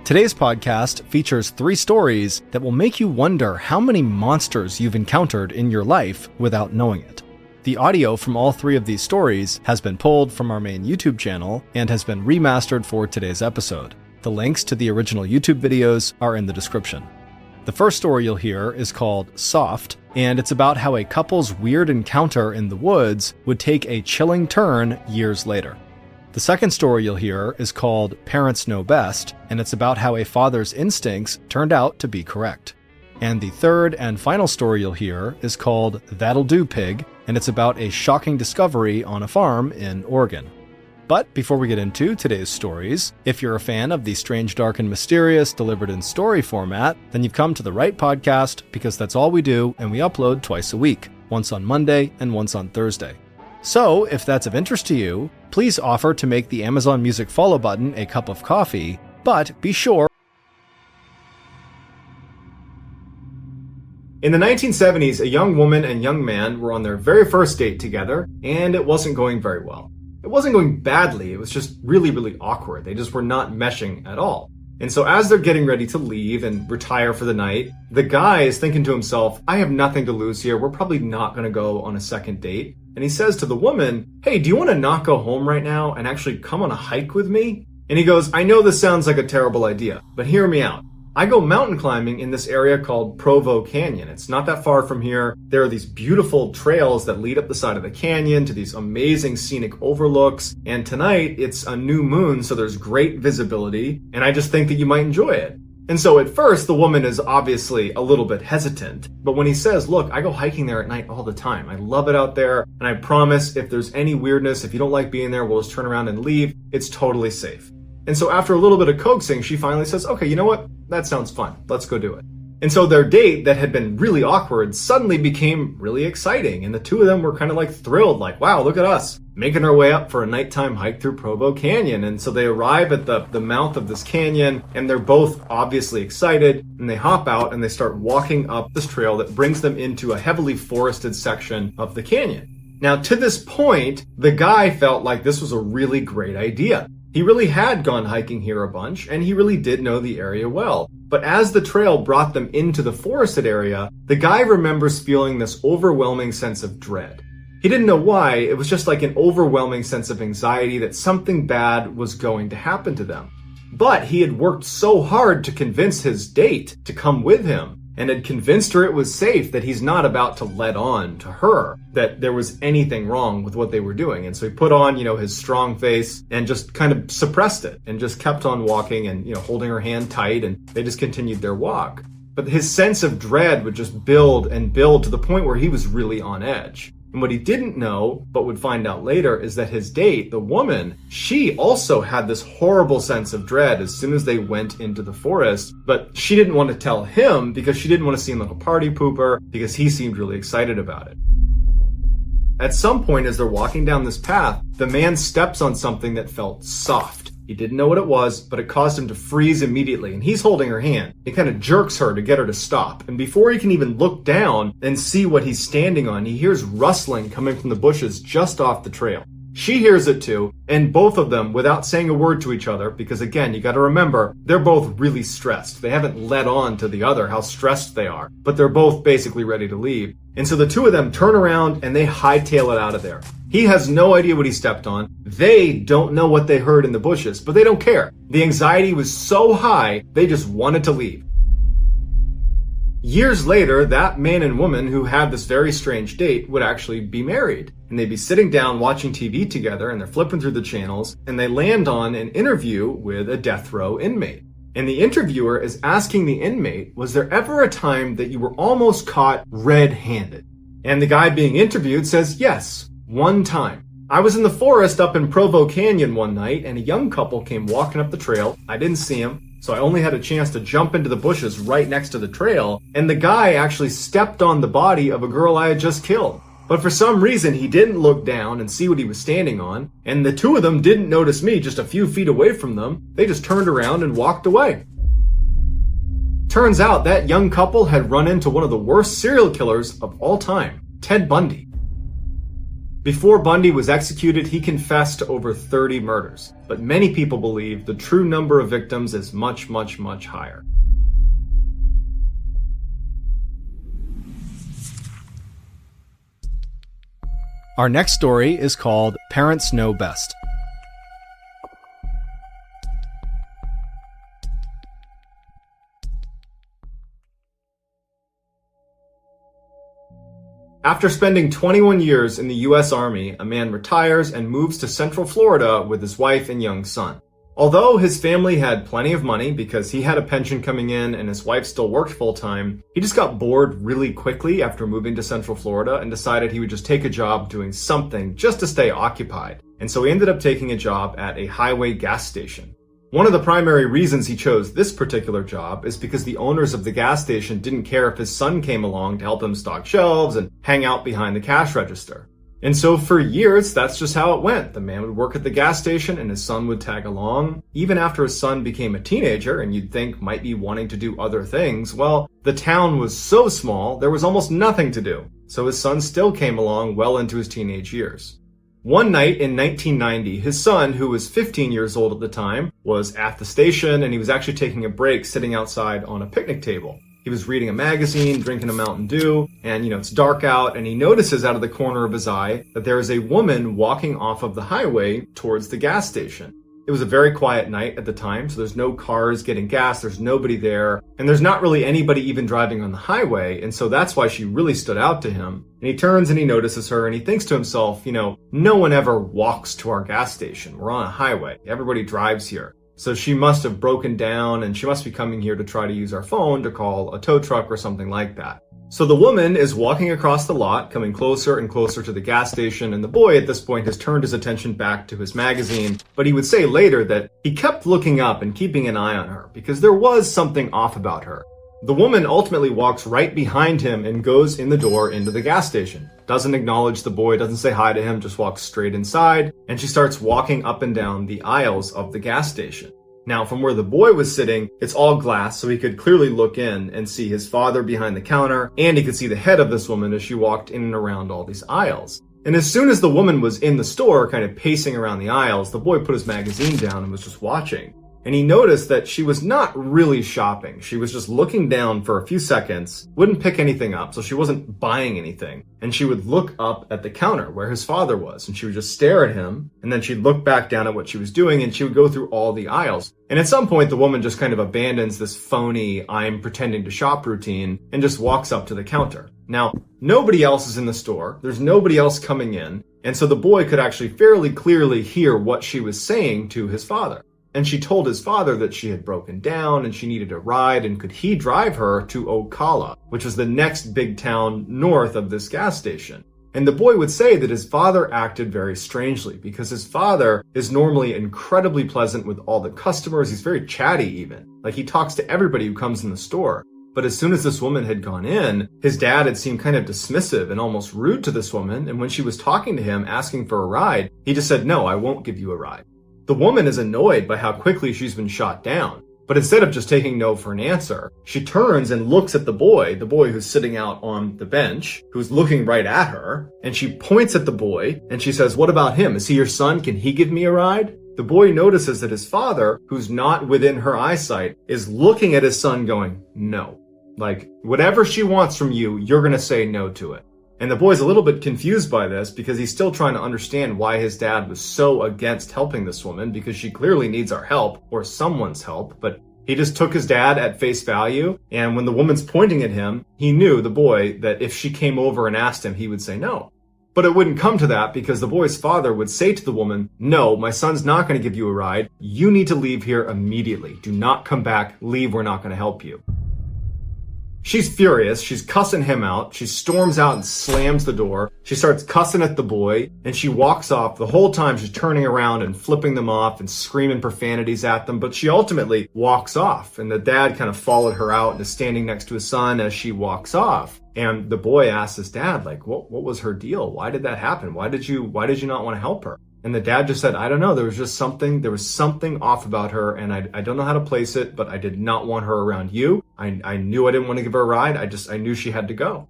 Today's podcast features 3 stories that will make you wonder how many monsters you've encountered in your life without knowing it. The audio from all 3 of these stories has been pulled from our main YouTube channel and has been remastered for today's episode. The links to the original YouTube videos are in the description. The first story you'll hear is called Soft, and it's about how a couple's weird encounter in the woods would take a chilling turn years later. The second story you'll hear is called Parents Know Best, and it's about how a father's instincts turned out to be correct. And the third and final story you'll hear is called That'll Do, Pig, and it's about a shocking discovery on a farm in Oregon. But before we get into today's stories, if you're a fan of the strange, dark, and mysterious delivered in story format, then you've come to the right podcast, because that's all we do, and we upload twice a week, once on Monday and once on Thursday. So, if that's of interest to you, please offer to make the Amazon Music follow button a cup of coffee, but be sure. In the 1970s, a young woman and young man were on their very first date together, and it wasn't going very well. It wasn't going badly, it was just really awkward. They just were not meshing at all. And so as they're getting ready to leave and retire for the night, the guy is thinking to himself, I have nothing to lose here, we're probably not going to go on a second date. And he says to the woman, hey, do you want to not go home right now and actually come on a hike with me? And he goes, I know this sounds like a terrible idea, but hear me out. I go mountain climbing in this area called Provo Canyon. It's not that far from here. There are these beautiful trails that lead up the side of the canyon to these amazing scenic overlooks. And tonight it's a new moon, so there's great visibility. And I just think that you might enjoy it. And so at first, the woman is obviously a little bit hesitant. But when he says, look, I go hiking there at night all the time. I love it out there. And I promise if there's any weirdness, if you don't like being there, we'll just turn around and leave. It's totally safe. And so after a little bit of coaxing, she finally says, okay, you know what? That sounds fun. Let's go do it. And so their date that had been really awkward suddenly became really exciting. And the two of them were kind of like thrilled, like, wow, look at us making our way up for a nighttime hike through Provo Canyon. And so they arrive at the mouth of this canyon, and they're both obviously excited, and they hop out and they start walking up this trail that brings them into a heavily forested section of the canyon. Now, to this point, the guy felt like this was a really great idea. He really had gone hiking here a bunch, and he really did know the area well. But as the trail brought them into the forested area, the guy remembers feeling this overwhelming sense of dread. He didn't know why, it was just like an overwhelming sense of anxiety that something bad was going to happen to them. But he had worked so hard to convince his date to come with him, and had convinced her it was safe, that he's not about to let on to her that there was anything wrong with what they were doing. And so he put on, his strong face and just kind of suppressed it and just kept on walking and, holding her hand tight, and they just continued their walk. But his sense of dread would just build and build to the point where he was really on edge. And what he didn't know, but would find out later, is that his date, the woman, she also had this horrible sense of dread as soon as they went into the forest. But she didn't want to tell him because she didn't want to seem like a party pooper, because he seemed really excited about it. At some point as they're walking down this path, the man steps on something that felt soft. He didn't know what it was, but it caused him to freeze immediately, and he's holding her hand. He kind of jerks her to get her to stop, and before he can even look down and see what he's standing on, he hears rustling coming from the bushes just off the trail. She hears it too, and both of them, without saying a word to each other, because again, you gotta remember, they're both really stressed. They haven't let on to the other how stressed they are, but they're both basically ready to leave. And so the two of them turn around and they hightail it out of there. He has no idea what he stepped on. They don't know what they heard in the bushes, but they don't care. The anxiety was so high, they just wanted to leave. Years later, that man and woman who had this very strange date would actually be married. And they'd be sitting down watching TV together, and they're flipping through the channels, and they land on an interview with a death row inmate. And the interviewer is asking the inmate, was there ever a time that you were almost caught red-handed? And the guy being interviewed says, yes, one time. I was in the forest up in Provo Canyon one night, and a young couple came walking up the trail. I didn't see them, so I only had a chance to jump into the bushes right next to the trail, and the guy actually stepped on the body of a girl I had just killed. But for some reason, he didn't look down and see what he was standing on, and the two of them didn't notice me just a few feet away from them. They just turned around and walked away. Turns out that young couple had run into one of the worst serial killers of all time, Ted Bundy. Before Bundy was executed, he confessed to over 30 murders, but many people believe the true number of victims is much, much, much higher. Our next story is called Parents Know Best. After spending 21 years in the US Army, a man retires and moves to Central Florida with his wife and young son. Although his family had plenty of money because he had a pension coming in and his wife still worked full-time, he just got bored really quickly after moving to Central Florida and decided he would just take a job doing something just to stay occupied. And so he ended up taking a job at a highway gas station. One of the primary reasons he chose this particular job is because the owners of the gas station didn't care if his son came along to help him stock shelves and hang out behind the cash register. And so for years, that's just how it went. The man would work at the gas station and his son would tag along. Even after his son became a teenager and you'd think might be wanting to do other things, well, the town was so small, there was almost nothing to do. So his son still came along well into his teenage years. One night in 1990, his son, who was 15 years old at the time, was at the station and he was actually taking a break sitting outside on a picnic table. He was reading a magazine, drinking a Mountain Dew, and it's dark out, and he notices out of the corner of his eye that there is a woman walking off of the highway towards the gas station. It was a very quiet night at the time, so there's no cars getting gas, there's nobody there, and there's not really anybody even driving on the highway, and so that's why she really stood out to him. And he turns and he notices her, and he thinks to himself, no one ever walks to our gas station. We're on a highway. Everybody drives here. So she must have broken down, and she must be coming here to try to use our phone to call a tow truck or something like that. So the woman is walking across the lot, coming closer and closer to the gas station, and the boy at this point has turned his attention back to his magazine, but he would say later that he kept looking up and keeping an eye on her, because there was something off about her. The woman ultimately walks right behind him and goes in the door into the gas station. Doesn't acknowledge the boy, doesn't say hi to him, just walks straight inside, and she starts walking up and down the aisles of the gas station. Now, from where the boy was sitting, it's all glass, so he could clearly look in and see his father behind the counter, and he could see the head of this woman as she walked in and around all these aisles. And as soon as the woman was in the store, kind of pacing around the aisles, the boy put his magazine down and was just watching. And he noticed that she was not really shopping. She was just looking down for a few seconds, wouldn't pick anything up, so she wasn't buying anything. And she would look up at the counter where his father was, and she would just stare at him, and then she'd look back down at what she was doing, and she would go through all the aisles. And at some point, the woman just kind of abandons this phony, I'm pretending to shop routine, and just walks up to the counter. Now, nobody else is in the store, there's nobody else coming in, and so the boy could actually fairly clearly hear what she was saying to his father. And she told his father that she had broken down and she needed a ride, and could he drive her to Ocala, which was the next big town north of this gas station. And the boy would say that his father acted very strangely, because his father is normally incredibly pleasant with all the customers. He's very chatty even. Like, he talks to everybody who comes in the store. But as soon as this woman had gone in, his dad had seemed kind of dismissive and almost rude to this woman. And when she was talking to him, asking for a ride, he just said, no, I won't give you a ride. The woman is annoyed by how quickly she's been shot down, but instead of just taking no for an answer, she turns and looks at the boy who's sitting out on the bench, who's looking right at her, and she points at the boy, and she says, what about him? Is he your son? Can he give me a ride? The boy notices that his father, who's not within her eyesight, is looking at his son going, no. Like, whatever she wants from you, you're gonna say no to it. And the boy's a little bit confused by this because he's still trying to understand why his dad was so against helping this woman, because she clearly needs our help or someone's help. But he just took his dad at face value. And when the woman's pointing at him, he knew, the boy, that if she came over and asked him, he would say no. But it wouldn't come to that, because the boy's father would say to the woman, no, my son's not going to give you a ride. You need to leave here immediately. Do not come back. Leave. We're not going to help you. She's furious. She's cussing him out. She storms out and slams the door. She starts cussing at the boy, and she walks off. The whole time she's turning around and flipping them off and screaming profanities at them, but she ultimately walks off. And the dad kind of followed her out and is standing next to his son as she walks off. And the boy asks his dad, like, what was her deal? Why did that happen? Why did you not want to help her? And the dad just said, I don't know. There was something off about her, and I don't know how to place it, but I did not want her around you. I knew I didn't want to give her a ride. I knew she had to go.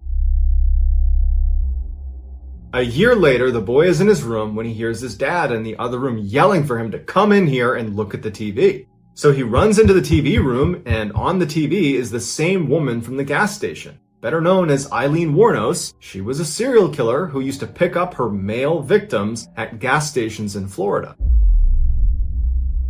A year later, the boy is in his room when he hears his dad in the other room yelling for him to come in here and look at the TV. So he runs into the TV room, and on the TV is the same woman from the gas station. Better known as Eileen Wuornos, she was a serial killer who used to pick up her male victims at gas stations in Florida.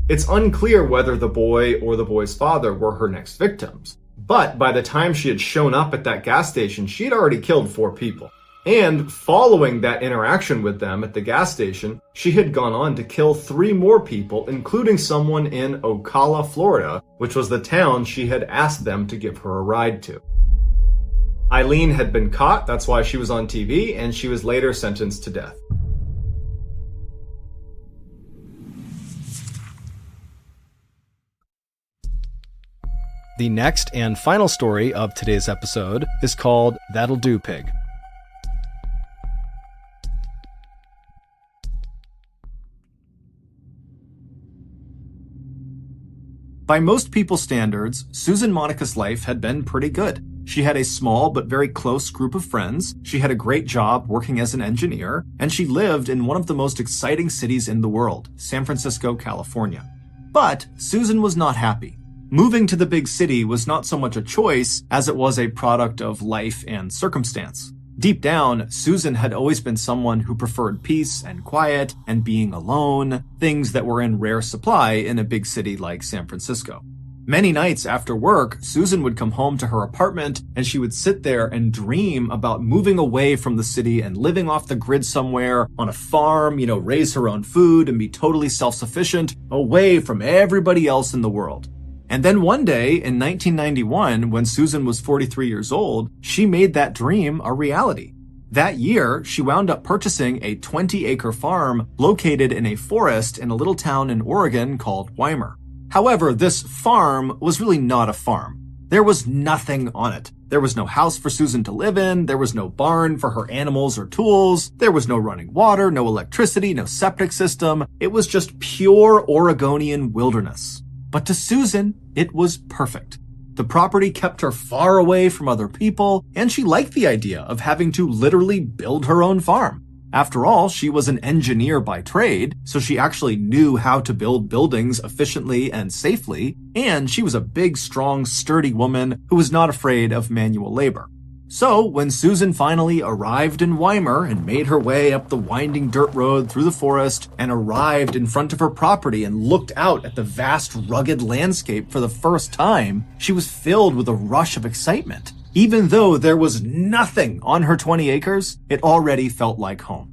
It's unclear whether the boy or the boy's father were her next victims, but by the time she had shown up at that gas station, she had already killed 4 people. And following that interaction with them at the gas station, she had gone on to kill 3 more people, including someone in Ocala, Florida, which was the town she had asked them to give her a ride to. Eileen had been caught, that's why she was on TV, and she was later sentenced to death. The next and final story of today's episode is called That'll Do, Pig. By most people's standards, Susan Monica's life had been pretty good. She had a small but very close group of friends, she had a great job working as an engineer, and she lived in one of the most exciting cities in the world, San Francisco, California. But Susan was not happy. Moving to the big city was not so much a choice as it was a product of life and circumstance. Deep down, Susan had always been someone who preferred peace and quiet and being alone, things that were in rare supply in a big city like San Francisco. Many nights after work, Susan would come home to her apartment and she would sit there and dream about moving away from the city and living off the grid somewhere on a farm, raise her own food and be totally self-sufficient, away from everybody else in the world. And then one day in 1991, when Susan was 43 years old, she made that dream a reality. That year, she wound up purchasing a 20-acre farm located in a forest in a little town in Oregon called Weimar. However, this farm was really not a farm. There was nothing on it. There was no house for Susan to live in, there was no barn for her animals or tools, there was no running water, no electricity, no septic system. It was just pure Oregonian wilderness. But to Susan, it was perfect. The property kept her far away from other people, and she liked the idea of having to literally build her own farm. After all, she was an engineer by trade, so she actually knew how to build buildings efficiently and safely, and she was a big, strong, sturdy woman who was not afraid of manual labor. So, when Susan finally arrived in Weimar and made her way up the winding dirt road through the forest and arrived in front of her property and looked out at the vast, rugged landscape for the first time, she was filled with a rush of excitement. Even though there was nothing on her 20 acres, it already felt like home.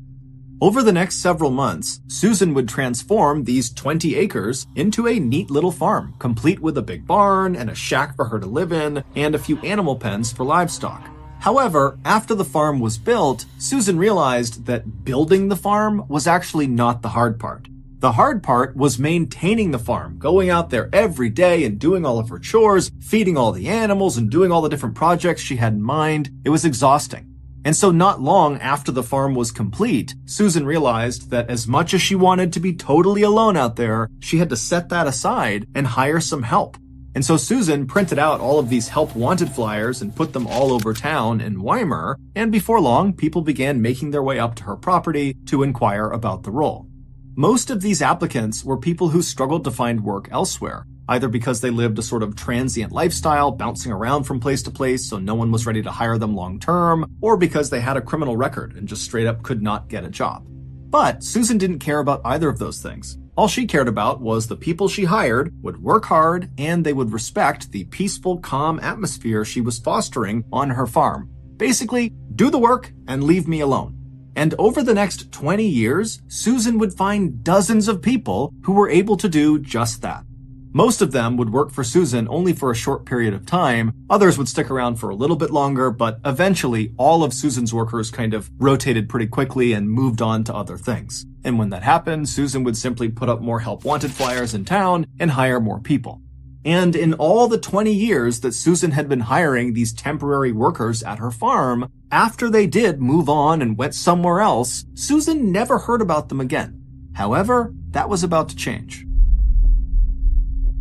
Over the next several months, Susan would transform these 20 acres into a neat little farm, complete with a big barn and a shack for her to live in and a few animal pens for livestock. However, after the farm was built, Susan realized that building the farm was actually not the hard part. The hard part was maintaining the farm, going out there every day and doing all of her chores, feeding all the animals and doing all the different projects she had in mind. It was exhausting. And so not long after the farm was complete, Susan realized that as much as she wanted to be totally alone out there, she had to set that aside and hire some help. And so Susan printed out all of these help wanted flyers and put them all over town in Weimar, and before long, people began making their way up to her property to inquire about the role. Most of these applicants were people who struggled to find work elsewhere, either because they lived a sort of transient lifestyle, bouncing around from place to place so no one was ready to hire them long term, or because they had a criminal record and just straight up could not get a job. But Susan didn't care about either of those things. All she cared about was the people she hired would work hard and they would respect the peaceful, calm atmosphere she was fostering on her farm. Basically, do the work and leave me alone. And over the next 20 years, Susan would find dozens of people who were able to do just that. Most of them would work for Susan only for a short period of time. Others would stick around for a little bit longer, but eventually all of Susan's workers kind of rotated pretty quickly and moved on to other things. And when that happened, Susan would simply put up more help wanted flyers in town and hire more people. And in all the 20 years that Susan had been hiring these temporary workers at her farm, after they did move on and went somewhere else, Susan never heard about them again. However, that was about to change.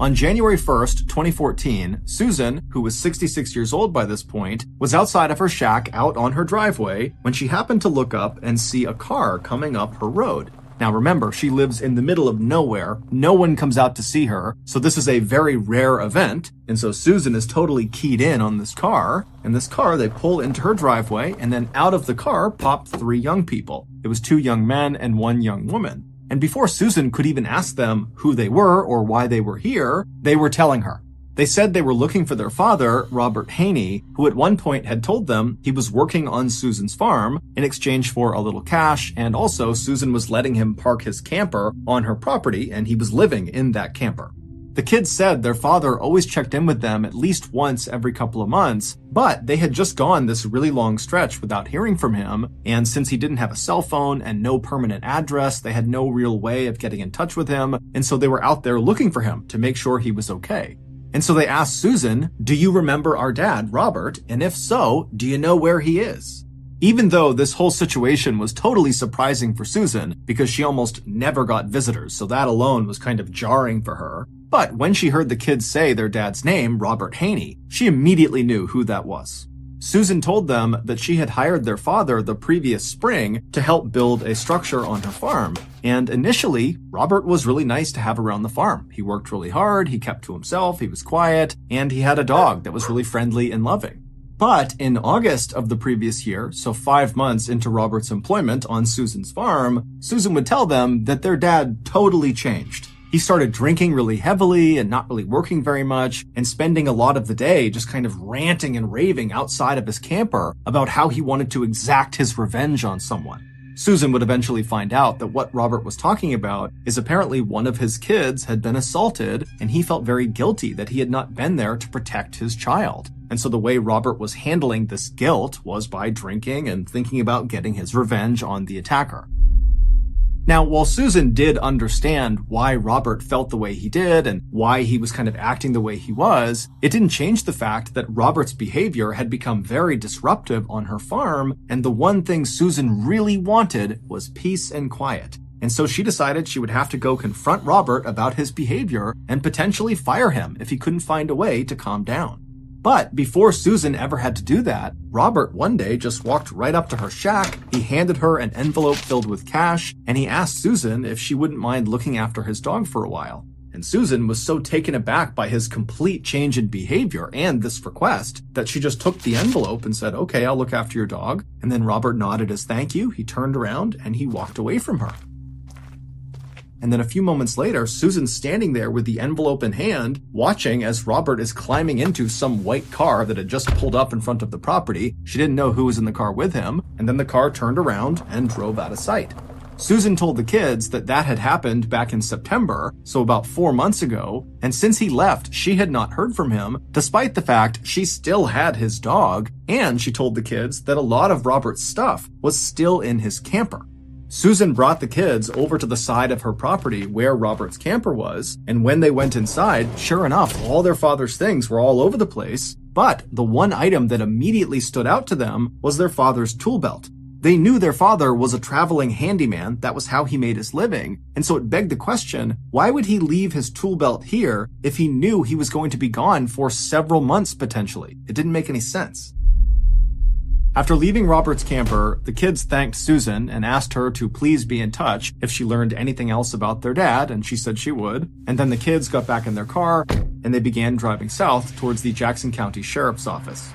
On January 1st, 2014, Susan, who was 66 years old by this point, was outside of her shack out on her driveway when she happened to look up and see a car coming up her road. Now remember, she lives in the middle of nowhere. No one comes out to see her, so this is a very rare event. And so Susan is totally keyed in on this car. And this car, they pull into her driveway, and then out of the car pop 3 young people. It was 2 young men and 1 young woman. And before Susan could even ask them who they were or why they were here, they were telling her. They said they were looking for their father, Robert Haney, who at one point had told them he was working on Susan's farm in exchange for a little cash, and also Susan was letting him park his camper on her property, and he was living in that camper. The kids said their father always checked in with them at least once every couple of months, but they had just gone this really long stretch without hearing from him, and since he didn't have a cell phone and no permanent address, they had no real way of getting in touch with him, and so they were out there looking for him to make sure he was okay. And so they asked Susan, "Do you remember our dad, Robert? And if so, do you know where he is?" Even though this whole situation was totally surprising for Susan, because she almost never got visitors, so that alone was kind of jarring for her. But when she heard the kids say their dad's name, Robert Haney, she immediately knew who that was. Susan told them that she had hired their father the previous spring to help build a structure on her farm. And initially, Robert was really nice to have around the farm. He worked really hard, he kept to himself, he was quiet, and he had a dog that was really friendly and loving. But in August of the previous year, so 5 months into Robert's employment on Susan's farm, Susan would tell them that their dad totally changed. He started drinking really heavily and not really working very much, and spending a lot of the day just kind of ranting and raving outside of his camper about how he wanted to exact his revenge on someone. Susan would eventually find out that what Robert was talking about is apparently one of his kids had been assaulted, and he felt very guilty that he had not been there to protect his child. And so the way Robert was handling this guilt was by drinking and thinking about getting his revenge on the attacker. Now, while Susan did understand why Robert felt the way he did and why he was kind of acting the way he was, it didn't change the fact that Robert's behavior had become very disruptive on her farm, and the one thing Susan really wanted was peace and quiet. And so she decided she would have to go confront Robert about his behavior and potentially fire him if he couldn't find a way to calm down. But before Susan ever had to do that, Robert one day just walked right up to her shack, he handed her an envelope filled with cash, and he asked Susan if she wouldn't mind looking after his dog for a while. And Susan was so taken aback by his complete change in behavior and this request that she just took the envelope and said, "Okay, I'll look after your dog." And then Robert nodded as thank you, he turned around, and he walked away from her. And then a few moments later, Susan's standing there with the envelope in hand, watching as Robert is climbing into some white car that had just pulled up in front of the property. She didn't know who was in the car with him, and then the car turned around and drove out of sight. Susan told the kids that that had happened back in September, so about 4 months ago, and since he left, she had not heard from him, despite the fact she still had his dog, and she told the kids that a lot of Robert's stuff was still in his camper. Susan brought the kids over to the side of her property where Robert's camper was, and when they went inside, sure enough, all their father's things were all over the place, but the one item that immediately stood out to them was their father's tool belt. They knew their father was a traveling handyman, that was how he made his living, and so it begged the question, why would he leave his tool belt here if he knew he was going to be gone for several months potentially? It didn't make any sense. After leaving Robert's camper, the kids thanked Susan and asked her to please be in touch if she learned anything else about their dad, and she said she would. And then the kids got back in their car, and they began driving south towards the Jackson County Sheriff's Office.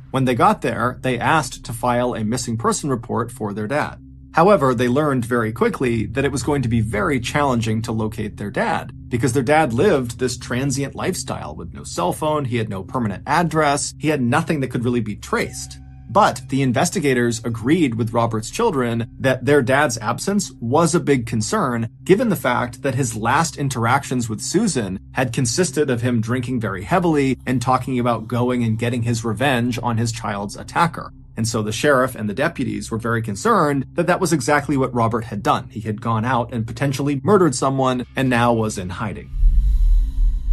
When they got there, they asked to file a missing person report for their dad. However, they learned very quickly that it was going to be very challenging to locate their dad, because their dad lived this transient lifestyle with no cell phone, he had no permanent address, he had nothing that could really be traced. But the investigators agreed with Robert's children that their dad's absence was a big concern, given the fact that his last interactions with Susan had consisted of him drinking very heavily and talking about going and getting his revenge on his child's attacker. And so the sheriff and the deputies were very concerned that that was exactly what Robert had done. He had gone out and potentially murdered someone and now was in hiding.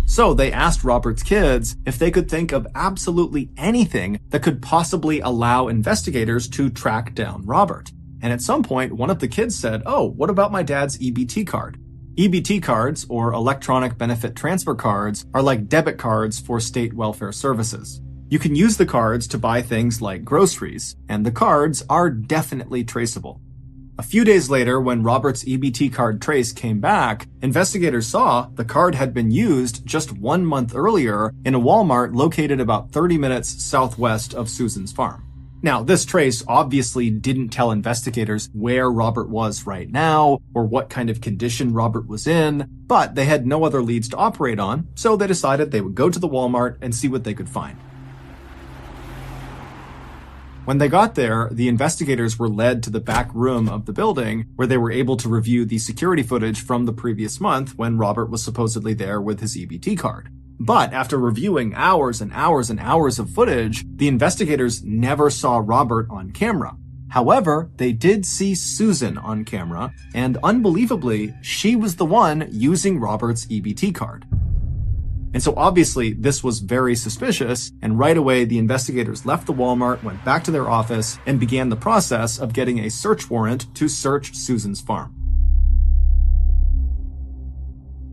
So they asked Robert's kids if they could think of absolutely anything that could possibly allow investigators to track down Robert. And at some point, one of the kids said, "Oh, what about my dad's EBT card?" EBT cards, or electronic benefit transfer cards, are like debit cards for state welfare services. You can use the cards to buy things like groceries, and the cards are definitely traceable. A few days later, when Robert's EBT card trace came back, investigators saw the card had been used just 1 month earlier in a Walmart located about 30 minutes southwest of Susan's farm. Now, this trace obviously didn't tell investigators where Robert was right now or what kind of condition Robert was in, but they had no other leads to operate on, so they decided they would go to the Walmart and see what they could find. When they got there, the investigators were led to the back room of the building where they were able to review the security footage from the previous month when Robert was supposedly there with his EBT card. But after reviewing hours and hours and hours of footage, the investigators never saw Robert on camera. However, they did see Susan on camera, and unbelievably, she was the one using Robert's EBT card. And so obviously this was very suspicious, and right away the investigators left the Walmart, went back to their office, and began the process of getting a search warrant to search Susan's farm.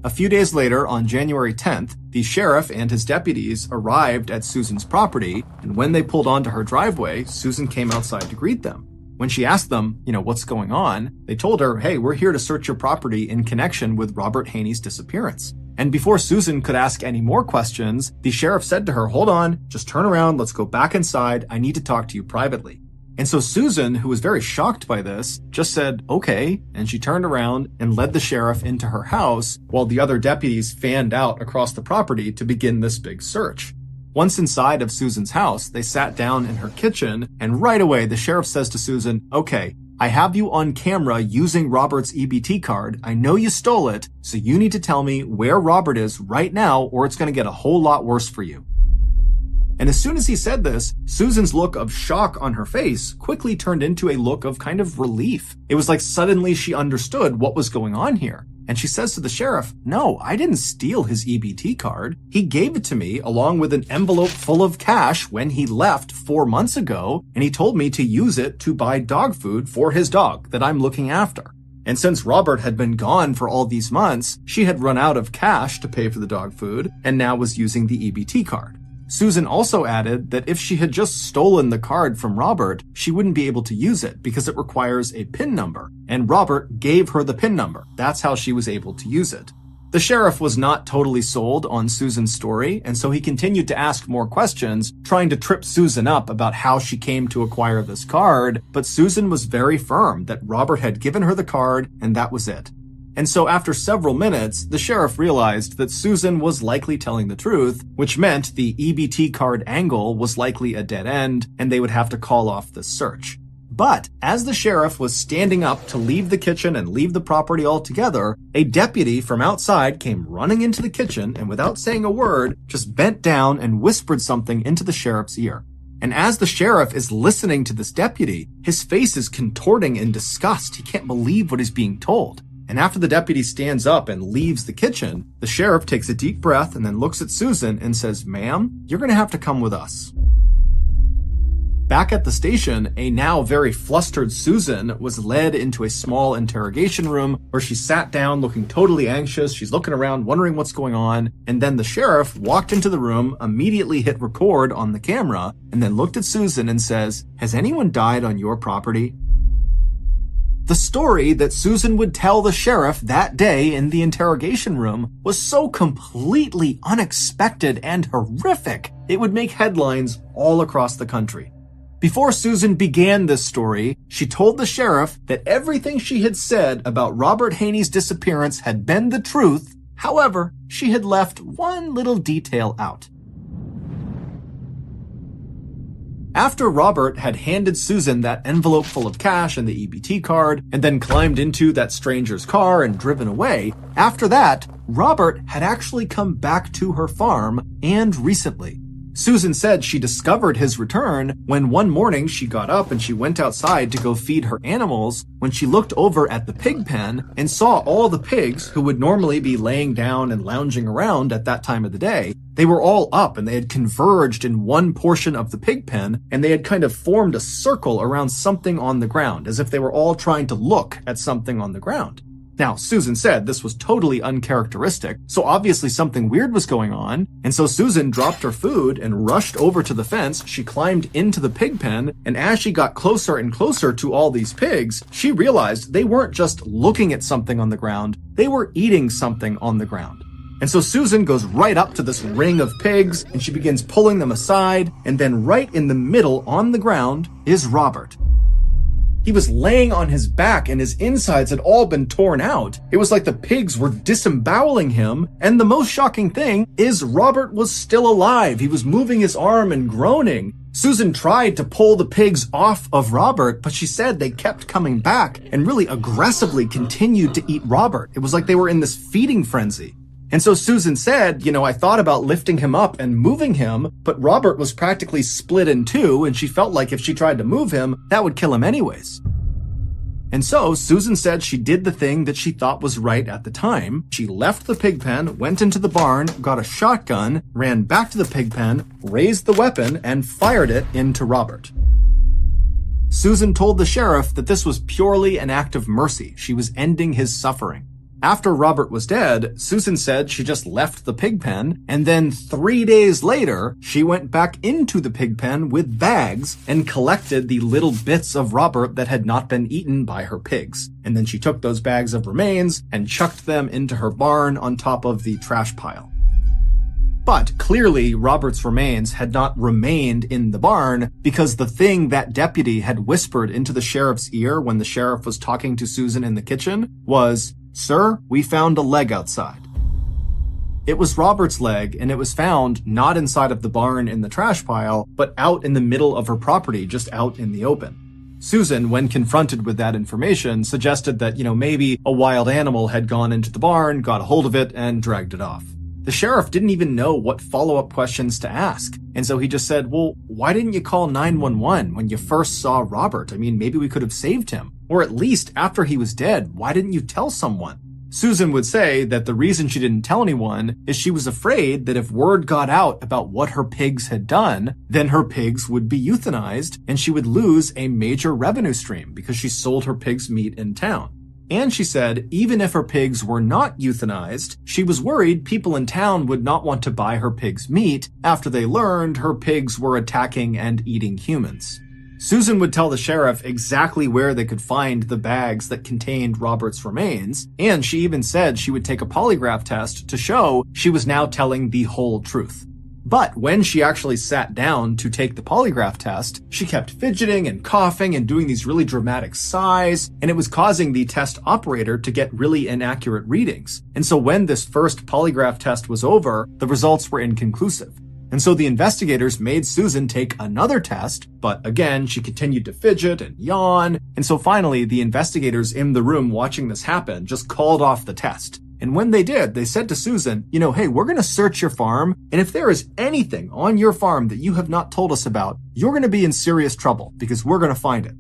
A few days later, on January 10th, the sheriff and his deputies arrived at Susan's property, and when they pulled onto her driveway, Susan came outside to greet them. When she asked them, what's going on, they told her, hey, we're here to search your property in connection with Robert Haney's disappearance. And before Susan could ask any more questions, the sheriff said to her, hold on, just turn around, let's go back inside, I need to talk to you privately. And so Susan, who was very shocked by this, just said, okay, and she turned around and led the sheriff into her house while the other deputies fanned out across the property to begin this big search. Once inside of Susan's house, they sat down in her kitchen, and right away the sheriff says to Susan, okay, I have you on camera using Robert's EBT card. I know you stole it, so you need to tell me where Robert is right now or it's going to get a whole lot worse for you. And as soon as he said this, Susan's look of shock on her face quickly turned into a look of kind of relief. It was like suddenly she understood what was going on here. And she says to the sheriff, no, I didn't steal his EBT card. He gave it to me along with an envelope full of cash when he left 4 months ago, and he told me to use it to buy dog food for his dog that I'm looking after. And since Robert had been gone for all these months, she had run out of cash to pay for the dog food and now was using the EBT card. Susan also added that if she had just stolen the card from Robert, she wouldn't be able to use it because it requires a PIN number, and Robert gave her the PIN number. That's how she was able to use it. The sheriff was not totally sold on Susan's story, and so he continued to ask more questions, trying to trip Susan up about how she came to acquire this card, but Susan was very firm that Robert had given her the card, and that was it. And so after several minutes, the sheriff realized that Susan was likely telling the truth, which meant the EBT card angle was likely a dead end, and they would have to call off the search. But as the sheriff was standing up to leave the kitchen and leave the property altogether, a deputy from outside came running into the kitchen and without saying a word, just bent down and whispered something into the sheriff's ear. And as the sheriff is listening to this deputy, his face is contorting in disgust. He can't believe what he's being told. And after the deputy stands up and leaves the kitchen, the sheriff takes a deep breath and then looks at Susan and says, ma'am, you're going to have to come with us. Back at the station, a now very flustered Susan was led into a small interrogation room where she sat down looking totally anxious. She's looking around, wondering what's going on. And then the sheriff walked into the room, immediately hit record on the camera, and then looked at Susan and says, has anyone died on your property? The story that Susan would tell the sheriff that day in the interrogation room was so completely unexpected and horrific, it would make headlines all across the country. Before Susan began this story, she told the sheriff that everything she had said about Robert Haney's disappearance had been the truth. However, she had left one little detail out. After Robert had handed Susan that envelope full of cash and the EBT card, and then climbed into that stranger's car and driven away, after that, Robert had actually come back to her farm, and recently. Susan said she discovered his return when one morning she got up and she went outside to go feed her animals when she looked over at the pig pen and saw all the pigs who would normally be laying down and lounging around at that time of the day. They were all up and they had converged in one portion of the pig pen and they had kind of formed a circle around something on the ground as if they were all trying to look at something on the ground. Now, Susan said this was totally uncharacteristic, so obviously something weird was going on, and so Susan dropped her food and rushed over to the fence. She climbed into the pig pen, and as she got closer and closer to all these pigs, she realized they weren't just looking at something on the ground, they were eating something on the ground. And so Susan goes right up to this ring of pigs, and she begins pulling them aside, and then right in the middle on the ground is Robert. He was laying on his back and his insides had all been torn out. It was like the pigs were disemboweling him, and the most shocking thing is Robert was still alive. He was moving his arm and groaning. Susan tried to pull the pigs off of Robert, but she said they kept coming back and really aggressively continued to eat Robert. It was like they were in this feeding frenzy. And so Susan said, I thought about lifting him up and moving him, but Robert was practically split in two, and she felt like if she tried to move him, that would kill him anyways. And so Susan said she did the thing that she thought was right at the time. She left the pig pen, went into the barn, got a shotgun, ran back to the pig pen, raised the weapon, and fired it into Robert. Susan told the sheriff that this was purely an act of mercy. She was ending his suffering. After Robert was dead, Susan said she just left the pig pen, and then 3 days later, she went back into the pig pen with bags and collected the little bits of Robert that had not been eaten by her pigs. And then she took those bags of remains and chucked them into her barn on top of the trash pile. But clearly, Robert's remains had not remained in the barn because the thing that deputy had whispered into the sheriff's ear when the sheriff was talking to Susan in the kitchen was, "Sir, we found a leg outside." It was Robert's leg, and it was found not inside of the barn in the trash pile, but out in the middle of her property, just out in the open. Susan, when confronted with that information, suggested that, maybe a wild animal had gone into the barn, got a hold of it, and dragged it off. The sheriff didn't even know what follow-up questions to ask, and so he just said, well, why didn't you call 911 when you first saw Robert? I mean, maybe we could have saved him. Or at least after he was dead, why didn't you tell someone? Susan would say that the reason she didn't tell anyone is she was afraid that if word got out about what her pigs had done, then her pigs would be euthanized and she would lose a major revenue stream because she sold her pigs' meat in town. And she said even if her pigs were not euthanized, she was worried people in town would not want to buy her pigs' meat after they learned her pigs were attacking and eating humans. Susan would tell the sheriff exactly where they could find the bags that contained Robert's remains, and she even said she would take a polygraph test to show she was now telling the whole truth. But when she actually sat down to take the polygraph test, she kept fidgeting and coughing and doing these really dramatic sighs, and it was causing the test operator to get really inaccurate readings. And so when this first polygraph test was over, the results were inconclusive. And so the investigators made Susan take another test, but again, she continued to fidget and yawn. And so finally, the investigators in the room watching this happen just called off the test. And when they did, they said to Susan, hey, we're going to search your farm, and if there is anything on your farm that you have not told us about, you're going to be in serious trouble because we're going to find it.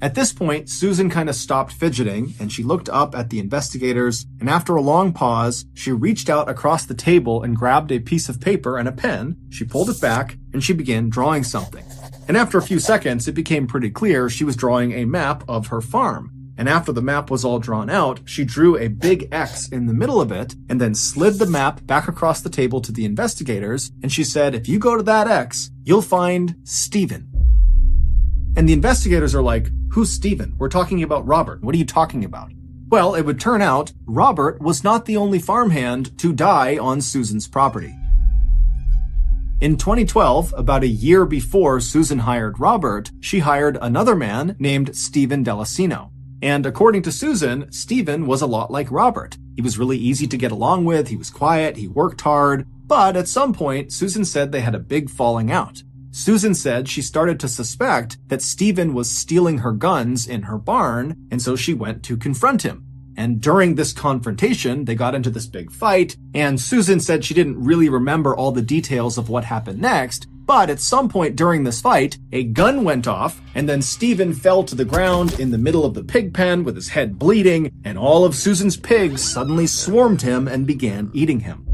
At this point, Susan kind of stopped fidgeting, and she looked up at the investigators, and after a long pause, she reached out across the table and grabbed a piece of paper and a pen. She pulled it back, and she began drawing something. And after a few seconds, it became pretty clear she was drawing a map of her farm. And after the map was all drawn out, she drew a big X in the middle of it, and then slid the map back across the table to the investigators, and she said, if you go to that X, you'll find Stephen. And the investigators are like, who's Stephen? We're talking about Robert. What are you talking about? Well, it would turn out Robert was not the only farmhand to die on Susan's property. In 2012, about a year before Susan hired Robert, she hired another man named Stephen Delicino. And according to Susan, Stephen was a lot like Robert. He was really easy to get along with, he was quiet, he worked hard, but at some point, Susan said they had a big falling out. Susan said she started to suspect that Stephen was stealing her guns in her barn, and so she went to confront him. And during this confrontation, they got into this big fight, and Susan said she didn't really remember all the details of what happened next, but at some point during this fight, a gun went off, and then Stephen fell to the ground in the middle of the pig pen with his head bleeding, and all of Susan's pigs suddenly swarmed him and began eating him.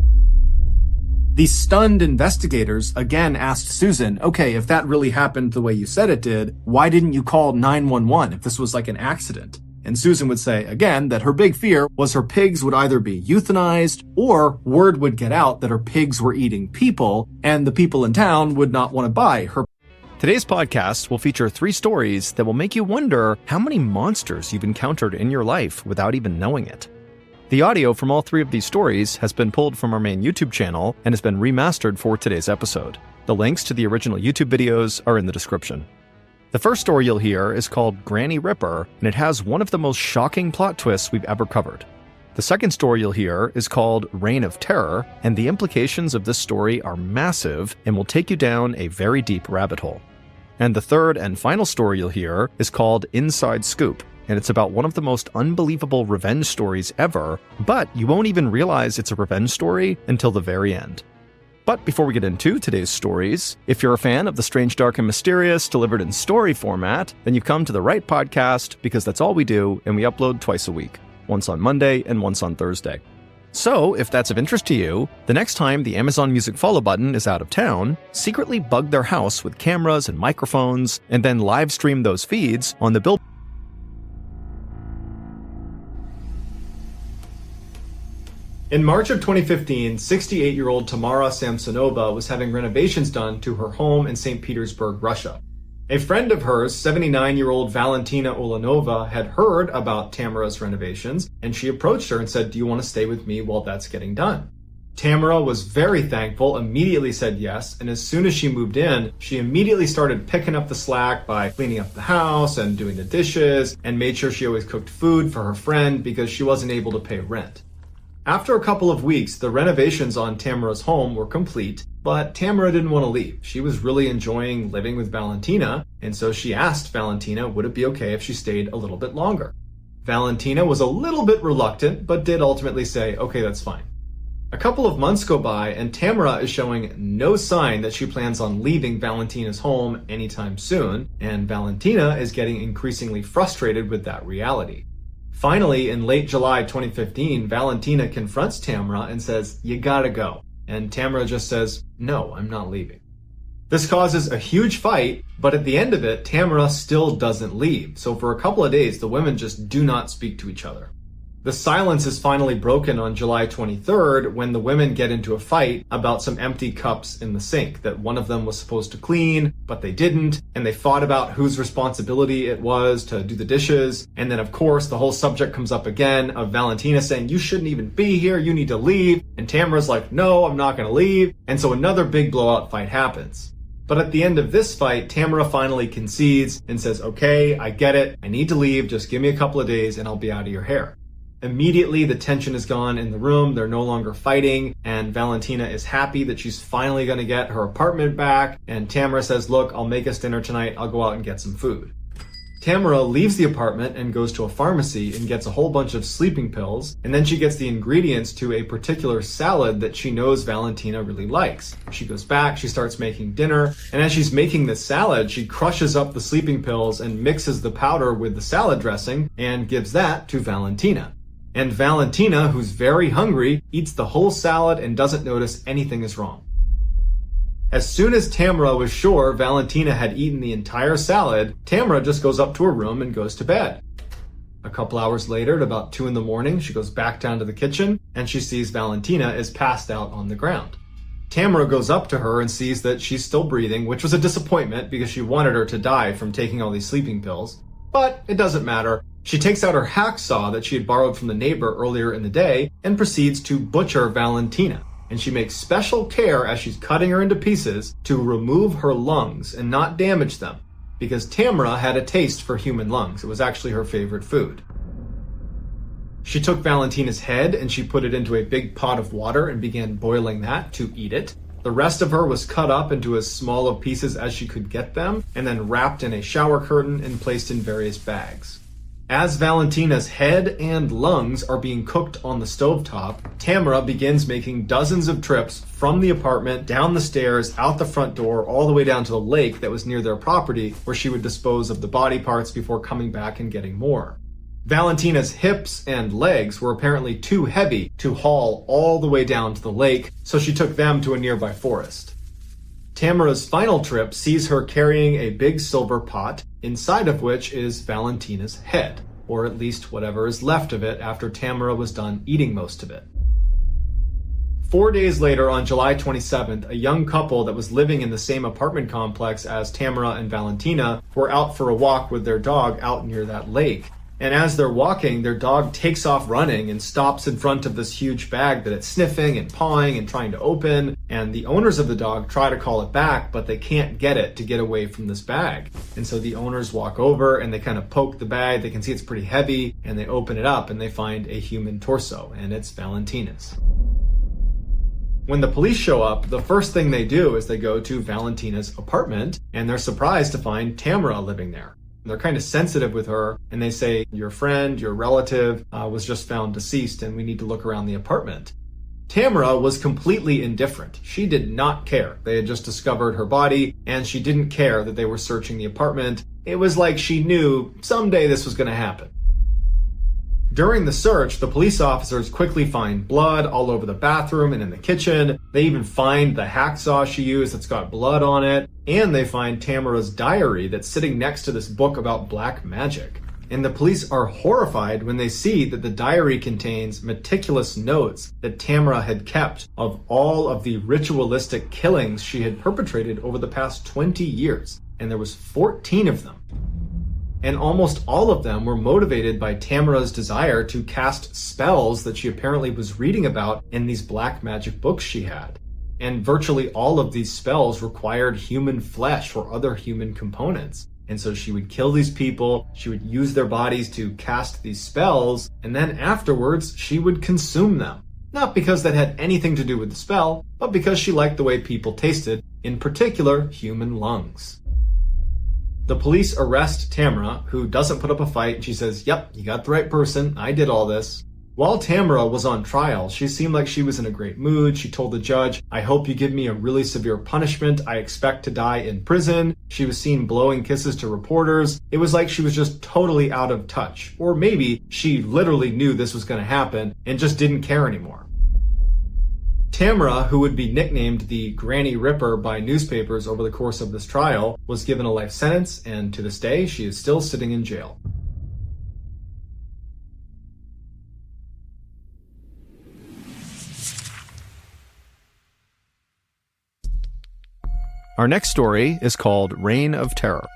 The stunned investigators again asked Susan, okay, if that really happened the way you said it did, why didn't you call 911 if this was like an accident? And Susan would say, again, that her big fear was her pigs would either be euthanized or word would get out that her pigs were eating people, and the people in town would not want to buy her. Today's podcast will feature 3 stories that will make you wonder how many monsters you've encountered in your life without even knowing it. The audio from all 3 of these stories has been pulled from our main YouTube channel and has been remastered for today's episode. The links to the original YouTube videos are in the description. The first story you'll hear is called Granny Ripper, and it has one of the most shocking plot twists we've ever covered. The second story you'll hear is called Reign of Terror, and the implications of this story are massive and will take you down a very deep rabbit hole. And the third and final story you'll hear is called Inside Scoop, and it's about one of the most unbelievable revenge stories ever, but you won't even realize it's a revenge story until the very end. But before we get into today's stories, if you're a fan of the strange, dark, and mysterious delivered in story format, then you've come to the right podcast because that's all we do, and we upload twice a week, once on Monday and once on Thursday. So, if that's of interest to you, the next time the Amazon Music follow button is out of town, secretly bug their house with cameras and microphones, and then live stream those feeds on the billboard. In March of 2015, 68-year-old Tamara Samsonova was having renovations done to her home in St. Petersburg, Russia. A friend of hers, 79-year-old Valentina Ulanova, had heard about Tamara's renovations, and she approached her and said, "Do you want to stay with me while that's getting done?" Tamara was very thankful, immediately said yes, and as soon as she moved in, she immediately started picking up the slack by cleaning up the house and doing the dishes, and made sure she always cooked food for her friend because she wasn't able to pay rent. After a couple of weeks, the renovations on Tamara's home were complete, but Tamara didn't want to leave. She was really enjoying living with Valentina, and so she asked Valentina would it be okay if she stayed a little bit longer. Valentina was a little bit reluctant, but did ultimately say, okay, that's fine. A couple of months go by, and Tamara is showing no sign that she plans on leaving Valentina's home anytime soon, and Valentina is getting increasingly frustrated with that reality. Finally, in late July 2015, Valentina confronts Tamara and says, "You gotta go." And Tamara just says, "No, I'm not leaving." This causes a huge fight, but at the end of it, Tamara still doesn't leave. So for a couple of days, the women just do not speak to each other. The silence is finally broken on July 23rd when the women get into a fight about some empty cups in the sink that one of them was supposed to clean, but they didn't, and they fought about whose responsibility it was to do the dishes. And then of course the whole subject comes up again of Valentina saying, "You shouldn't even be here, you need to leave." And Tamara's like, "No, I'm not gonna leave." And so another big blowout fight happens. But at the end of this fight, Tamara finally concedes and says, "Okay, I get it, I need to leave, just give me a couple of days and I'll be out of your hair." Immediately, the tension is gone in the room, they're no longer fighting, and Valentina is happy that she's finally going to get her apartment back, and Tamara says, "Look, I'll make us dinner tonight, I'll go out and get some food." Tamara leaves the apartment and goes to a pharmacy and gets a whole bunch of sleeping pills, and then she gets the ingredients to a particular salad that she knows Valentina really likes. She goes back, she starts making dinner, and as she's making this salad, she crushes up the sleeping pills and mixes the powder with the salad dressing and gives that to Valentina. And Valentina, who's very hungry, eats the whole salad and doesn't notice anything is wrong. As soon as Tamara was sure Valentina had eaten the entire salad, Tamara just goes up to her room and goes to bed. A couple hours later, at about 2 a.m, she goes back down to the kitchen and she sees Valentina is passed out on the ground. Tamara goes up to her and sees that she's still breathing, which was a disappointment because she wanted her to die from taking all these sleeping pills. But it doesn't matter. She takes out her hacksaw that she had borrowed from the neighbor earlier in the day and proceeds to butcher Valentina. And she makes special care as she's cutting her into pieces to remove her lungs and not damage them, because Tamara had a taste for human lungs. It was actually her favorite food. She took Valentina's head and she put it into a big pot of water and began boiling that to eat it. The rest of her was cut up into as small of pieces as she could get them, and then wrapped in a shower curtain and placed in various bags. As Valentina's head and lungs are being cooked on the stovetop, Tamara begins making dozens of trips from the apartment, down the stairs, out the front door, all the way down to the lake that was near their property, where she would dispose of the body parts before coming back and getting more. Valentina's hips and legs were apparently too heavy to haul all the way down to the lake, so she took them to a nearby forest. Tamara's final trip sees her carrying a big silver pot, inside of which is Valentina's head. or at least whatever is left of it after Tamara was done eating most of it. 4 days later, on July 27th, a young couple that was living in the same apartment complex as Tamara and Valentina were out for a walk with their dog out near that lake. And as they're walking, their dog takes off running and stops in front of this huge bag that it's sniffing and pawing and trying to open. And the owners of the dog try to call it back, but they can't get it to get away from this bag. And so the owners walk over and they kind of poke the bag. They can see it's pretty heavy, and they open it up and they find a human torso, and it's Valentina's. When the police show up, the first thing they do is they go to Valentina's apartment, and they're surprised to find Tamara living there. They're kind of sensitive with her, and they say, your friend, your relative, was just found deceased, and we need to look around the apartment. Tamara was completely indifferent. She did not care. They had just discovered her body, and she didn't care that they were searching the apartment. It was like she knew someday this was going to happen. During the search, the police officers quickly find blood all over the bathroom and in the kitchen. They even find the hacksaw she used that's got blood on it. And they find Tamara's diary that's sitting next to this book about black magic. And the police are horrified when they see that the diary contains meticulous notes that Tamara had kept of all of the ritualistic killings she had perpetrated over the past 20 years. And there was 14 of them. And almost all of them were motivated by Tamara's desire to cast spells that she apparently was reading about in these black magic books she had. And virtually all of these spells required human flesh or other human components. And so she would kill these people, she would use their bodies to cast these spells, and then afterwards she would consume them. Not because that had anything to do with the spell, but because she liked the way people tasted, in particular human lungs. The police arrest Tamara, who doesn't put up a fight, and she says, yep, you got the right person, I did all this. While Tamara was on trial, she seemed like she was in a great mood. She told the judge, I hope you give me a really severe punishment. I expect to die in prison. She was seen blowing kisses to reporters. It was like she was just totally out of touch. Or maybe she literally knew this was going to happen and just didn't care anymore. Tamara, who would be nicknamed the Granny Ripper by newspapers over the course of this trial, was given a life sentence, and to this day, she is still sitting in jail. Our next story is called Reign of Terror.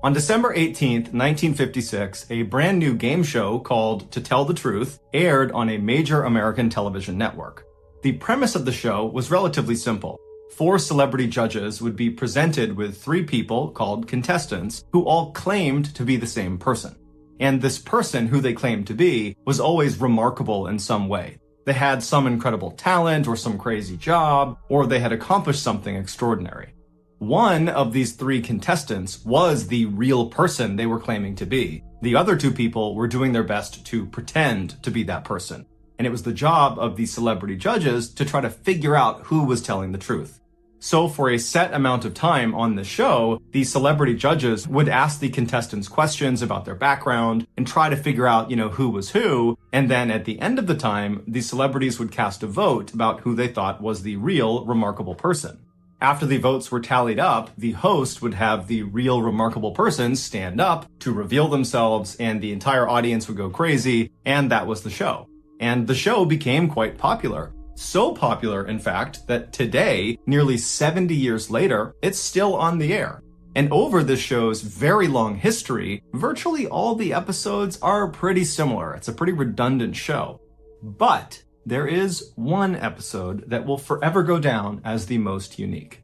On December 18th, 1956, a brand new game show called To Tell the Truth aired on a major American television network. The premise of the show was relatively simple. 4 celebrity judges would be presented with 3 people called contestants who all claimed to be the same person. And this person who they claimed to be was always remarkable in some way. They had some incredible talent or some crazy job, or they had accomplished something extraordinary. One of these 3 contestants was the real person they were claiming to be. The other 2 people were doing their best to pretend to be that person. And it was the job of the celebrity judges to try to figure out who was telling the truth. So for a set amount of time on the show, the celebrity judges would ask the contestants questions about their background and try to figure out, who was who. And then at the end of the time, the celebrities would cast a vote about who they thought was the real remarkable person. After the votes were tallied up, the host would have the real remarkable person stand up to reveal themselves, and the entire audience would go crazy, and that was the show. And the show became quite popular. So popular, in fact, that today, nearly 70 years later, it's still on the air. And over this show's very long history, virtually all the episodes are pretty similar. It's a pretty redundant show. But there is one episode that will forever go down as the most unique.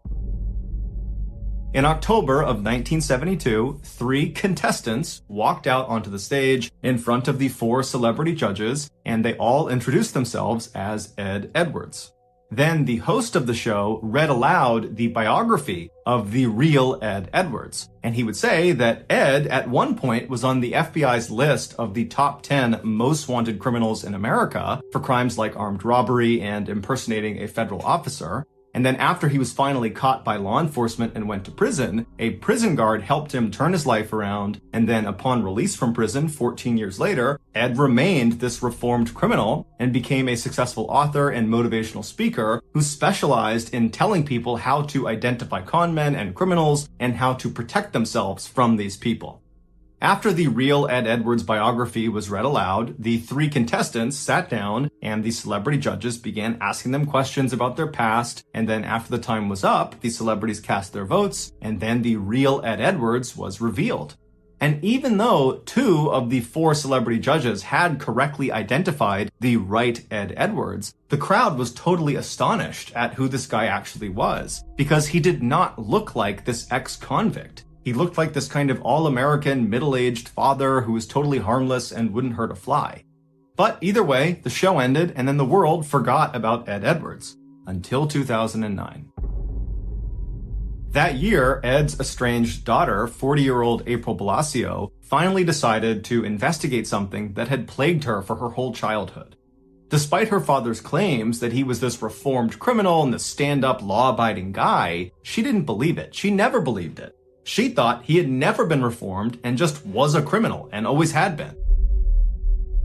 In October of 1972, 3 contestants walked out onto the stage in front of the 4 celebrity judges, and they all introduced themselves as Ed Edwards. Then the host of the show read aloud the biography of the real Ed Edwards. And he would say that Ed, at one point, was on the FBI's list of the top 10 most wanted criminals in America for crimes like armed robbery and impersonating a federal officer. And then after he was finally caught by law enforcement and went to prison, a prison guard helped him turn his life around. And then upon release from prison 14 years later, Ed remained this reformed criminal and became a successful author and motivational speaker who specialized in telling people how to identify con men and criminals and how to protect themselves from these people. After the real Ed Edwards biography was read aloud, the 3 contestants sat down and the celebrity judges began asking them questions about their past. And then after the time was up, the celebrities cast their votes and then the real Ed Edwards was revealed. And even though 2 of the 4 celebrity judges had correctly identified the right Ed Edwards, the crowd was totally astonished at who this guy actually was, because he did not look like this ex-convict. He looked like this kind of all-American, middle-aged father who was totally harmless and wouldn't hurt a fly. But either way, the show ended and then the world forgot about Ed Edwards. Until 2009. That year, Ed's estranged daughter, 40-year-old April Blasio, finally decided to investigate something that had plagued her for her whole childhood. Despite her father's claims that he was this reformed criminal and this stand-up, law-abiding guy, she didn't believe it. She never believed it. She thought he had never been reformed and just was a criminal and always had been.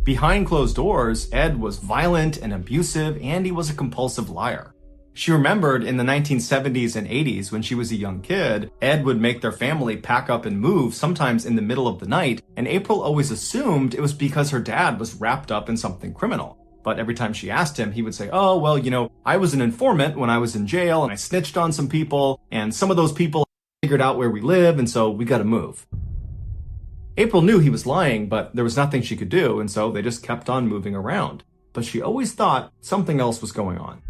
Behind closed doors, Ed was violent and abusive, and he was a compulsive liar. She remembered in the 1970s and 80s when she was a young kid, Ed would make their family pack up and move sometimes in the middle of the night, and April always assumed it was because her dad was wrapped up in something criminal. But every time she asked him, he would say, oh, well, I was an informant when I was in jail and I snitched on some people, and some of those people figured out where we live, and so we gotta move. April knew he was lying, but there was nothing she could do, and so they just kept on moving around. But she always thought something else was going on.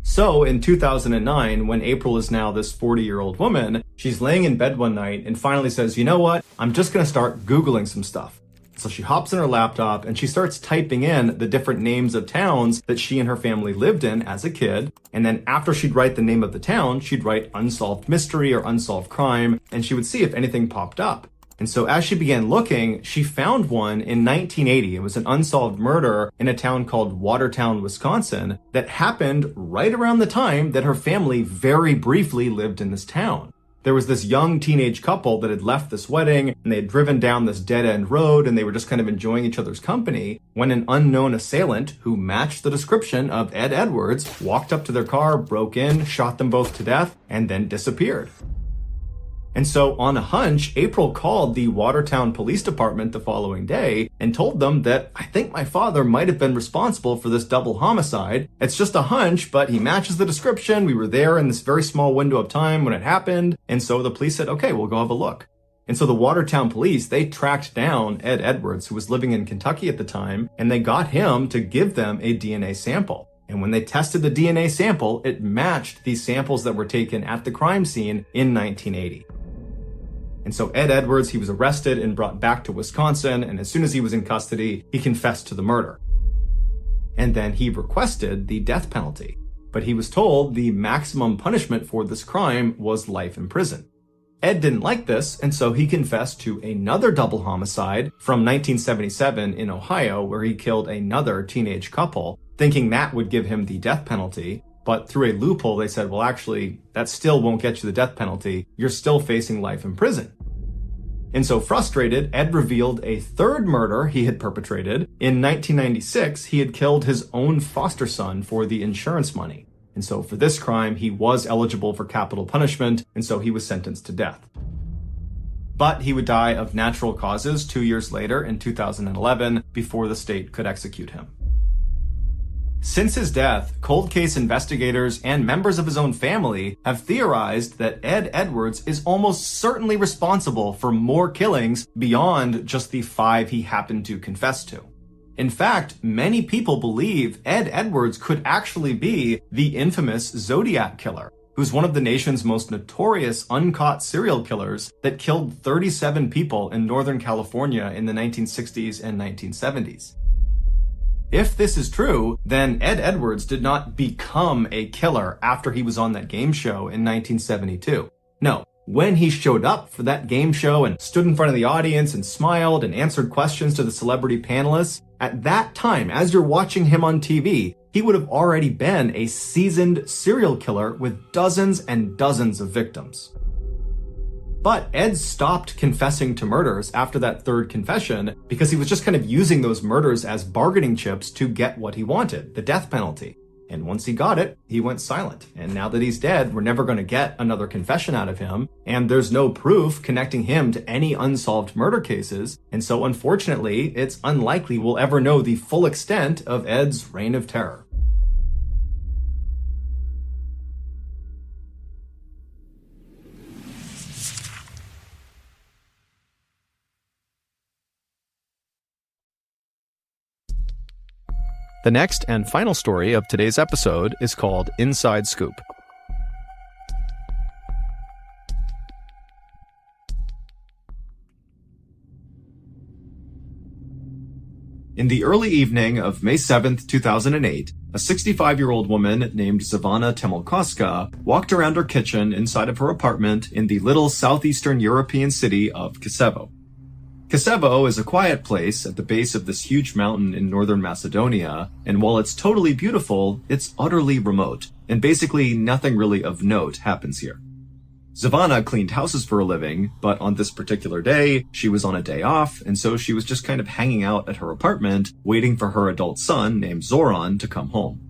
So in 2009, when April is now this 40-year-old woman, she's laying in bed one night and finally says, you know what? I'm just gonna start Googling some stuff. So she hops in her laptop and she starts typing in the different names of towns that she and her family lived in as a kid. And then after she'd write the name of the town, she'd write unsolved mystery or unsolved crime, and she would see if anything popped up. And so as she began looking, she found one in 1980. It was an unsolved murder in a town called Watertown, Wisconsin, that happened right around the time that her family very briefly lived in this town. There was this young teenage couple that had left this wedding and they had driven down this dead-end road and they were just kind of enjoying each other's company when an unknown assailant who matched the description of Ed Edwards walked up to their car, broke in, shot them both to death, and then disappeared. And so on a hunch, April called the Watertown Police Department the following day and told them that I think my father might have been responsible for this double homicide. It's just a hunch, but he matches the description. We were there in this very small window of time when it happened. And so the police said, okay, we'll go have a look. And so the Watertown police, they tracked down Ed Edwards, who was living in Kentucky at the time, and they got him to give them a DNA sample. And when they tested the DNA sample, it matched the samples that were taken at the crime scene in 1980. And so Ed Edwards, he was arrested and brought back to Wisconsin, and as soon as he was in custody, he confessed to the murder. And then he requested the death penalty, but he was told the maximum punishment for this crime was life in prison. Ed didn't like this, and so he confessed to another double homicide from 1977 in Ohio, where he killed another teenage couple, thinking that would give him the death penalty. But through a loophole, they said, well, actually, that still won't get you the death penalty. You're still facing life in prison. And so frustrated, Ed revealed a third murder he had perpetrated. In 1996, he had killed his own foster son for the insurance money. And so for this crime, he was eligible for capital punishment, and so he was sentenced to death. But he would die of natural causes 2 years later in 2011 before the state could execute him. Since his death, cold case investigators and members of his own family have theorized that Ed Edwards is almost certainly responsible for more killings beyond just the 5 he happened to confess to. In fact, many people believe Ed Edwards could actually be the infamous Zodiac Killer, who's one of the nation's most notorious uncaught serial killers that killed 37 people in Northern California in the 1960s and 1970s. If this is true, then Ed Edwards did not become a killer after he was on that game show in 1972. No, when he showed up for that game show and stood in front of the audience and smiled and answered questions to the celebrity panelists, at that time, as you're watching him on TV, he would have already been a seasoned serial killer with dozens and dozens of victims. But Ed stopped confessing to murders after that third confession because he was just kind of using those murders as bargaining chips to get what he wanted, the death penalty. And once he got it, he went silent. And now that he's dead, we're never going to get another confession out of him. And there's no proof connecting him to any unsolved murder cases. And so unfortunately, it's unlikely we'll ever know the full extent of Ed's reign of terror. The next and final story of today's episode is called Inside Scoop. In the early evening of May 7th, 2008, a 65-year-old woman named Zivana Temolkoska walked around her kitchen inside of her apartment in the little southeastern European city of Kisevo. Kisevo is a quiet place at the base of this huge mountain in northern Macedonia, and while it's totally beautiful, it's utterly remote, and basically nothing really of note happens here. Zivana cleaned houses for a living, but on this particular day, she was on a day off, and so she was just kind of hanging out at her apartment, waiting for her adult son named Zoran to come home.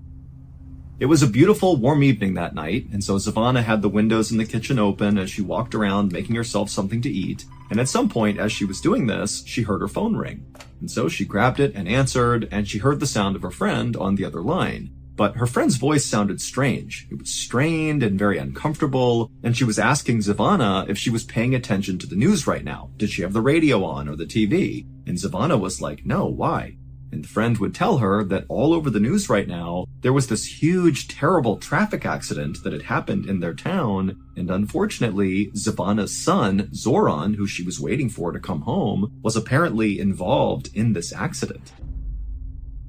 It was a beautiful, warm evening that night, and so Zivana had the windows in the kitchen open as she walked around making herself something to eat, and at some point as she was doing this, she heard her phone ring. And so she grabbed it and answered, and she heard the sound of her friend on the other line. But her friend's voice sounded strange. It was strained and very uncomfortable, and she was asking Zivana if she was paying attention to the news right now. Did she have the radio on or the TV? And Zivana was like, no, why? And the friend would tell her that all over the news right now, there was this huge, terrible traffic accident that had happened in their town, and unfortunately, Zivana's son, Zoran, who she was waiting for to come home, was apparently involved in this accident.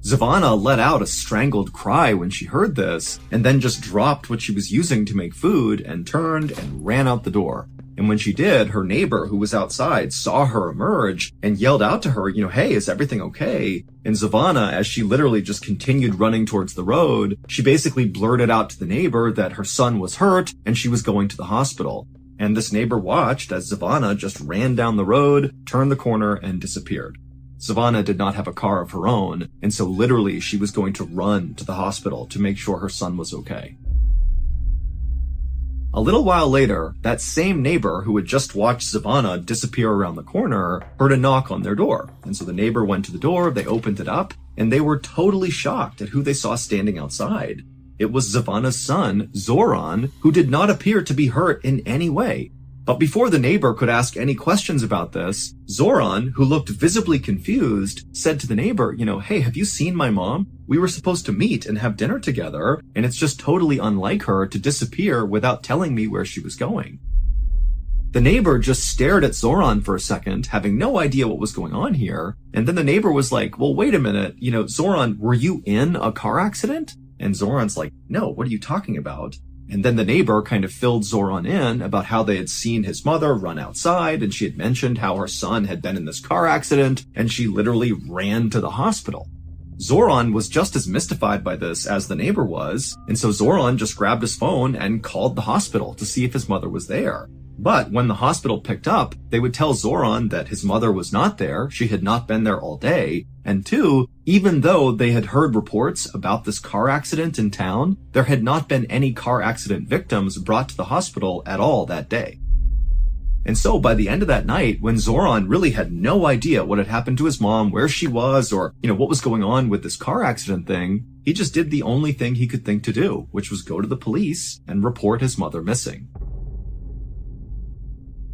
Zivana let out a strangled cry when she heard this, and then just dropped what she was using to make food and turned and ran out the door. And when she did, her neighbor who was outside saw her emerge and yelled out to her, hey, is everything okay? And Zivana, as she literally just continued running towards the road, she basically blurted out to the neighbor that her son was hurt and she was going to the hospital. And this neighbor watched as Zivana just ran down the road, turned the corner, and disappeared. Zivana did not have a car of her own, and so literally she was going to run to the hospital to make sure her son was okay. A little while later, that same neighbor who had just watched Zivana disappear around the corner heard a knock on their door. And so the neighbor went to the door, they opened it up, and they were totally shocked at who they saw standing outside. It was Zivana's son, Zoran, who did not appear to be hurt in any way. But before the neighbor could ask any questions about this, Zoran, who looked visibly confused, said to the neighbor, hey, have you seen my mom? We were supposed to meet and have dinner together, and it's just totally unlike her to disappear without telling me where she was going. The neighbor just stared at Zoran for a second, having no idea what was going on here, and then the neighbor was like, well, wait a minute, Zoran, were you in a car accident? And Zoran's like, no, what are you talking about? And then the neighbor kind of filled Zoran in about how they had seen his mother run outside, and she had mentioned how her son had been in this car accident, and she literally ran to the hospital. Zoran was just as mystified by this as the neighbor was, and so Zoran just grabbed his phone and called the hospital to see if his mother was there. But when the hospital picked up, they would tell Zoran that his mother was not there, she had not been there all day, and two, even though they had heard reports about this car accident in town, there had not been any car accident victims brought to the hospital at all that day. And so by the end of that night, when Zoran really had no idea what had happened to his mom, where she was, or, what was going on with this car accident thing, he just did the only thing he could think to do, which was go to the police and report his mother missing.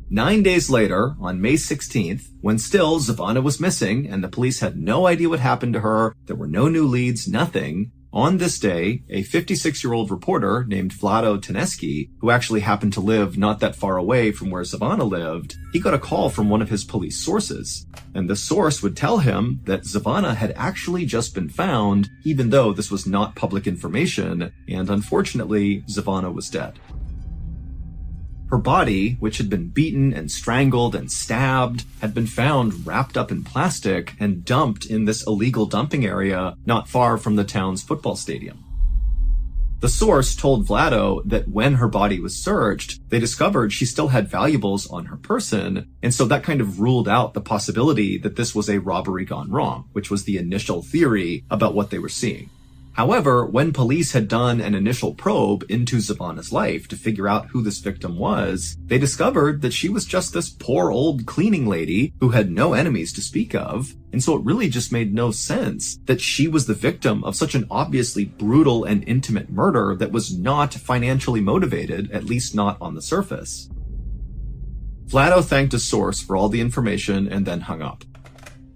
9 days later, on May 16th, when still Zivana was missing and the police had no idea what happened to her, there were no new leads, nothing, on this day, a 56-year-old reporter named Vlado Teneski, who actually happened to live not that far away from where Zivana lived, he got a call from one of his police sources. And the source would tell him that Zivana had actually just been found, even though this was not public information, and unfortunately, Zivana was dead. Her body, which had been beaten and strangled and stabbed, had been found wrapped up in plastic and dumped in this illegal dumping area not far from the town's football stadium. The source told Vlado that when her body was searched, they discovered she still had valuables on her person, and so that kind of ruled out the possibility that this was a robbery gone wrong, which was the initial theory about what they were seeing. However, when police had done an initial probe into Zavana's life to figure out who this victim was, they discovered that she was just this poor old cleaning lady who had no enemies to speak of, and so it really just made no sense that she was the victim of such an obviously brutal and intimate murder that was not financially motivated, at least not on the surface. Vlado thanked his source for all the information and then hung up.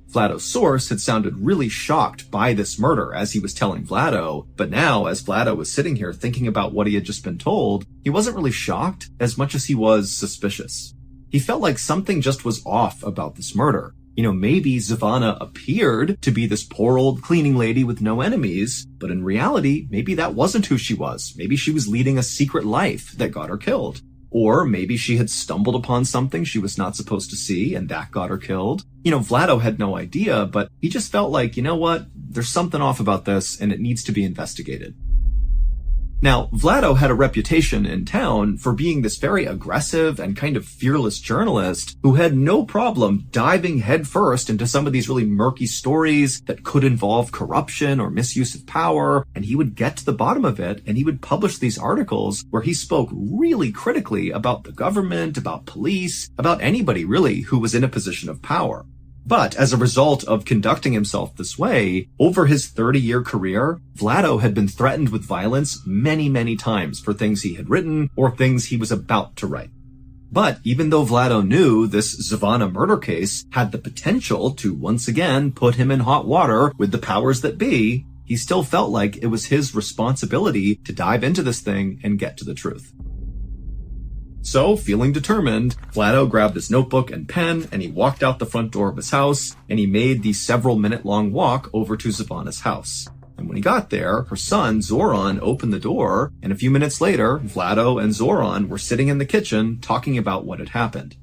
Vlado's source had sounded really shocked by this murder as he was telling Vlado, but now, as Vlado was sitting here thinking about what he had just been told, he wasn't really shocked as much as he was suspicious. He felt like something just was off about this murder. Maybe Zavana appeared to be this poor old cleaning lady with no enemies, but in reality, maybe that wasn't who she was. Maybe she was leading a secret life that got her killed. Or maybe she had stumbled upon something she was not supposed to see and that got her killed. Vlado had no idea, but he just felt like, there's something off about this and it needs to be investigated. Now, Vlado had a reputation in town for being this very aggressive and kind of fearless journalist who had no problem diving headfirst into some of these really murky stories that could involve corruption or misuse of power, and he would get to the bottom of it, and he would publish these articles where he spoke really critically about the government, about police, about anybody really who was in a position of power. But as a result of conducting himself this way, over his 30-year career, Vlado had been threatened with violence many, many times for things he had written or things he was about to write. But even though Vlado knew this Zavana murder case had the potential to once again put him in hot water with the powers that be, he still felt like it was his responsibility to dive into this thing and get to the truth. So, feeling determined, Vlado grabbed his notebook and pen, and he walked out the front door of his house, and he made the several-minute-long walk over to Zavana's house. And when he got there, her son, Zoran, opened the door, and a few minutes later, Vlado and Zoran were sitting in the kitchen talking about what had happened.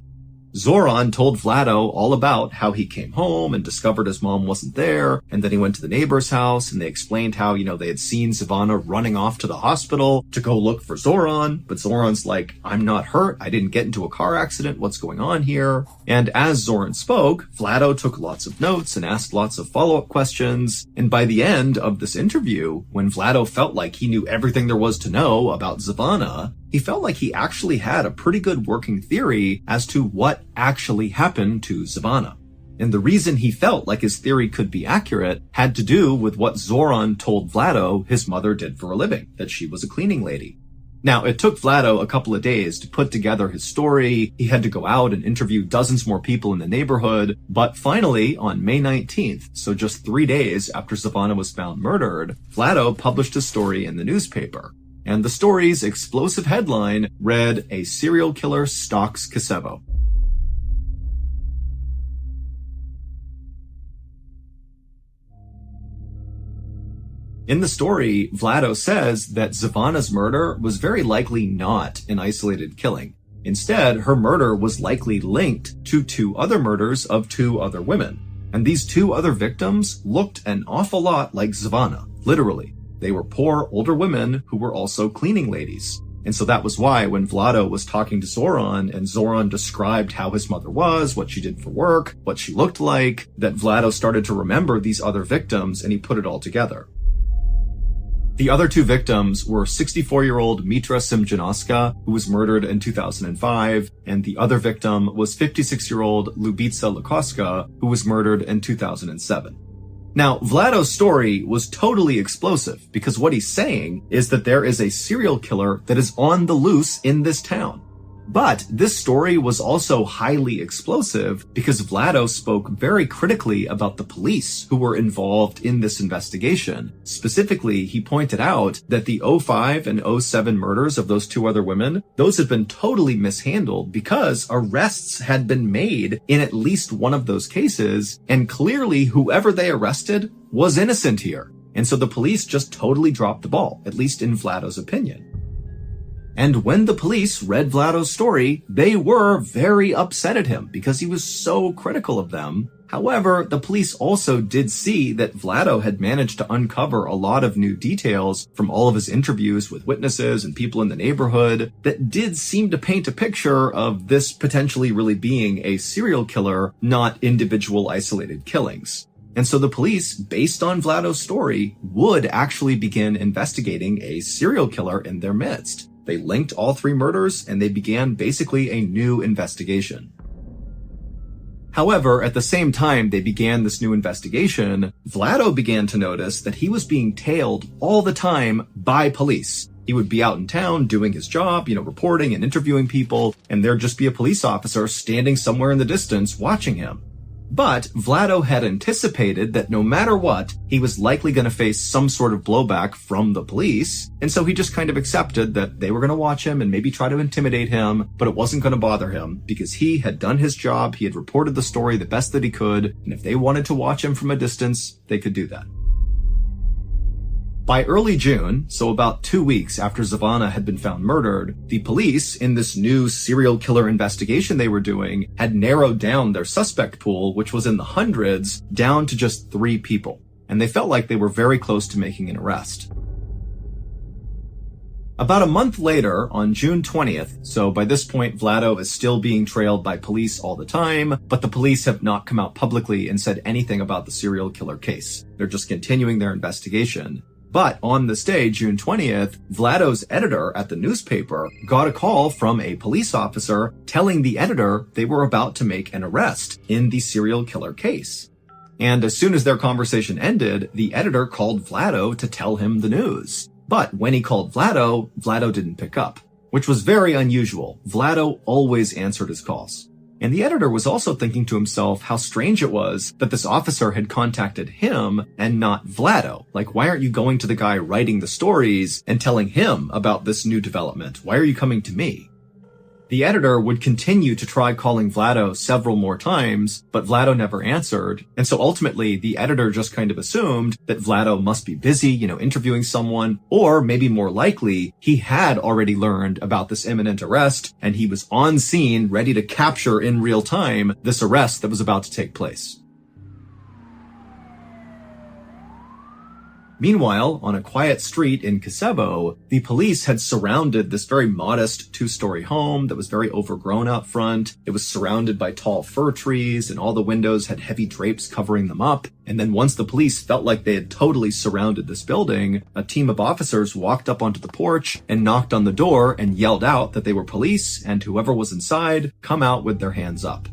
Zoran told Vlado all about how he came home and discovered his mom wasn't there, and then he went to the neighbor's house and they explained how, they had seen Zavana running off to the hospital to go look for Zoran, but Zoran's like, I'm not hurt, I didn't get into a car accident, what's going on here? And as Zoran spoke, Vlado took lots of notes and asked lots of follow-up questions, and by the end of this interview, when Vlado felt like he knew everything there was to know about Zavana, he felt like he actually had a pretty good working theory as to what actually happened to Zavana. And the reason he felt like his theory could be accurate had to do with what Zoran told Vlado his mother did for a living, that she was a cleaning lady. Now, it took Vlado a couple of days to put together his story. He had to go out and interview dozens more people in the neighborhood. But finally, on May 19th, so just 3 days after Zavana was found murdered, Vlado published his story in the newspaper. And the story's explosive headline read, "A serial killer stalks Kosovo." In the story, Vlado says that Zavana's murder was very likely not an isolated killing. Instead, her murder was likely linked to 2 other murders of 2 other women. And these 2 other victims looked an awful lot like Zavana, literally. They were poor, older women who were also cleaning ladies. And so that was why when Vlado was talking to Zoran and Zoran described how his mother was, what she did for work, what she looked like, that Vlado started to remember these other victims and he put it all together. The other 2 victims were 64-year-old Mitra Simjanoska, who was murdered in 2005, and the other victim was 56-year-old Lubitsa Lukoska, who was murdered in 2007. Now, Vlado's story was totally explosive because what he's saying is that there is a serial killer that is on the loose in this town. But this story was also highly explosive because Vlado spoke very critically about the police who were involved in this investigation. Specifically, he pointed out that the 05 and 07 murders of those 2 other women, those had been totally mishandled because arrests had been made in at least one of those cases, and clearly whoever they arrested was innocent here. And so the police just totally dropped the ball, at least in Vlado's opinion. And when the police read Vlado's story, they were very upset at him because he was so critical of them. However, the police also did see that Vlado had managed to uncover a lot of new details from all of his interviews with witnesses and people in the neighborhood that did seem to paint a picture of this potentially really being a serial killer, not individual isolated killings. And so the police, based on Vlado's story, would actually begin investigating a serial killer in their midst. They linked all 3 murders and they began basically a new investigation. However, at the same time they began this new investigation, Vlado began to notice that he was being tailed all the time by police. He would be out in town doing his job, reporting and interviewing people, and there'd just be a police officer standing somewhere in the distance watching him. But Vlado had anticipated that no matter what, he was likely going to face some sort of blowback from the police, and so he just kind of accepted that they were going to watch him and maybe try to intimidate him, but it wasn't going to bother him because he had done his job, he had reported the story the best that he could, and if they wanted to watch him from a distance, they could do that. By early June, so about 2 weeks after Savannah had been found murdered, the police, in this new serial killer investigation they were doing, had narrowed down their suspect pool, which was in the hundreds, down to just 3 people. And they felt like they were very close to making an arrest. About a month later, on June 20th, so by this point Vlado is still being trailed by police all the time, but the police have not come out publicly and said anything about the serial killer case. They're just continuing their investigation. But on this day, June 20th, Vlado's editor at the newspaper got a call from a police officer telling the editor they were about to make an arrest in the serial killer case. And as soon as their conversation ended, the editor called Vlado to tell him the news. But when he called Vlado, Vlado didn't pick up, which was very unusual. Vlado always answered his calls. And the editor was also thinking to himself how strange it was that this officer had contacted him and not Vlado. Like, why aren't you going to the guy writing the stories and telling him about this new development? Why are you coming to me? The editor would continue to try calling Vlado several more times, but Vlado never answered. And so ultimately, the editor just kind of assumed that Vlado must be busy, interviewing someone, or maybe more likely, he had already learned about this imminent arrest, and he was on scene ready to capture in real time this arrest that was about to take place. Meanwhile, on a quiet street in Casebo, the police had surrounded this very modest 2-story home that was very overgrown out front. It was surrounded by tall fir trees, and all the windows had heavy drapes covering them up. And then once the police felt like they had totally surrounded this building, a team of officers walked up onto the porch and knocked on the door and yelled out that they were police, and whoever was inside, come out with their hands up.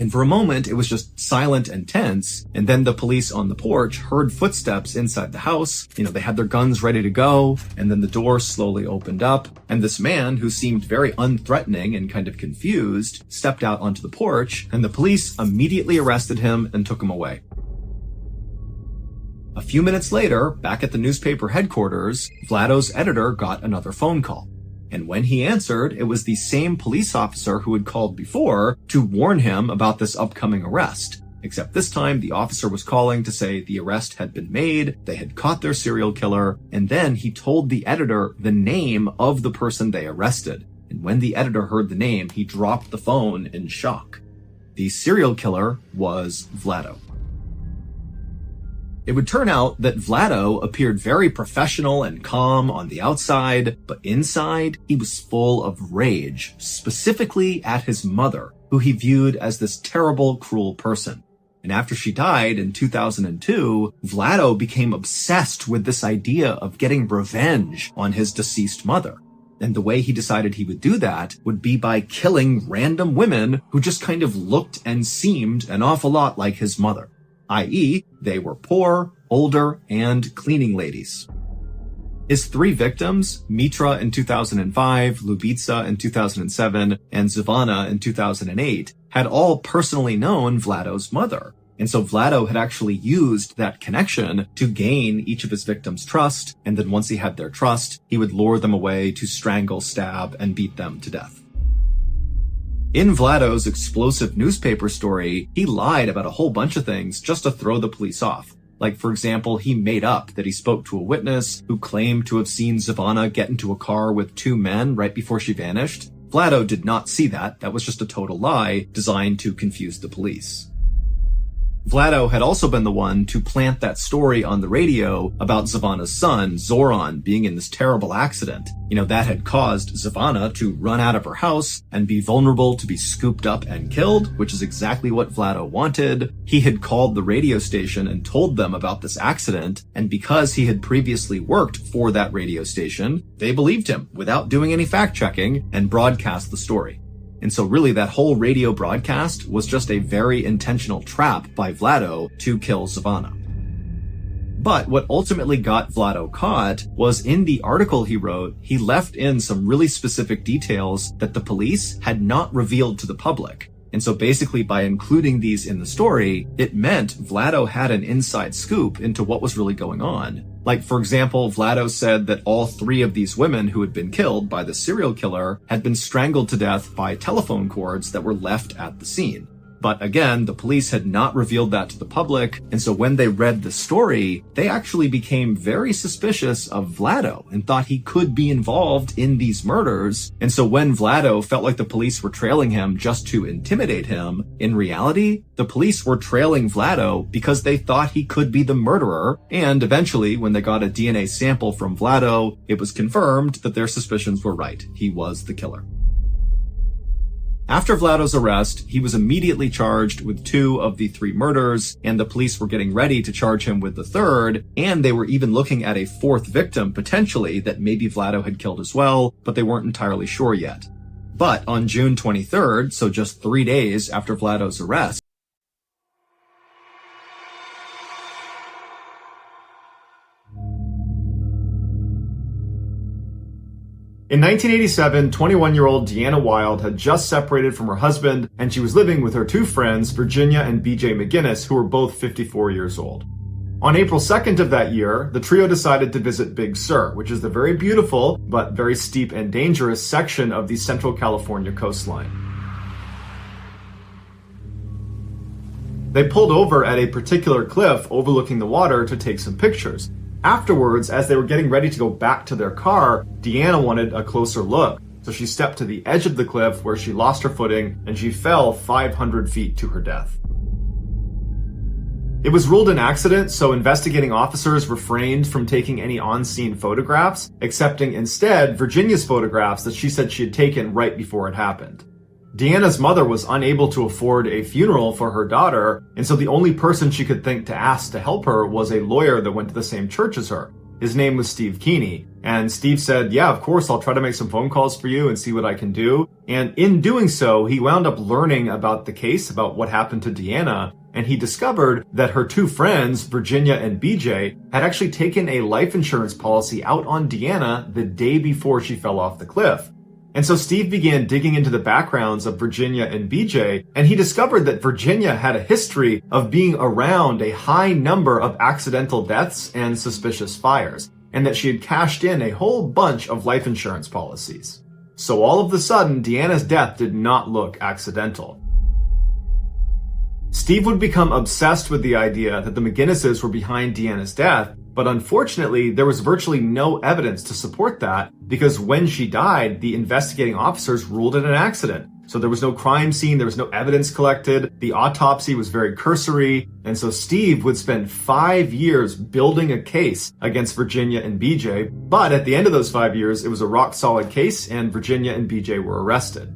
And for a moment, it was just silent and tense. And then the police on the porch heard footsteps inside the house. They had their guns ready to go. And then the door slowly opened up. And this man, who seemed very unthreatening and kind of confused, stepped out onto the porch. And the police immediately arrested him and took him away. A few minutes later, back at the newspaper headquarters, Vlado's editor got another phone call. And when he answered, it was the same police officer who had called before to warn him about this upcoming arrest. Except this time, the officer was calling to say the arrest had been made, they had caught their serial killer, and then he told the editor the name of the person they arrested. And when the editor heard the name, he dropped the phone in shock. The serial killer was Vlado. It would turn out that Vlado appeared very professional and calm on the outside, but inside, he was full of rage, specifically at his mother, who he viewed as this terrible, cruel person. And after she died in 2002, Vlado became obsessed with this idea of getting revenge on his deceased mother. And the way he decided he would do that would be by killing random women who just kind of looked and seemed an awful lot like his mother. I.e., they were poor, older, and cleaning ladies. His 3 victims, Mitra in 2005, Lubitsa in 2007, and Zvana in 2008, had all personally known Vlado's mother. And so Vlado had actually used that connection to gain each of his victims' trust, and then once he had their trust, he would lure them away to strangle, stab, and beat them to death. In Vlado's explosive newspaper story, he lied about a whole bunch of things just to throw the police off. Like, for example, he made up that he spoke to a witness who claimed to have seen Savannah get into a car with two men right before she vanished. Vlado did not see that. That was just a total lie designed to confuse the police. Vlado had also been the one to plant that story on the radio about Savannah's son, Zoran, being in this terrible accident. That had caused Savannah to run out of her house and be vulnerable to be scooped up and killed, which is exactly what Vlado wanted. He had called the radio station and told them about this accident, and because he had previously worked for that radio station, they believed him without doing any fact-checking and broadcast the story. And so really that whole radio broadcast was just a very intentional trap by Vlado to kill Savannah. But what ultimately got Vlado caught was in the article he wrote, he left in some really specific details that the police had not revealed to the public. And so basically by including these in the story, it meant Vlado had an inside scoop into what was really going on. Like, for example, Vlado said that all three of these women who had been killed by the serial killer had been strangled to death by telephone cords that were left at the scene. But again, the police had not revealed that to the public, and so when they read the story, they actually became very suspicious of Vlado and thought he could be involved in these murders. And so when Vlado felt like the police were trailing him just to intimidate him, in reality, the police were trailing Vlado because they thought he could be the murderer, and eventually, when they got a DNA sample from Vlado, it was confirmed that their suspicions were right. He was the killer. After Vlado's arrest, he was immediately charged with 2 of the 3 murders, and the police were getting ready to charge him with the 3rd, and they were even looking at a 4th victim, potentially, that maybe Vlado had killed as well, but they weren't entirely sure yet. But on June 23rd, so just 3 days after Vlado's arrest, in 1987, 21-year-old Deanna Wild had just separated from her husband, and she was living with her 2 friends, Virginia and BJ McGinnis, who were both 54 years old. On April 2nd of that year, the trio decided to visit Big Sur, which is the very beautiful, but very steep and dangerous section of the Central California coastline. They pulled over at a particular cliff overlooking the water to take some pictures. Afterwards, as they were getting ready to go back to their car, Deanna wanted a closer look, so she stepped to the edge of the cliff where she lost her footing and she fell 500 feet to her death. It was ruled an accident, so investigating officers refrained from taking any on-scene photographs, accepting instead Virginia's photographs that she said she had taken right before it happened. Deanna's mother was unable to afford a funeral for her daughter, and so the only person she could think to ask to help her was a lawyer that went to the same church as her. His name was Steve Keeney, and Steve said, yeah, of course, I'll try to make some phone calls for you and see what I can do. And in doing so, he wound up learning about the case, about what happened to Deanna, and he discovered that her 2 friends, Virginia and BJ, had actually taken a life insurance policy out on Deanna the day before she fell off the cliff. And so Steve began digging into the backgrounds of Virginia and BJ, and he discovered that Virginia had a history of being around a high number of accidental deaths and suspicious fires, and that she had cashed in a whole bunch of life insurance policies. So all of a sudden, Deanna's death did not look accidental. Steve would become obsessed with the idea that the McGinnises were behind Deanna's death, but unfortunately, there was virtually no evidence to support that because when she died, the investigating officers ruled it an accident. So there was no crime scene, there was no evidence collected, the autopsy was very cursory, and so Steve would spend 5 years building a case against Virginia and BJ, but at the end of those 5 years, it was a rock-solid case and Virginia and BJ were arrested.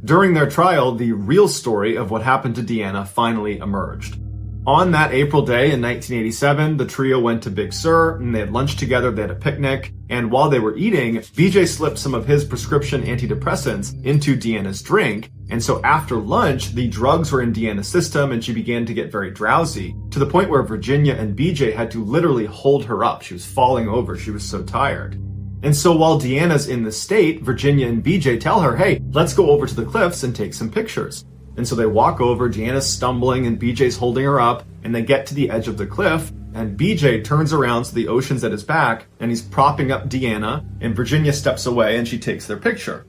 During their trial, the real story of what happened to Deanna finally emerged. On that April day in 1987, the trio went to Big Sur, and they had lunch together, they had a picnic, and while they were eating, BJ slipped some of his prescription antidepressants into Deanna's drink, and so after lunch, the drugs were in Deanna's system and she began to get very drowsy, to the point where Virginia and BJ had to literally hold her up. She was falling over, she was so tired. And so while Deanna's in the state, Virginia and BJ tell her, hey, let's go over to the cliffs and take some pictures. And so they walk over, Deanna's stumbling and BJ's holding her up, and they get to the edge of the cliff, and BJ turns around so the ocean's at his back, and he's propping up Deanna, and Virginia steps away and she takes their picture.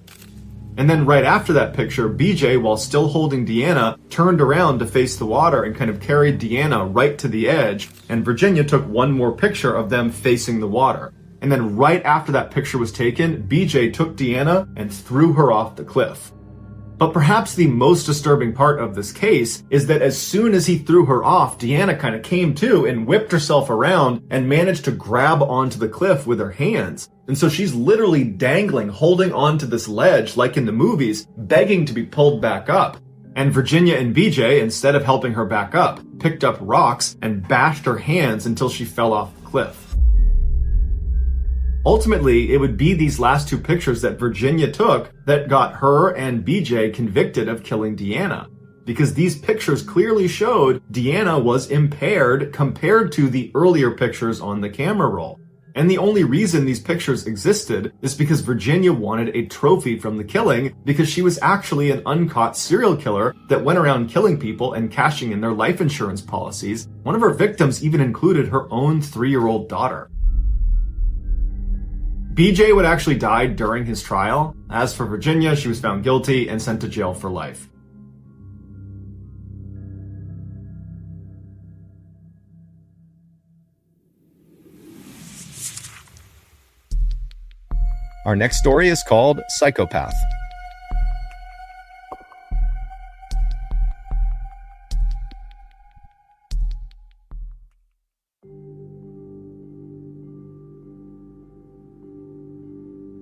And then right after that picture, BJ, while still holding Deanna, turned around to face the water and kind of carried Deanna right to the edge. And Virginia took one more picture of them facing the water. And then right after that picture was taken, BJ took Deanna and threw her off the cliff. But perhaps the most disturbing part of this case is that as soon as he threw her off, Deanna kind of came to and whipped herself around and managed to grab onto the cliff with her hands. And so she's literally dangling, holding onto this ledge like in the movies, begging to be pulled back up. And Virginia and BJ, instead of helping her back up, picked up rocks and bashed her hands until she fell off the cliff. Ultimately, it would be these last two pictures that Virginia took that got her and BJ convicted of killing Deanna. Because these pictures clearly showed Deanna was impaired compared to the earlier pictures on the camera roll. And the only reason these pictures existed is because Virginia wanted a trophy from the killing because she was actually an uncaught serial killer that went around killing people and cashing in their life insurance policies. One of her victims even included her own 3-year-old daughter. BJ would actually die during his trial. As for Virginia, she was found guilty and sent to jail for life. Our next story is called Psychopath.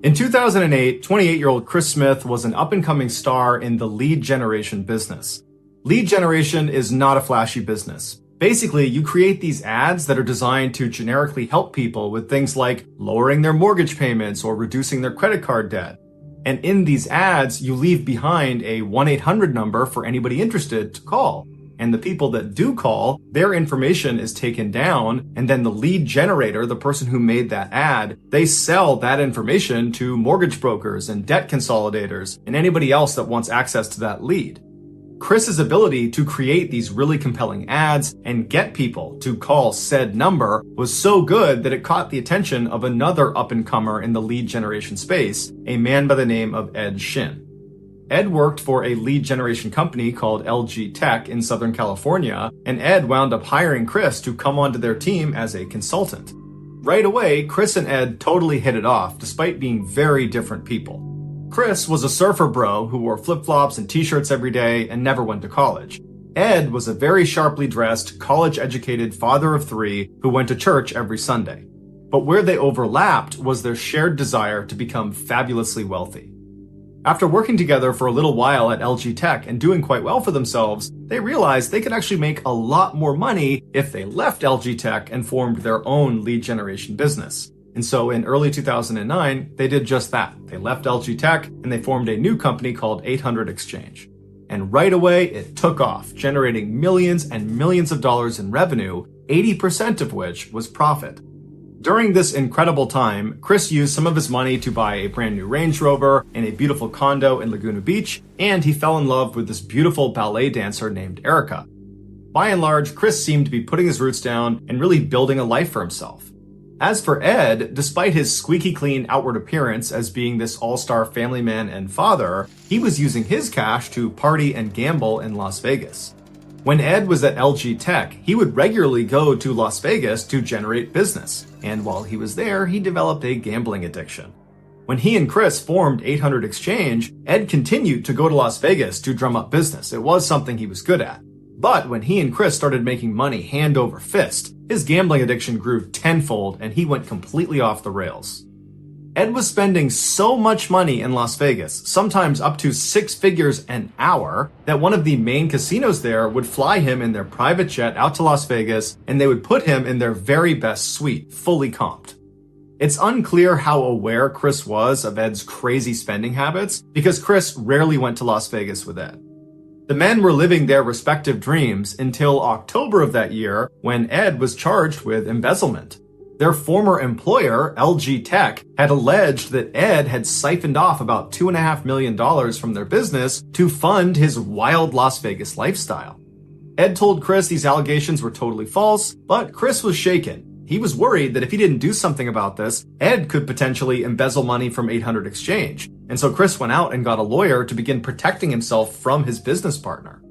In 2008, 28-year-old Chris Smith was an up-and-coming star in the lead generation business. Lead generation is not a flashy business. Basically, you create these ads that are designed to generically help people with things like lowering their mortgage payments or reducing their credit card debt. And in these ads, you leave behind a 1-800 number for anybody interested to call. And the people that do call, their information is taken down, and then the lead generator, the person who made that ad, they sell that information to mortgage brokers and debt consolidators and anybody else that wants access to that lead. Chris's ability to create these really compelling ads and get people to call said number was so good that it caught the attention of another up-and-comer in the lead generation space, a man by the name of Ed Shin. Ed worked for a lead generation company called LG Tech in Southern California, and Ed wound up hiring Chris to come onto their team as a consultant. Right away, Chris and Ed totally hit it off, despite being very different people. Chris was a surfer bro who wore flip-flops and t-shirts every day and never went to college. Ed was a very sharply dressed, college-educated father of 3 who went to church every Sunday. But where they overlapped was their shared desire to become fabulously wealthy. After working together for a little while at LG Tech and doing quite well for themselves, they realized they could actually make a lot more money if they left LG Tech and formed their own lead generation business. And so in early 2009, they did just that. They left LG Tech and they formed a new company called 800 Exchange. And right away, it took off, generating millions and millions of dollars in revenue, 80% of which was profit. During this incredible time, Chris used some of his money to buy a brand new Range Rover and a beautiful condo in Laguna Beach, and he fell in love with this beautiful ballet dancer named Erica. By and large, Chris seemed to be putting his roots down and really building a life for himself. As for Ed, despite his squeaky clean outward appearance as being this all-star family man and father, he was using his cash to party and gamble in Las Vegas. When Ed was at LG Tech, he would regularly go to Las Vegas to generate business, and while he was there, he developed a gambling addiction. When he and Chris formed 800 Exchange, Ed continued to go to Las Vegas to drum up business. It was something he was good at. But when he and Chris started making money hand over fist, his gambling addiction grew tenfold and he went completely off the rails. Ed was spending so much money in Las Vegas, sometimes up to 6 figures an hour, that one of the main casinos there would fly him in their private jet out to Las Vegas, and they would put him in their very best suite, fully comped. It's unclear how aware Chris was of Ed's crazy spending habits, because Chris rarely went to Las Vegas with Ed. The men were living their respective dreams until October of that year, when Ed was charged with embezzlement. Their former employer, LG Tech, had alleged that Ed had siphoned off about $2.5 million from their business to fund his wild Las Vegas lifestyle. Ed told Chris these allegations were totally false, but Chris was shaken. He was worried that if he didn't do something about this, Ed could potentially embezzle money from 800 Exchange. And so Chris went out and got a lawyer to begin protecting himself from his business partner.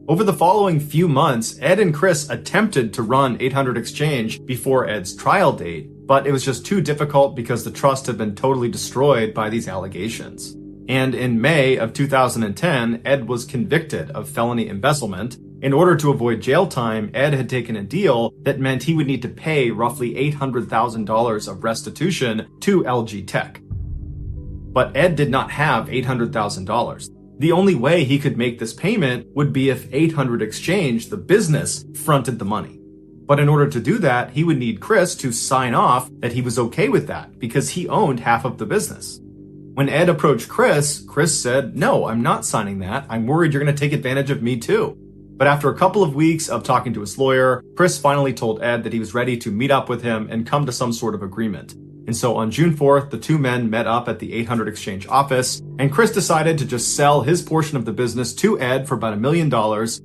Over the following few months, Ed and Chris attempted to run 800 Exchange before Ed's trial date, but it was just too difficult because the trust had been totally destroyed by these allegations. And in May of 2010, Ed was convicted of felony embezzlement. In order to avoid jail time, Ed had taken a deal that meant he would need to pay roughly $800,000 of restitution to LG Tech. But Ed did not have $800,000. The only way he could make this payment would be if 800 Exchange, the business, fronted the money. But in order to do that, he would need Chris to sign off that he was okay with that because he owned half of the business. When Ed approached Chris said, "No, I'm not signing that. I'm worried you're going to take advantage of me too." But after a couple of weeks of talking to his lawyer, Chris finally told Ed that he was ready to meet up with him and come to some sort of agreement. And so on June 4th, the two men met up at the 800 Exchange office, and Chris decided to just sell his portion of the business to Ed for about $1 million,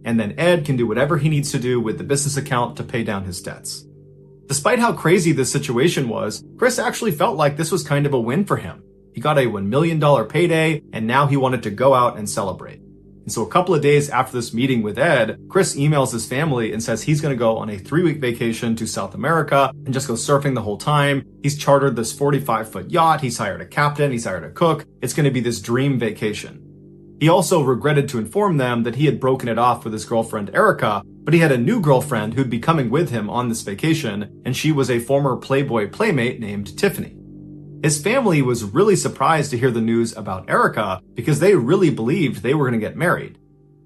and then Ed can do whatever he needs to do with the business account to pay down his debts. Despite how crazy this situation was, Chris actually felt like this was kind of a win for him. He got a $1 million payday, and now he wanted to go out and celebrate. And so a couple of days after this meeting with Ed, Chris emails his family and says he's going to go on a 3-week vacation to South America and just go surfing the whole time. He's chartered this 45-foot yacht. He's hired a captain. He's hired a cook. It's going to be this dream vacation. He also regretted to inform them that he had broken it off with his girlfriend Erica, but he had a new girlfriend who'd be coming with him on this vacation, and she was a former Playboy playmate named Tiffany. His family was really surprised to hear the news about Erica because they really believed they were going to get married.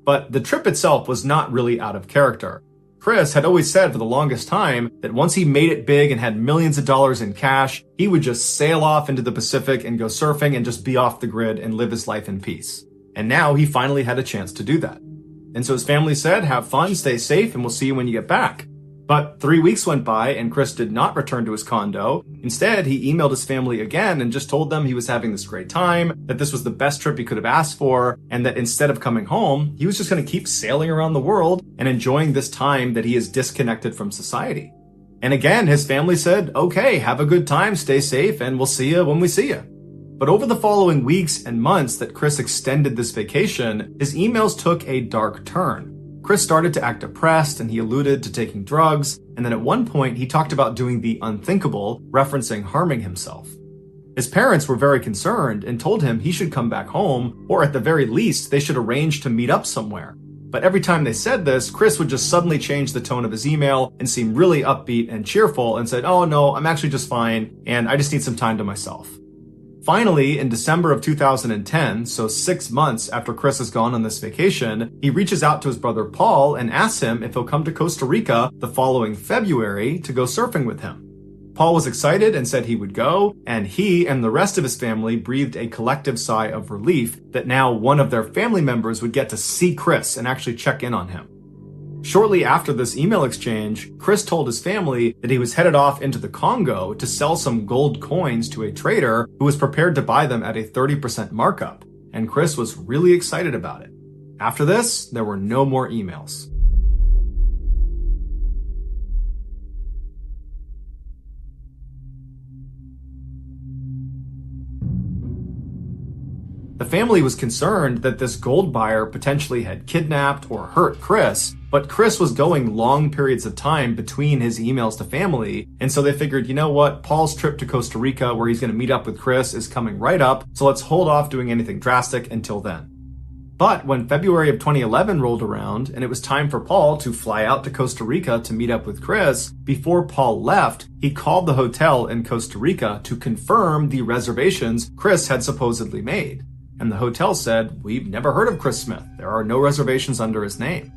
But the trip itself was not really out of character. Chris had always said for the longest time that once he made it big and had millions of dollars in cash, he would just sail off into the Pacific and go surfing and just be off the grid and live his life in peace. And now he finally had a chance to do that. And so his family said, "Have fun, stay safe, and we'll see you when you get back." But 3 weeks went by and Chris did not return to his condo. Instead, he emailed his family again and just told them he was having this great time, that this was the best trip he could have asked for, and that instead of coming home, he was just going to keep sailing around the world and enjoying this time that he is disconnected from society. And again, his family said, "Okay, have a good time, stay safe, and we'll see you when we see you." But over the following weeks and months that Chris extended this vacation, his emails took a dark turn. Chris started to act depressed and he alluded to taking drugs, and then at one point he talked about doing the unthinkable, referencing harming himself. His parents were very concerned and told him he should come back home, or at the very least they should arrange to meet up somewhere. But every time they said this, Chris would just suddenly change the tone of his email and seem really upbeat and cheerful and said, "Oh no, I'm actually just fine, and I just need some time to myself." Finally, in December of 2010, so 6 months after Chris has gone on this vacation, he reaches out to his brother Paul and asks him if he'll come to Costa Rica the following February to go surfing with him. Paul was excited and said he would go, and he and the rest of his family breathed a collective sigh of relief that now one of their family members would get to see Chris and actually check in on him. Shortly after this email exchange, Chris told his family that he was headed off into the Congo to sell some gold coins to a trader who was prepared to buy them at a 30% markup, and Chris was really excited about it. After this, there were no more emails. The family was concerned that this gold buyer potentially had kidnapped or hurt Chris, but Chris was going long periods of time between his emails to family, and so they figured, you know what, Paul's trip to Costa Rica where he's going to meet up with Chris is coming right up, so let's hold off doing anything drastic until then. But when February of 2011 rolled around and it was time for Paul to fly out to Costa Rica to meet up with Chris, before Paul left, he called the hotel in Costa Rica to confirm the reservations Chris had supposedly made. And the hotel said, "We've never heard of Chris Smith. There are no reservations under his name."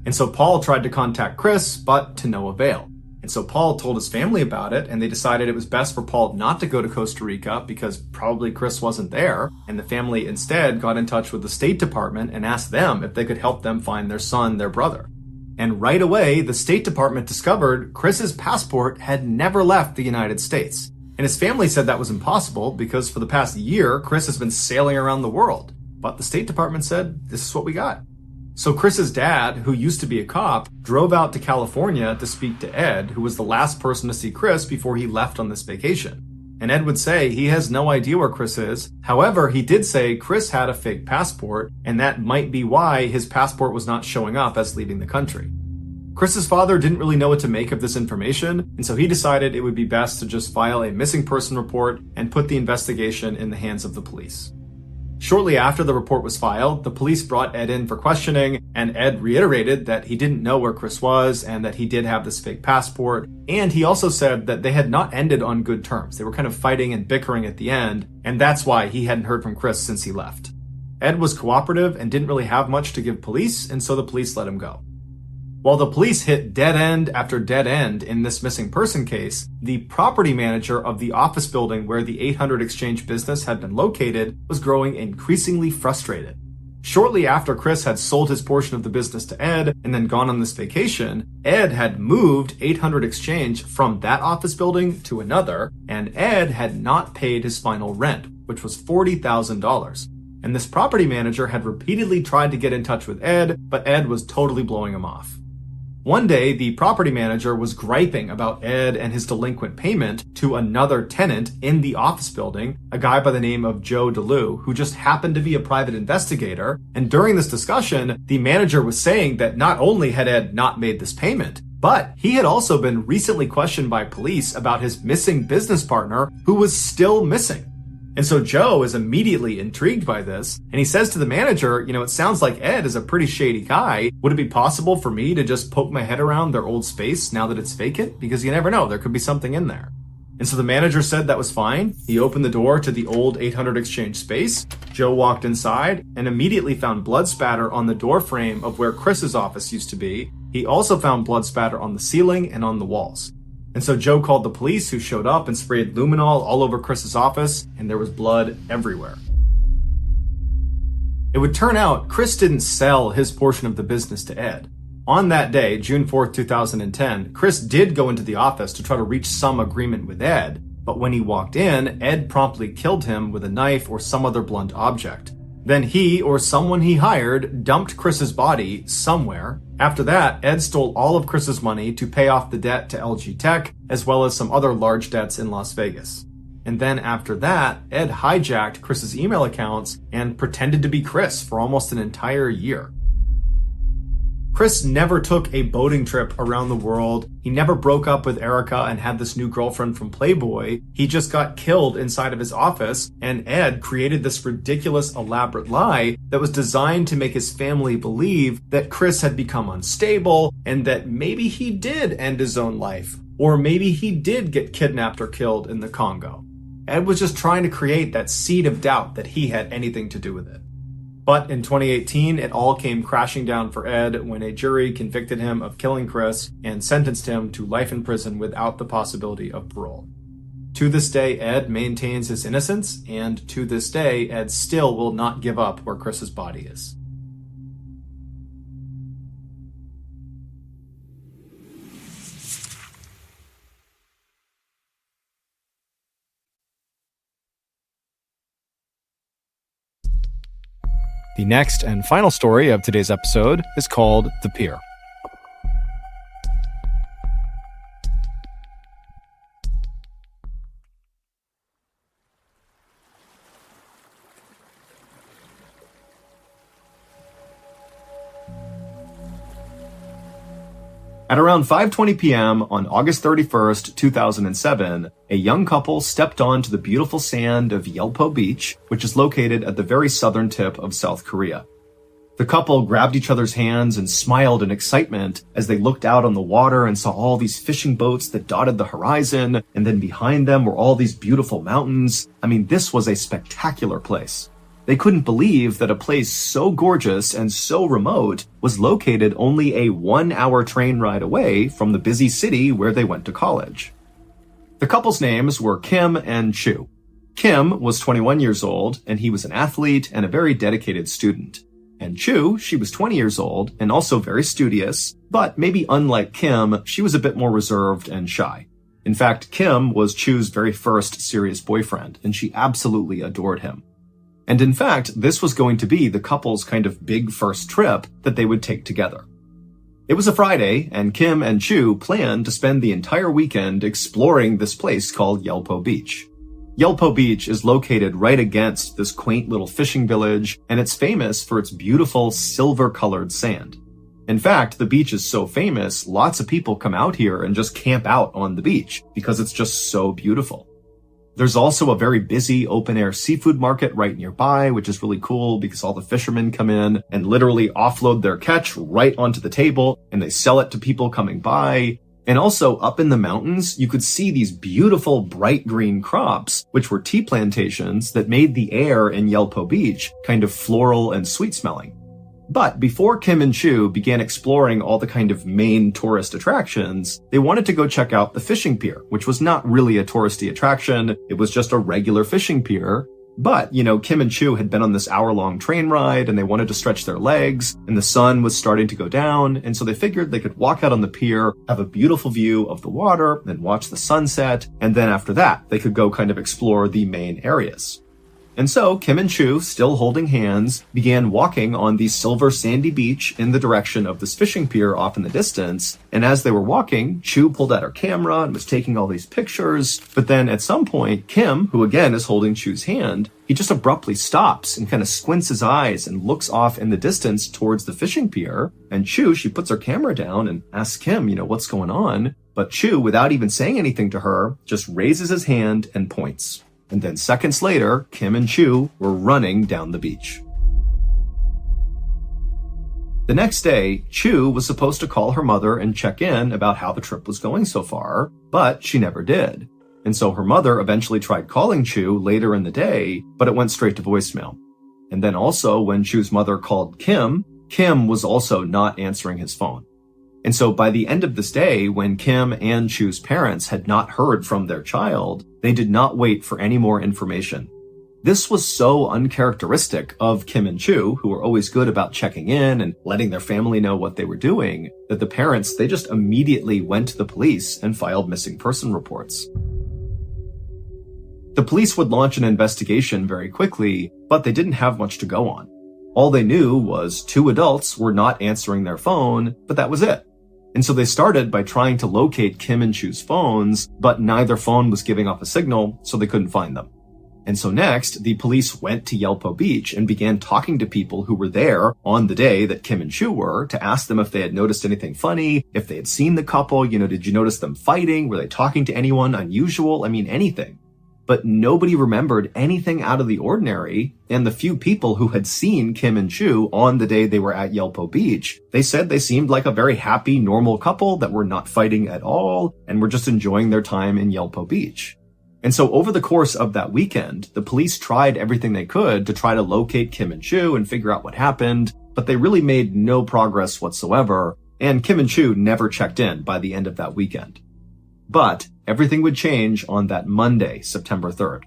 And so Paul tried to contact Chris, but to no avail. And so Paul told his family about it, and they decided it was best for Paul not to go to Costa Rica because probably Chris wasn't there. And the family instead got in touch with the State Department and asked them if they could help them find their son, their brother. And right away, the State Department discovered Chris's passport had never left the United States. And his family said that was impossible because for the past year, Chris has been sailing around the world. But the State Department said, this is what we got. So Chris's dad, who used to be a cop, drove out to California to speak to Ed, who was the last person to see Chris before he left on this vacation. And Ed would say he has no idea where Chris is. However, he did say Chris had a fake passport, and that might be why his passport was not showing up as leaving the country. Chris's father didn't really know what to make of this information, and so he decided it would be best to just file a missing person report and put the investigation in the hands of the police. Shortly after the report was filed, the police brought Ed in for questioning, and Ed reiterated that he didn't know where Chris was and that he did have this fake passport, and he also said that they had not ended on good terms. They were kind of fighting and bickering at the end, and that's why he hadn't heard from Chris since he left. Ed was cooperative and didn't really have much to give police, and so the police let him go. While the police hit dead end after dead end in this missing person case, the property manager of the office building where the 800 Exchange business had been located was growing increasingly frustrated. Shortly after Chris had sold his portion of the business to Ed and then gone on this vacation, Ed had moved 800 Exchange from that office building to another, and Ed had not paid his final rent, which was $40,000. And this property manager had repeatedly tried to get in touch with Ed, but Ed was totally blowing him off. One day, the property manager was griping about Ed and his delinquent payment to another tenant in the office building, a guy by the name of Joe DeLue, who just happened to be a private investigator. And during this discussion, the manager was saying that not only had Ed not made this payment, but he had also been recently questioned by police about his missing business partner who was still missing. And so Joe is immediately intrigued by this, and he says to the manager, it sounds like Ed is a pretty shady guy. Would it be possible for me to just poke my head around their old space now that it's vacant? Because you never know, there could be something in there. And so the manager said that was fine. He opened the door to the old 800 Exchange space. Joe walked inside and immediately found blood spatter on the door frame of where Chris's office used to be. He also found blood spatter on the ceiling and on the walls. And so Joe called the police, who showed up and sprayed luminol all over Chris's office, and there was blood everywhere. It would turn out Chris didn't sell his portion of the business to Ed. On that day, June 4th, 2010, Chris did go into the office to try to reach some agreement with Ed, but when he walked in, Ed promptly killed him with a knife or some other blunt object. Then he, or someone he hired, dumped Chris's body somewhere. After that, Ed stole all of Chris's money to pay off the debt to LG Tech, as well as some other large debts in Las Vegas. And then after that, Ed hijacked Chris's email accounts and pretended to be Chris for almost an entire year. Chris never took a boating trip around the world. He never broke up with Erica and had this new girlfriend from Playboy. He just got killed inside of his office, and Ed created this ridiculous, elaborate lie that was designed to make his family believe that Chris had become unstable and that maybe he did end his own life, or maybe he did get kidnapped or killed in the Congo. Ed was just trying to create that seed of doubt that he had anything to do with it. But in 2018, it all came crashing down for Ed when a jury convicted him of killing Chris and sentenced him to life in prison without the possibility of parole. To this day, Ed maintains his innocence, and to this day, Ed still will not give up where Chris's body is. The next and final story of today's episode is called The Pier. At around 5:20 p.m. on August 31st, 2007, a young couple stepped onto the beautiful sand of Yelpo Beach, which is located at the very southern tip of South Korea. The couple grabbed each other's hands and smiled in excitement as they looked out on the water and saw all these fishing boats that dotted the horizon, and then behind them were all these beautiful mountains. I mean, this was a spectacular place. They couldn't believe that a place so gorgeous and so remote was located only a 1-hour train ride away from the busy city where they went to college. The couple's names were Kim and Chu. Kim was 21 years old, and he was an athlete and a very dedicated student. And Chu, she was 20 years old and also very studious, but maybe unlike Kim, she was a bit more reserved and shy. In fact, Kim was Chu's very first serious boyfriend, and she absolutely adored him. And in fact, this was going to be the couple's kind of big first trip that they would take together. It was a Friday, and Kim and Chu planned to spend the entire weekend exploring this place called Yelpo Beach. Yelpo Beach is located right against this quaint little fishing village, and it's famous for its beautiful silver-colored sand. In fact, the beach is so famous, lots of people come out here and just camp out on the beach because it's just so beautiful. There's also a very busy open-air seafood market right nearby, which is really cool because all the fishermen come in and literally offload their catch right onto the table, and they sell it to people coming by. And also, up in the mountains, you could see these beautiful bright green crops, which were tea plantations that made the air in Yelpo Beach kind of floral and sweet-smelling. But before Kim and Chu began exploring all the kind of main tourist attractions, they wanted to go check out the fishing pier, which was not really a touristy attraction. It was just a regular fishing pier. But, Kim and Chu had been on this hour-long train ride and they wanted to stretch their legs, and the sun was starting to go down, and so they figured they could walk out on the pier, have a beautiful view of the water, and watch the sunset, and then after that, they could go kind of explore the main areas. And so Kim and Chu, still holding hands, began walking on the silver sandy beach in the direction of this fishing pier off in the distance. And as they were walking, Chu pulled out her camera and was taking all these pictures. But then at some point, Kim, who again is holding Chu's hand, he just abruptly stops and kind of squints his eyes and looks off in the distance towards the fishing pier. And Chu, she puts her camera down and asks Kim, what's going on? But Chu, without even saying anything to her, just raises his hand and points. And then seconds later, Kim and Chu were running down the beach. The next day, Chu was supposed to call her mother and check in about how the trip was going so far, but she never did. And so her mother eventually tried calling Chu later in the day, but it went straight to voicemail. And then also, when Chu's mother called Kim, Kim was also not answering his phone. And so by the end of this day, when Kim and Chu's parents had not heard from their child, they did not wait for any more information. This was so uncharacteristic of Kim and Chu, who were always good about checking in and letting their family know what they were doing, that the parents, they just immediately went to the police and filed missing person reports. The police would launch an investigation very quickly, but they didn't have much to go on. All they knew was 2 adults were not answering their phone, but that was it. And so they started by trying to locate Kim and Chu's phones, but neither phone was giving off a signal, so they couldn't find them. And so next, the police went to Yelpo Beach and began talking to people who were there on the day that Kim and Chu were to ask them if they had noticed anything funny, if they had seen the couple, did you notice them fighting? Were they talking to anyone unusual? Anything. But nobody remembered anything out of the ordinary, and the few people who had seen Kim and Chu on the day they were at Yelpo Beach, they said they seemed like a very happy, normal couple that were not fighting at all, and were just enjoying their time in Yelpo Beach. And so over the course of that weekend, the police tried everything they could to try to locate Kim and Chu and figure out what happened, but they really made no progress whatsoever, and Kim and Chu never checked in by the end of that weekend. But everything would change on that Monday, September 3rd.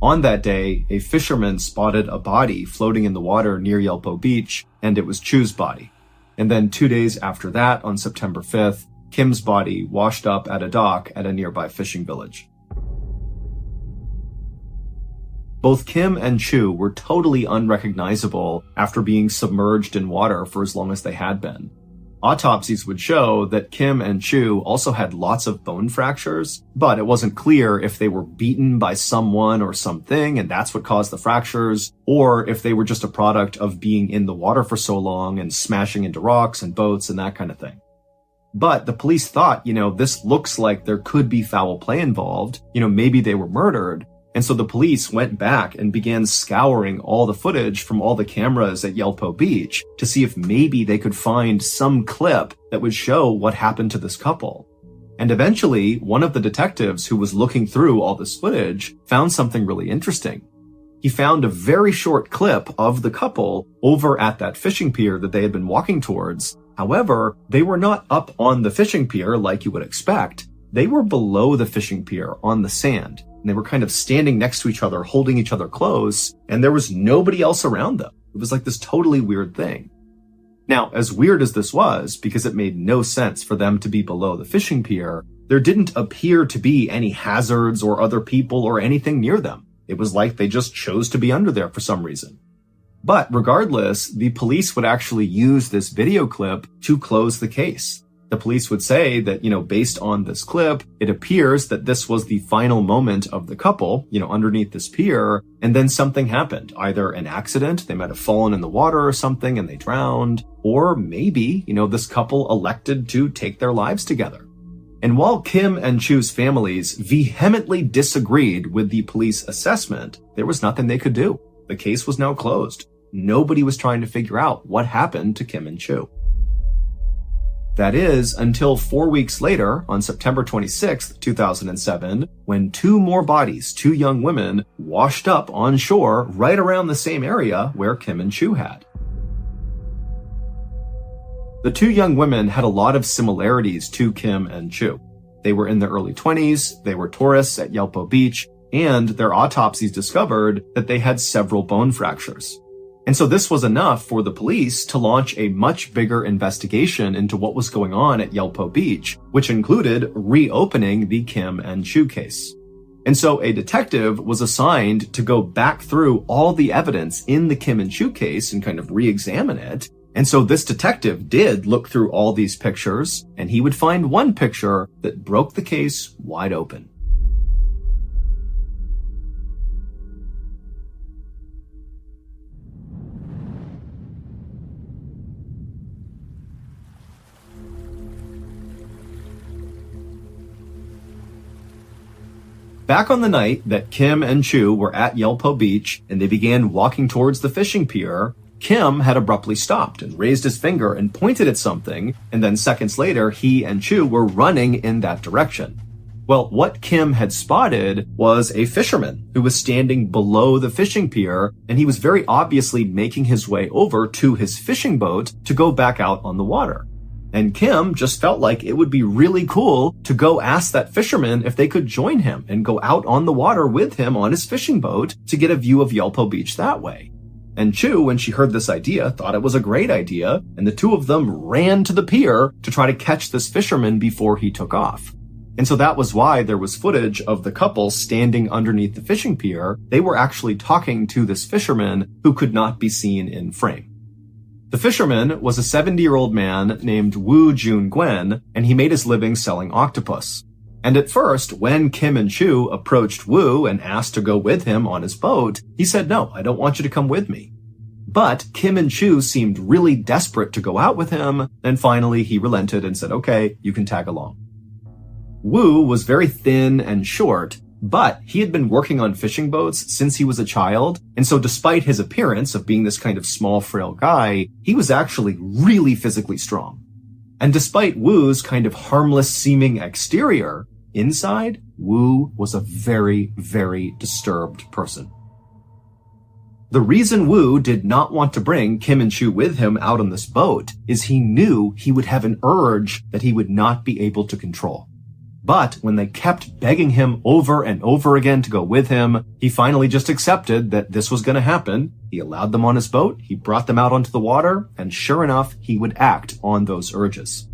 On that day, a fisherman spotted a body floating in the water near Yelpo Beach, and it was Chu's body. And then 2 days after that, on September 5th, Kim's body washed up at a dock at a nearby fishing village. Both Kim and Chu were totally unrecognizable after being submerged in water for as long as they had been. Autopsies would show that Kim and Chu also had lots of bone fractures, but it wasn't clear if they were beaten by someone or something and that's what caused the fractures, or if they were just a product of being in the water for so long and smashing into rocks and boats and that kind of thing. But the police thought, this looks like there could be foul play involved, maybe they were murdered. And so the police went back and began scouring all the footage from all the cameras at Yelpo Beach to see if maybe they could find some clip that would show what happened to this couple. And eventually, one of the detectives who was looking through all this footage found something really interesting. He found a very short clip of the couple over at that fishing pier that they had been walking towards. However, they were not up on the fishing pier like you would expect. They were below the fishing pier on the sand. And they were kind of standing next to each other, holding each other close, and there was nobody else around them. It was like this totally weird thing. Now, as weird as this was, because it made no sense for them to be below the fishing pier, there didn't appear to be any hazards or other people or anything near them. It was like they just chose to be under there for some reason. But regardless, the police would actually use this video clip to close the case. The police would say that, based on this clip, it appears that this was the final moment of the couple, underneath this pier, and then something happened. Either an accident, they might have fallen in the water or something and they drowned, or maybe, this couple elected to take their lives together. And while Kim and Chu's families vehemently disagreed with the police assessment, there was nothing they could do. The case was now closed. Nobody was trying to figure out what happened to Kim and Chu. That is, until 4 weeks later, on September 26th, 2007, when two more bodies, two young women, washed up on shore right around the same area where Kim and Chu had. The two young women had a lot of similarities to Kim and Chu. They were in their early 20s, they were tourists at Yelpo Beach, and their autopsies discovered that they had several bone fractures. And so this was enough for the police to launch a much bigger investigation into what was going on at Yelpo Beach, which included reopening the Kim and Chu case. And so a detective was assigned to go back through all the evidence in the Kim and Chu case and kind of re-examine it. And so this detective did look through all these pictures, and he would find one picture that broke the case wide open. Back on the night that Kim and Chu were at Yelpo Beach and they began walking towards the fishing pier, Kim had abruptly stopped and raised his finger and pointed at something, and then seconds later, he and Chu were running in that direction. Well, what Kim had spotted was a fisherman who was standing below the fishing pier, and he was very obviously making his way over to his fishing boat to go back out on the water. And Kim just felt like it would be really cool to go ask that fisherman if they could join him and go out on the water with him on his fishing boat to get a view of Yelpo Beach that way. And Chu, when she heard this idea, thought it was a great idea, and the two of them ran to the pier to try to catch this fisherman before he took off. And so that was why there was footage of the couple standing underneath the fishing pier. They were actually talking to this fisherman who could not be seen in frame. The fisherman was a 70-year-old man named Woo Jun Gwen, and he made his living selling octopus. And at first, when Kim and Chu approached Woo and asked to go with him on his boat, he said, "No, I don't want you to come with me." But Kim and Chu seemed really desperate to go out with him, and finally he relented and said, "Okay, you can tag along." Woo was very thin and short, but he had been working on fishing boats since he was a child, and so despite his appearance of being this kind of small, frail guy, he was actually really physically strong. And despite Woo's kind of harmless-seeming exterior, inside, Woo was a very, very disturbed person. The reason Woo did not want to bring Kim and Chu with him out on this boat is he knew he would have an urge that he would not be able to control. But when they kept begging him over and over again to go with him, he finally just accepted that this was going to happen. He allowed them on his boat, he brought them out onto the water, and sure enough, he would act on those urges.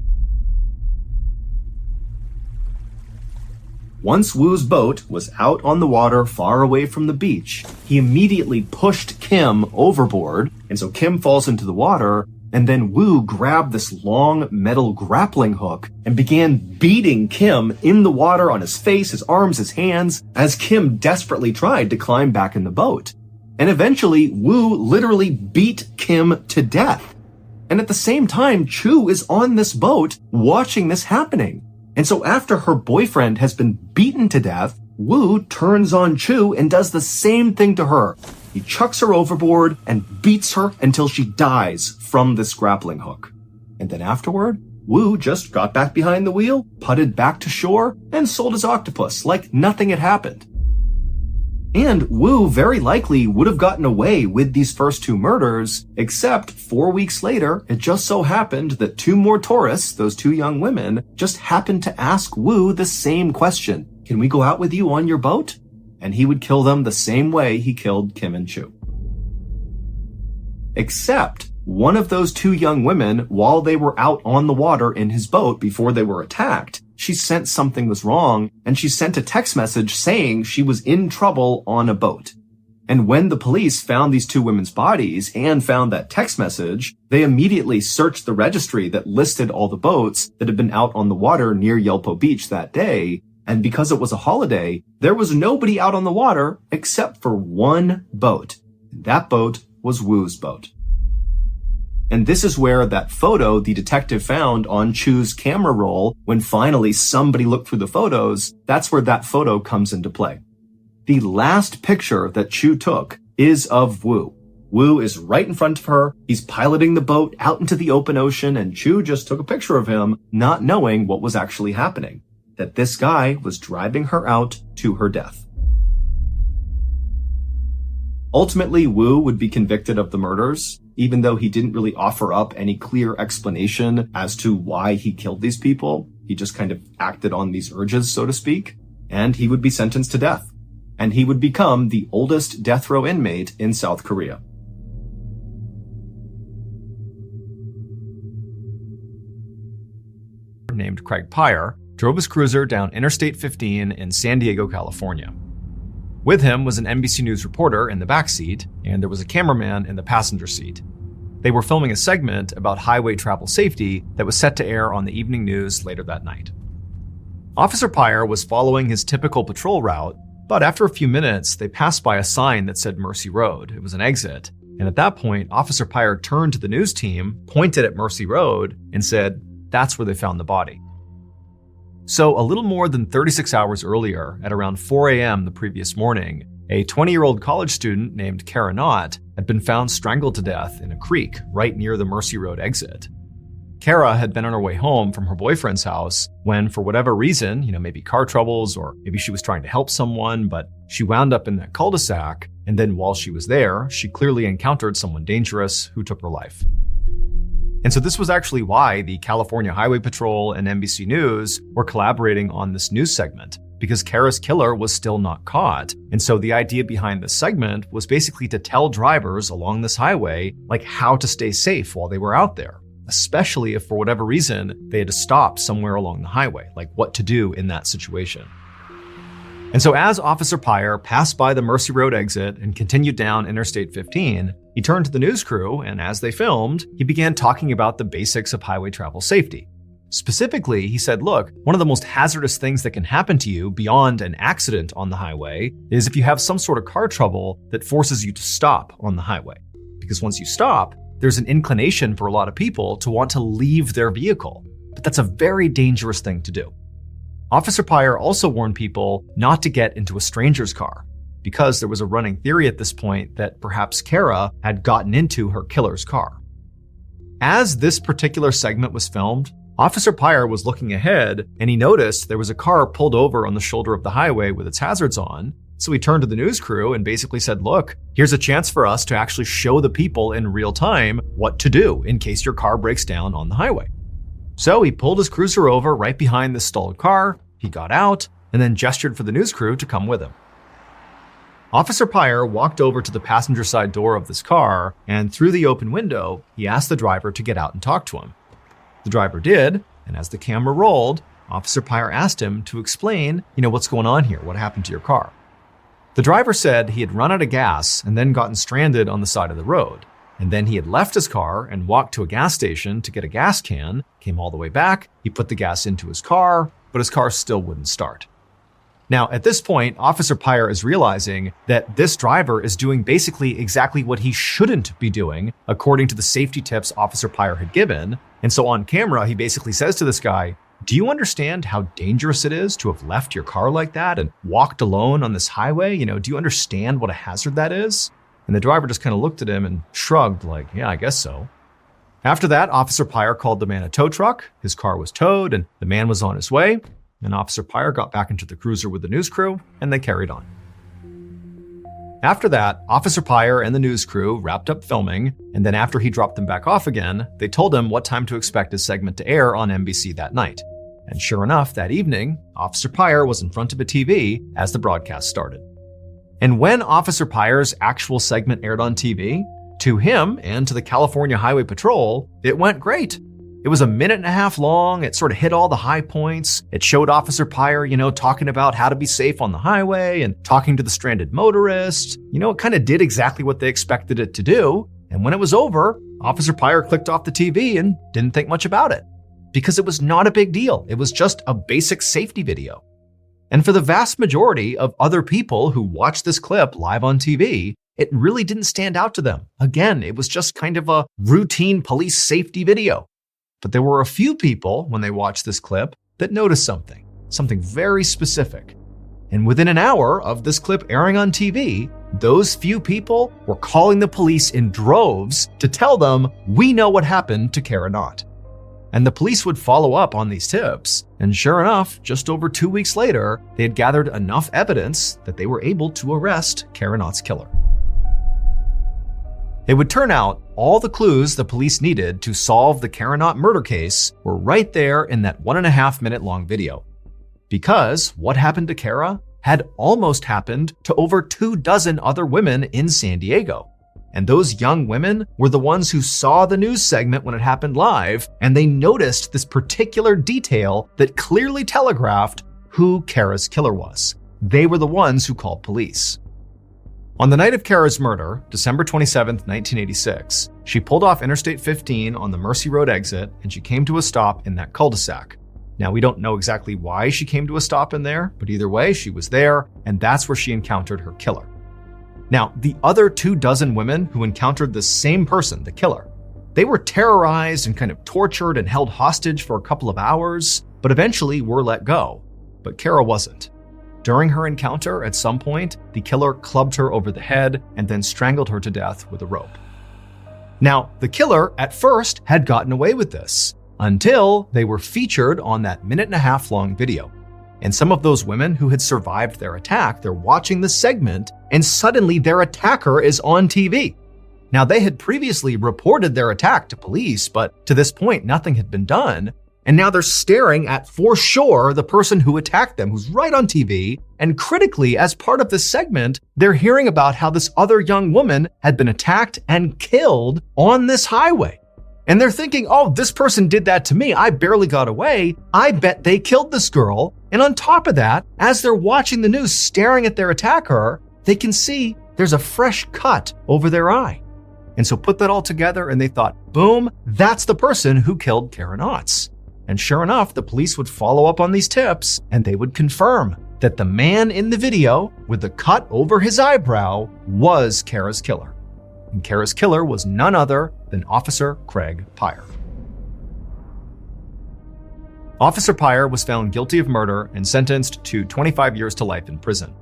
Once Woo's boat was out on the water far away from the beach, he immediately pushed Kim overboard, and so Kim falls into the water, and then Woo grabbed this long metal grappling hook and began beating Kim in the water on his face, his arms, his hands, as Kim desperately tried to climb back in the boat. And eventually, Woo literally beat Kim to death. And at the same time, Chu is on this boat watching this happening. And so after her boyfriend has been beaten to death, Woo turns on Chu and does the same thing to her. He chucks her overboard and beats her until she dies from this grappling hook. And then afterward, Woo just got back behind the wheel, putted back to shore, and sold his octopus like nothing had happened. And Woo very likely would have gotten away with these first two murders, except 4 weeks later, it just so happened that two more tourists, those two young women, just happened to ask Woo the same question. "Can we go out with you on your boat?" And he would kill them the same way he killed Kim and Chu. Except One of those two young women, while they were out on the water in his boat before they were attacked, she sensed something was wrong, and she sent a text message saying she was in trouble on a boat. And when the police found these two women's bodies and found that text message, they immediately searched the registry that listed all the boats that had been out on the water near Yelpo Beach that day. And because it was a holiday, there was nobody out on the water except for one boat. That boat was Wu's boat. And this is where that photo the detective found on Chu's camera roll, when finally somebody looked through the photos, that's where that photo comes into play. The last picture that Chu took is of Wu. Wu is right in front of her. He's piloting the boat out into the open ocean, and Chu just took a picture of him, not knowing what was actually happening, that this guy was driving her out to her death. Ultimately, Wu would be convicted of the murders, even though he didn't really offer up any clear explanation as to why he killed these people. He just kind of acted on these urges, so to speak, and he would be sentenced to death. And he would become the oldest death row inmate in South Korea. Named Craig Pyre drove his cruiser down Interstate 15 in San Diego, California. With him was an NBC News reporter in the back seat, and there was a cameraman in the passenger seat. They were filming a segment about highway travel safety that was set to air on the evening news later that night. Officer Pyre was following his typical patrol route, but after a few minutes, they passed by a sign that said Mercy Road. It was an exit. And at that point, Officer Pyre turned to the news team, pointed at Mercy Road, and said, "That's where they found the body." So a little more than 36 hours earlier, at around 4 a.m. the previous morning, a 20-year-old college student named Kara Knott had been found strangled to death in a creek right near the Mercy Road exit. Kara had been on her way home from her boyfriend's house when, for whatever reason, maybe car troubles or maybe she was trying to help someone, but she wound up in that cul-de-sac, and then while she was there, she clearly encountered someone dangerous who took her life. And so this was actually why the California Highway Patrol and NBC News were collaborating on this news segment, because Kara's killer was still not caught. And so the idea behind this segment was basically to tell drivers along this highway, how to stay safe while they were out there, especially if for whatever reason they had to stop somewhere along the highway, what to do in that situation. And so as Officer Pyre passed by the Mercy Road exit and continued down Interstate 15, he turned to the news crew, and as they filmed, he began talking about the basics of highway travel safety. Specifically, he said, look, one of the most hazardous things that can happen to you beyond an accident on the highway is if you have some sort of car trouble that forces you to stop on the highway. Because once you stop, there's an inclination for a lot of people to want to leave their vehicle. But that's a very dangerous thing to do. Officer Pyre also warned people not to get into a stranger's car, because there was a running theory at this point that perhaps Kara had gotten into her killer's car. As this particular segment was filmed, Officer Pyre was looking ahead, and he noticed there was a car pulled over on the shoulder of the highway with its hazards on. So he turned to the news crew and basically said, look, here's a chance for us to actually show the people in real time what to do in case your car breaks down on the highway. So he pulled his cruiser over right behind the stalled car, he got out, and then gestured for the news crew to come with him. Officer Pyre walked over to the passenger side door of this car, and through the open window, he asked the driver to get out and talk to him. The driver did, and as the camera rolled, Officer Pyre asked him to explain, what's going on here, what happened to your car. The driver said he had run out of gas and then gotten stranded on the side of the road. And then he had left his car and walked to a gas station to get a gas can, came all the way back, he put the gas into his car, but his car still wouldn't start. Now, at this point, Officer Pyre is realizing that this driver is doing basically exactly what he shouldn't be doing, according to the safety tips Officer Pyre had given. And so on camera, he basically says to this guy, do you understand how dangerous it is to have left your car like that and walked alone on this highway? Do you understand what a hazard that is? And the driver just kind of looked at him and shrugged yeah, I guess so. After that, Officer Pyre called the man a tow truck. His car was towed and the man was on his way. And Officer Pyre got back into the cruiser with the news crew and they carried on. After that, Officer Pyre and the news crew wrapped up filming, and then after he dropped them back off again, they told him what time to expect his segment to air on NBC that night. And sure enough, that evening, Officer Pyre was in front of a TV as the broadcast started. And when Officer Pyre's actual segment aired on TV, To him and to the California Highway Patrol, it went great. It was 1.5 minutes long. It sort of hit all the high points. It showed Officer Pyre, talking about how to be safe on the highway and talking to the stranded motorist. It kind of did exactly what they expected it to do. And when it was over, Officer Pyre clicked off the TV and didn't think much about it. Because it was not a big deal. It was just a basic safety video. And for the vast majority of other people who watched this clip live on TV, it really didn't stand out to them. Again, it was just kind of a routine police safety video. But there were a few people, when they watched this clip, that noticed something very specific. And within an hour of this clip airing on TV, those few people were calling the police in droves to tell them, we know what happened to Kara Knott. And the police would follow up on these tips, and sure enough, just over 2 weeks later, they had gathered enough evidence that they were able to arrest Kara Knott's killer. It would turn out all the clues the police needed to solve the Kara Knott murder case were right there in that 1.5 minute long video. Because what happened to Kara had almost happened to over 24 other women in San Diego. And those young women were the ones who saw the news segment when it happened live, and they noticed this particular detail that clearly telegraphed who Kara's killer was. They were the ones who called police. On the night of Kara's murder, December 27, 1986, she pulled off Interstate 15 on the Mercy Road exit, and she came to a stop in that cul-de-sac. Now, we don't know exactly why she came to a stop in there, but either way, she was there, and that's where she encountered her killer. Now, the other 24 women who encountered the same person, the killer, they were terrorized and kind of tortured and held hostage for a couple of hours, but eventually were let go. But Kara wasn't. During her encounter, at some point, the killer clubbed her over the head and then strangled her to death with a rope. Now, the killer, at first, had gotten away with this, until they were featured on that 1.5 minute long video. And some of those women who had survived their attack, they're watching the segment, and suddenly their attacker is on TV. Now, they had previously reported their attack to police, but to this point, nothing had been done. And now they're staring at, for sure, the person who attacked them, who's right on TV. And critically, as part of this segment, they're hearing about how this other young woman had been attacked and killed on this highway. And they're thinking, oh, this person did that to me. I barely got away. I bet they killed this girl. And on top of that, as they're watching the news staring at their attacker, they can see there's a fresh cut over their eye. And so put that all together and they thought, boom, that's the person who killed Kara Knott. And sure enough, the police would follow up on these tips and they would confirm that the man in the video with the cut over his eyebrow was Kara's killer. And Kara's killer was none other than Officer Craig Pyre. Officer Pyre was found guilty of murder and sentenced to 25 years to life in prison.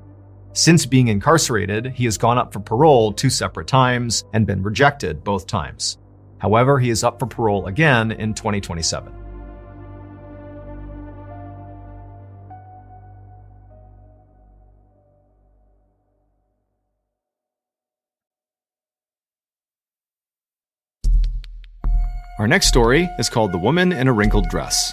Since being incarcerated, he has gone up for parole 2 separate times and been rejected both times. However, he is up for parole again in 2027. Our next story is called The Woman in a Wrinkled Dress.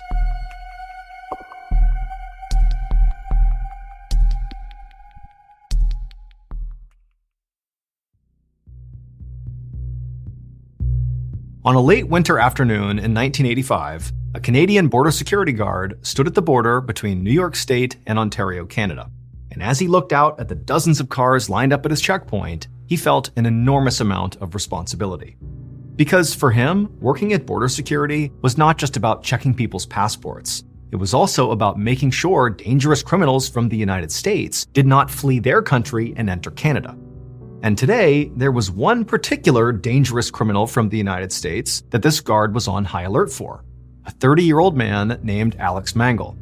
On a late winter afternoon in 1985, a Canadian border security guard stood at the border between New York State and Ontario, Canada. And as he looked out at the dozens of cars lined up at his checkpoint, he felt an enormous amount of responsibility. Because for him, working at border security was not just about checking people's passports. It was also about making sure dangerous criminals from the United States did not flee their country and enter Canada. And today, there was one particular dangerous criminal from the United States that this guard was on high alert for, a 30-year-old man named Alex Mangle.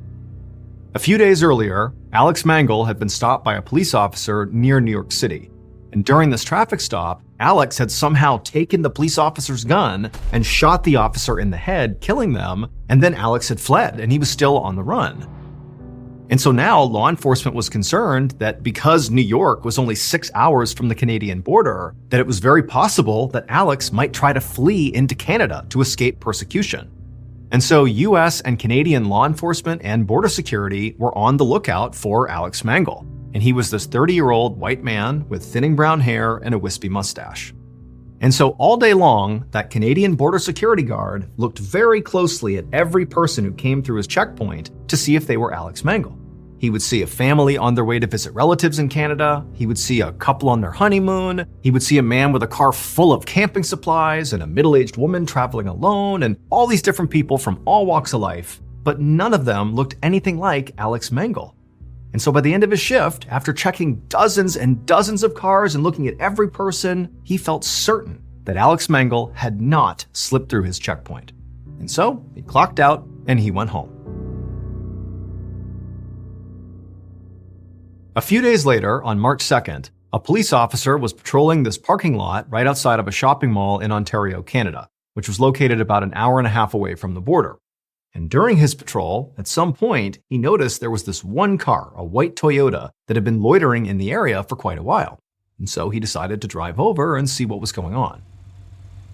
A few days earlier, Alex Mangle had been stopped by a police officer near New York City. And during this traffic stop, Alex had somehow taken the police officer's gun and shot the officer in the head, killing them, and then Alex had fled and he was still on the run. And so now law enforcement was concerned that because New York was only 6 hours from the Canadian border, that it was very possible that Alex might try to flee into Canada to escape persecution. And so US and Canadian law enforcement and border security were on the lookout for Alex Mangle. And he was this 30-year-old white man with thinning brown hair and a wispy mustache. And so all day long, that Canadian border security guard looked very closely at every person who came through his checkpoint to see if they were Alex Mengel. He would see a family on their way to visit relatives in Canada. He would see a couple on their honeymoon. He would see a man with a car full of camping supplies and a middle-aged woman traveling alone, and all these different people from all walks of life. But none of them looked anything like Alex Mengel. And so by the end of his shift, after checking dozens and dozens of cars and looking at every person, he felt certain that Alex Mengel had not slipped through his checkpoint. And so he clocked out and he went home. A few days later, on March 2nd, a police officer was patrolling this parking lot right outside of a shopping mall in Ontario, Canada, which was located about an hour and a half away from the border. And during his patrol, at some point, he noticed there was this one car, a white Toyota, that had been loitering in the area for quite a while. And so he decided to drive over and see what was going on.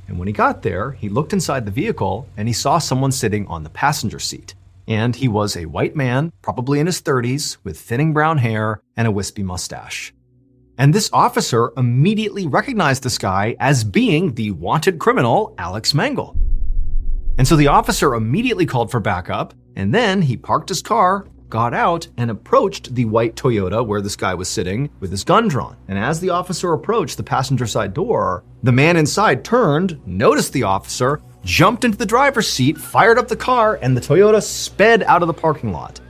And when he got there, he looked inside the vehicle and he saw someone sitting on the passenger seat. And he was a white man, probably in his 30s, with thinning brown hair and a wispy mustache. And this officer immediately recognized this guy as being the wanted criminal, Alex Mengel. And so the officer immediately called for backup, and then he parked his car, got out, and approached the white Toyota where this guy was sitting with his gun drawn. And as the officer approached the passenger side door, the man inside turned, noticed the officer, jumped into the driver's seat, fired up the car, and the Toyota sped out of the parking lot.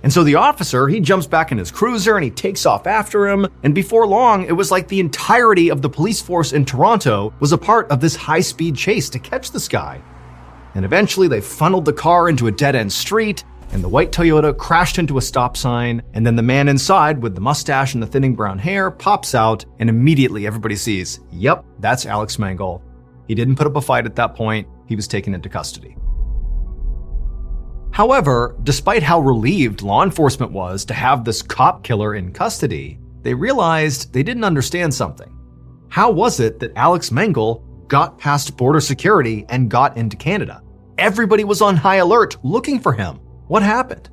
And so the officer, he jumps back in his cruiser and he takes off after him. And before long, it was like the entirety of the police force in Toronto was a part of this high-speed chase to catch this guy. And eventually they funneled the car into a dead-end street, and the white Toyota crashed into a stop sign, and then the man inside with the mustache and the thinning brown hair pops out, and immediately everybody sees, yep, that's Alex Mengel. He didn't put up a fight at that point. He was taken into custody. However, despite how relieved law enforcement was to have this cop killer in custody, they realized they didn't understand something. How was it that Alex Mengel got past border security and got into Canada? Everybody was on high alert looking for him. What happened?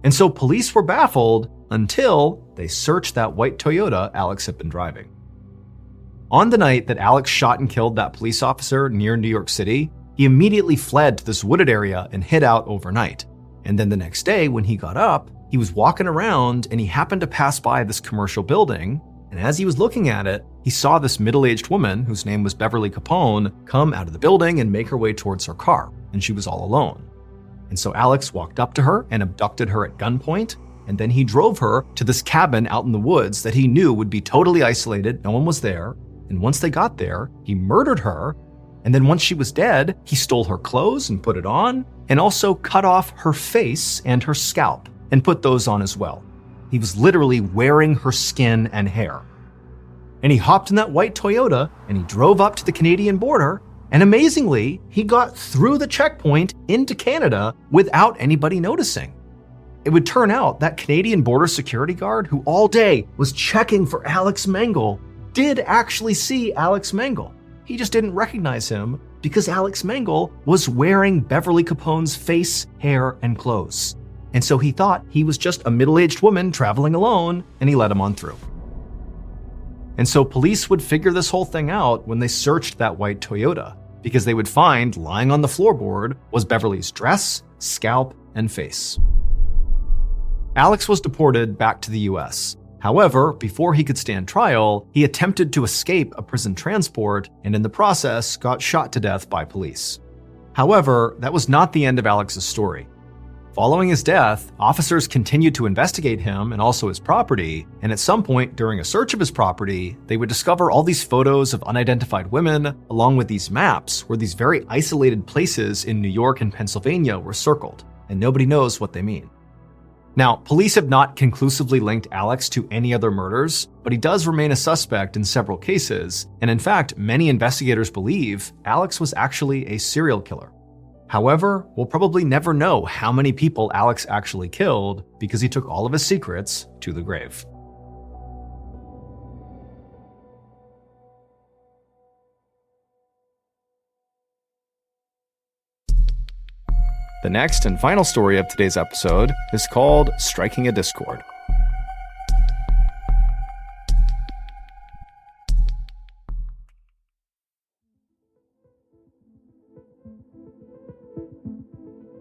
And so police were baffled until they searched that white Toyota Alex had been driving. On the night that Alex shot and killed that police officer near New York City, he immediately fled to this wooded area and hid out overnight. And then the next day, when he got up, he was walking around and he happened to pass by this commercial building. And as he was looking at it, he saw this middle-aged woman, whose name was Beverly Capone, come out of the building and make her way towards her car. And she was all alone. And so Alex walked up to her and abducted her at gunpoint. And then he drove her to this cabin out in the woods that he knew would be totally isolated. No one was there. And once they got there, he murdered her. And then once she was dead, he stole her clothes and put it on, and also cut off her face and her scalp and put those on as well. He was literally wearing her skin and hair. And he hopped in that white Toyota and he drove up to the Canadian border. And amazingly, he got through the checkpoint into Canada without anybody noticing. It would turn out that Canadian border security guard, who all day was checking for Alex Mengel, did actually see Alex Mengel. He just didn't recognize him because Alex Mengel was wearing Beverly Capone's face, hair, and clothes. And so he thought he was just a middle-aged woman traveling alone, and he let him on through. And so police would figure this whole thing out when they searched that white Toyota, because they would find lying on the floorboard was Beverly's dress, scalp, and face. Alex was deported back to the US. However, before he could stand trial, he attempted to escape a prison transport and in the process got shot to death by police. However, that was not the end of Alex's story. Following his death, officers continued to investigate him and also his property, and at some point during a search of his property, they would discover all these photos of unidentified women, along with these maps where these very isolated places in New York and Pennsylvania were circled, and nobody knows what they mean. Now, police have not conclusively linked Alex to any other murders, but he does remain a suspect in several cases, and in fact, many investigators believe Alex was actually a serial killer. However, we'll probably never know how many people Alex actually killed because he took all of his secrets to the grave. The next and final story of today's episode is called Striking a Discord.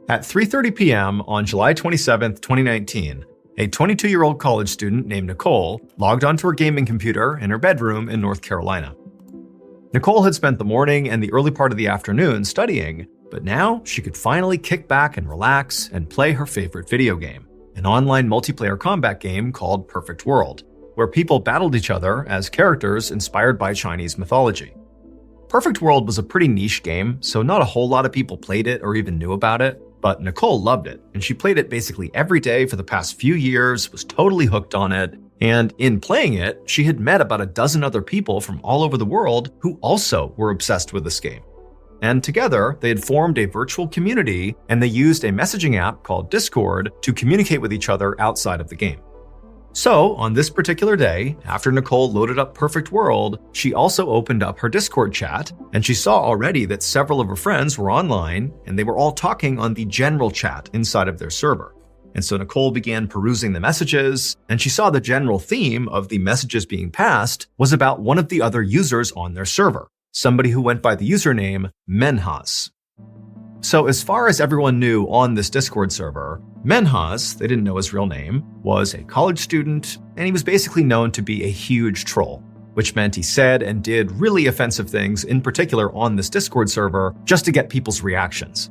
At 3:30 p.m. on July 27, 2019, a 22-year-old college student named Nicole logged onto her gaming computer in her bedroom in North Carolina. Nicole had spent the morning and the early part of the afternoon studying, but now she could finally kick back and relax and play her favorite video game, an online multiplayer combat game called Perfect World, where people battled each other as characters inspired by Chinese mythology. Perfect World was a pretty niche game, so not a whole lot of people played it or even knew about it, but Nicole loved it, and she played it basically every day for the past few years, was totally hooked on it, and in playing it, she had met about a dozen other people from all over the world who also were obsessed with this game. And together, they had formed a virtual community, and they used a messaging app called Discord to communicate with each other outside of the game. So, on this particular day, after Nicole loaded up Perfect World, she also opened up her Discord chat, and she saw already that several of her friends were online, and they were all talking on the general chat inside of their server. And so Nicole began perusing the messages, and she saw the general theme of the messages being passed was about one of the other users on their server, somebody who went by the username Menhaz. So as far as everyone knew on this Discord server, Menhaz, they didn't know his real name, was a college student, and he was basically known to be a huge troll, which meant he said and did really offensive things, in particular on this Discord server, just to get people's reactions.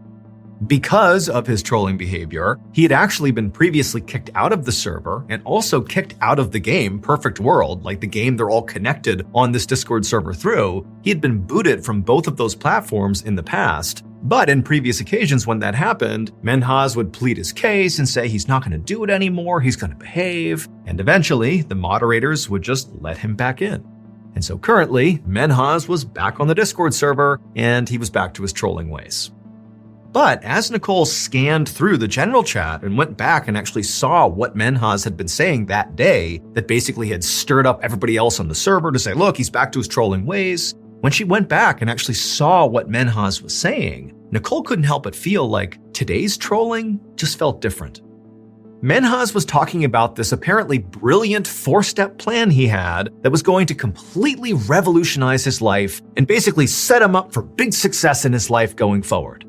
Because of his trolling behavior, he had actually been previously kicked out of the server and also kicked out of the game Perfect World, like the game they're all connected on this Discord server through. He had been booted from both of those platforms in the past, but in previous occasions when that happened, Menhaz would plead his case and say he's not going to do it anymore, he's going to behave, and eventually the moderators would just let him back in. And so currently, Menhaz was back on the Discord server and he was back to his trolling ways. But as Nicole scanned through the general chat and went back and actually saw what Menhaz had been saying that day, that basically had stirred up everybody else on the server to say, look, he's back to his trolling ways. When she went back and actually saw what Menhaz was saying, Nicole couldn't help but feel like today's trolling just felt different. Menhaz was talking about this apparently brilliant 4-step plan he had that was going to completely revolutionize his life and basically set him up for big success in his life going forward.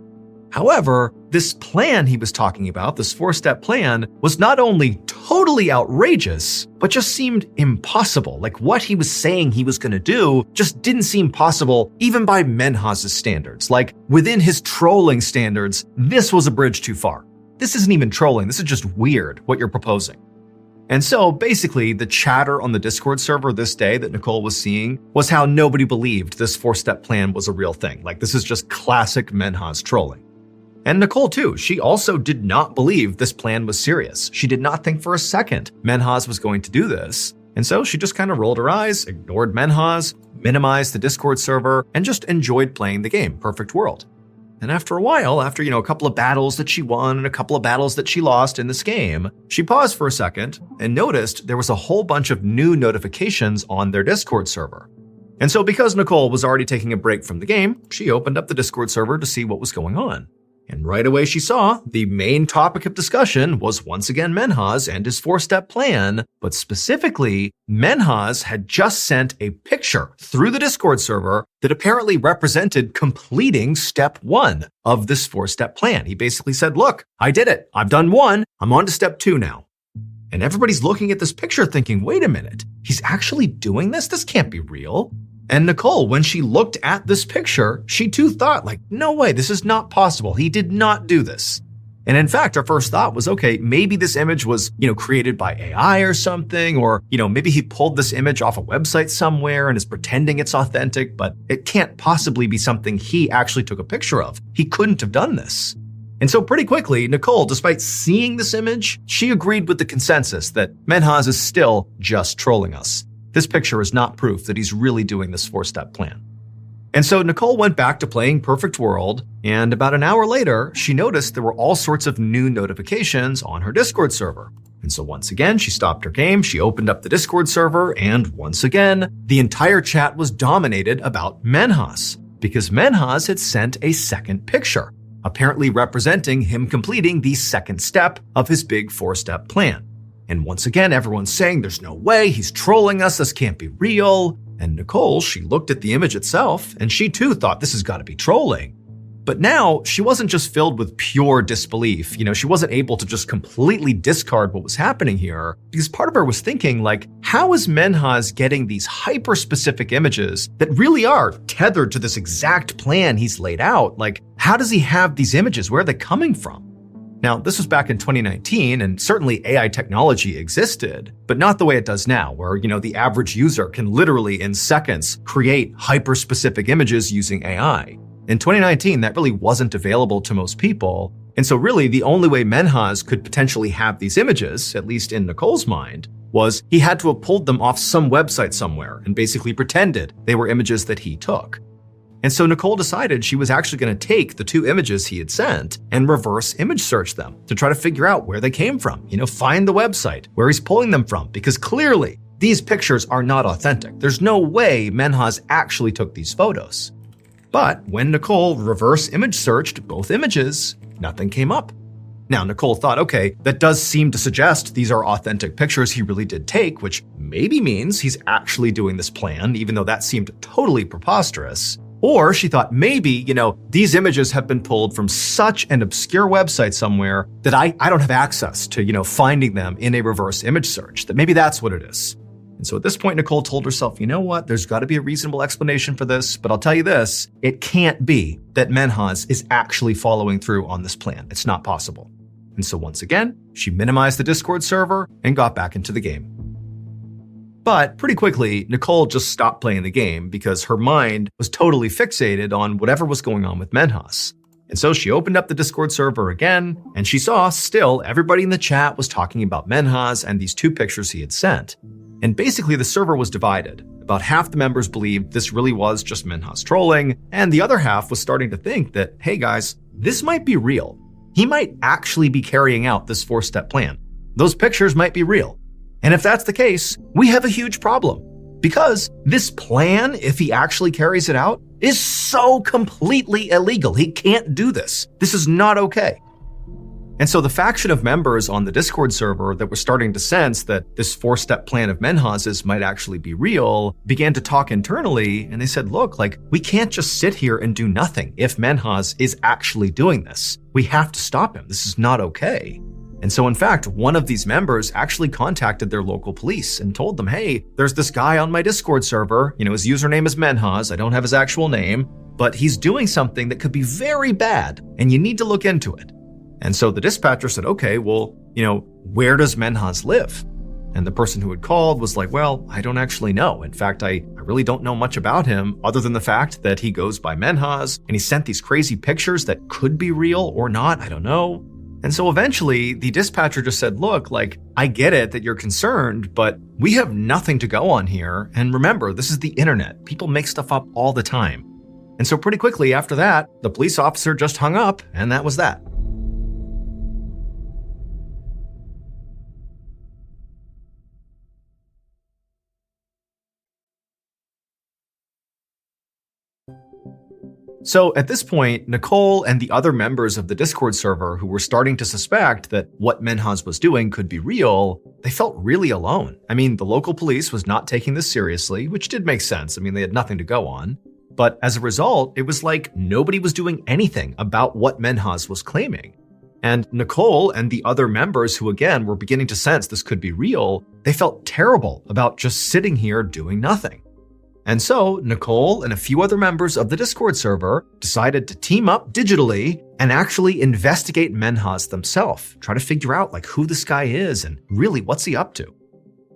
However, this plan he was talking about, this 4-step plan, was not only totally outrageous, but just seemed impossible. Like what he was saying he was going to do just didn't seem possible even by Menhaz's standards. Like within his trolling standards, this was a bridge too far. This isn't even trolling, this is just weird what you're proposing. And so basically the chatter on the Discord server this day that Nicole was seeing was how nobody believed this 4-step plan was a real thing. Like this is just classic Menhaz trolling. And Nicole too, she also did not believe this plan was serious. She did not think for a second Menhaz was going to do this. And so she just kind of rolled her eyes, ignored Menhaz, minimized the Discord server, and just enjoyed playing the game, Perfect World. And after a while, after, a couple of battles that she won and a couple of battles that she lost in this game, she paused for a second and noticed there was a whole bunch of new notifications on their Discord server. And so because Nicole was already taking a break from the game, she opened up the Discord server to see what was going on. And right away she saw the main topic of discussion was once again Menhaz and his 4-step plan, but specifically, Menhaz had just sent a picture through the Discord server that apparently represented completing step 1 of this 4-step plan. He basically said, look, I did it. I've done 1. I'm on to step 2 now. And everybody's looking at this picture thinking, wait a minute, he's actually doing this? This can't be real. And Nicole, when she looked at this picture, she too thought like, no way, this is not possible. He did not do this. And in fact, our first thought was, okay, maybe this image was, created by AI or something, or, maybe he pulled this image off a website somewhere and is pretending it's authentic, but it can't possibly be something he actually took a picture of. He couldn't have done this. And so pretty quickly, Nicole, despite seeing this image, she agreed with the consensus that Menhaz is still just trolling us. This picture is not proof that he's really doing this 4-step plan. And so Nicole went back to playing Perfect World, and about an hour later, she noticed there were all sorts of new notifications on her Discord server. And so once again, she stopped her game, she opened up the Discord server, and once again, the entire chat was dominated about Menhaz, because Menhaz had sent a second picture, apparently representing him completing the second step of his big 4-step plan. And once again, everyone's saying, there's no way, he's trolling us, this can't be real. And Nicole, she looked at the image itself, and she too thought this has got to be trolling. But now she wasn't just filled with pure disbelief. She wasn't able to just completely discard what was happening here, because part of her was thinking, like, how is Menhaz getting these hyper-specific images that really are tethered to this exact plan he's laid out? Like, how does he have these images? Where are they coming from? Now, this was back in 2019, and certainly AI technology existed, but not the way it does now, where, the average user can literally in seconds create hyper-specific images using AI. In 2019, that really wasn't available to most people. And so really the only way Menhaz could potentially have these images, at least in Nicole's mind, was he had to have pulled them off some website somewhere and basically pretended they were images that he took. And so Nicole decided she was actually going to take the 2 images he had sent and reverse image search them to try to figure out where they came from, find the website, where he's pulling them from, because clearly these pictures are not authentic. There's no way Menhaz actually took these photos. But when Nicole reverse image searched both images, nothing came up. Now, Nicole thought, okay, that does seem to suggest these are authentic pictures he really did take, which maybe means he's actually doing this plan, even though that seemed totally preposterous. Or she thought maybe, these images have been pulled from such an obscure website somewhere that I don't have access to, finding them in a reverse image search, that maybe that's what it is. And so at this point, Nicole told herself, you know what, there's got to be a reasonable explanation for this, but I'll tell you this, it can't be that Menhaz is actually following through on this plan. It's not possible. And so once again, she minimized the Discord server and got back into the game. But pretty quickly, Nicole just stopped playing the game because her mind was totally fixated on whatever was going on with Menhaz. And so she opened up the Discord server again, and she saw still everybody in the chat was talking about Menhaz and these 2 pictures he had sent. And basically the server was divided. About half the members believed this really was just Menhaz trolling, and the other half was starting to think that, hey guys, this might be real. He might actually be carrying out this 4-step plan. Those pictures might be real. And if that's the case, we have a huge problem. Because this plan, if he actually carries it out, is so completely illegal. He can't do this. This is not okay. And so the faction of members on the Discord server that were starting to sense that this 4-step plan of Menhaz's might actually be real began to talk internally, and they said, look, we can't just sit here and do nothing if Menhaz is actually doing this. We have to stop him. This is not okay. And so in fact, one of these members actually contacted their local police and told them, hey, there's this guy on my Discord server, his username is Menhaz, I don't have his actual name, but he's doing something that could be very bad, and you need to look into it. And so the dispatcher said, okay, well, where does Menhaz live? And the person who had called was like, well, I don't actually know. In fact, I really don't know much about him other than the fact that he goes by Menhaz and he sent these crazy pictures that could be real or not. I don't know. And so eventually the dispatcher just said, look, I get it that you're concerned, but we have nothing to go on here. And remember, this is the internet. People make stuff up all the time. And so pretty quickly after that, the police officer just hung up, and that was that. So at this point, Nicole and the other members of the Discord server who were starting to suspect that what Menhaz was doing could be real, they felt really alone. I mean, the local police was not taking this seriously, which did make sense. I mean, they had nothing to go on. But as a result, it was like nobody was doing anything about what Menhaz was claiming. And Nicole and the other members who, again, were beginning to sense this could be real, they felt terrible about just sitting here doing nothing. And so Nicole and a few other members of the Discord server decided to team up digitally and actually investigate Menhaz themselves, try to figure out who this guy is and really what's he up to.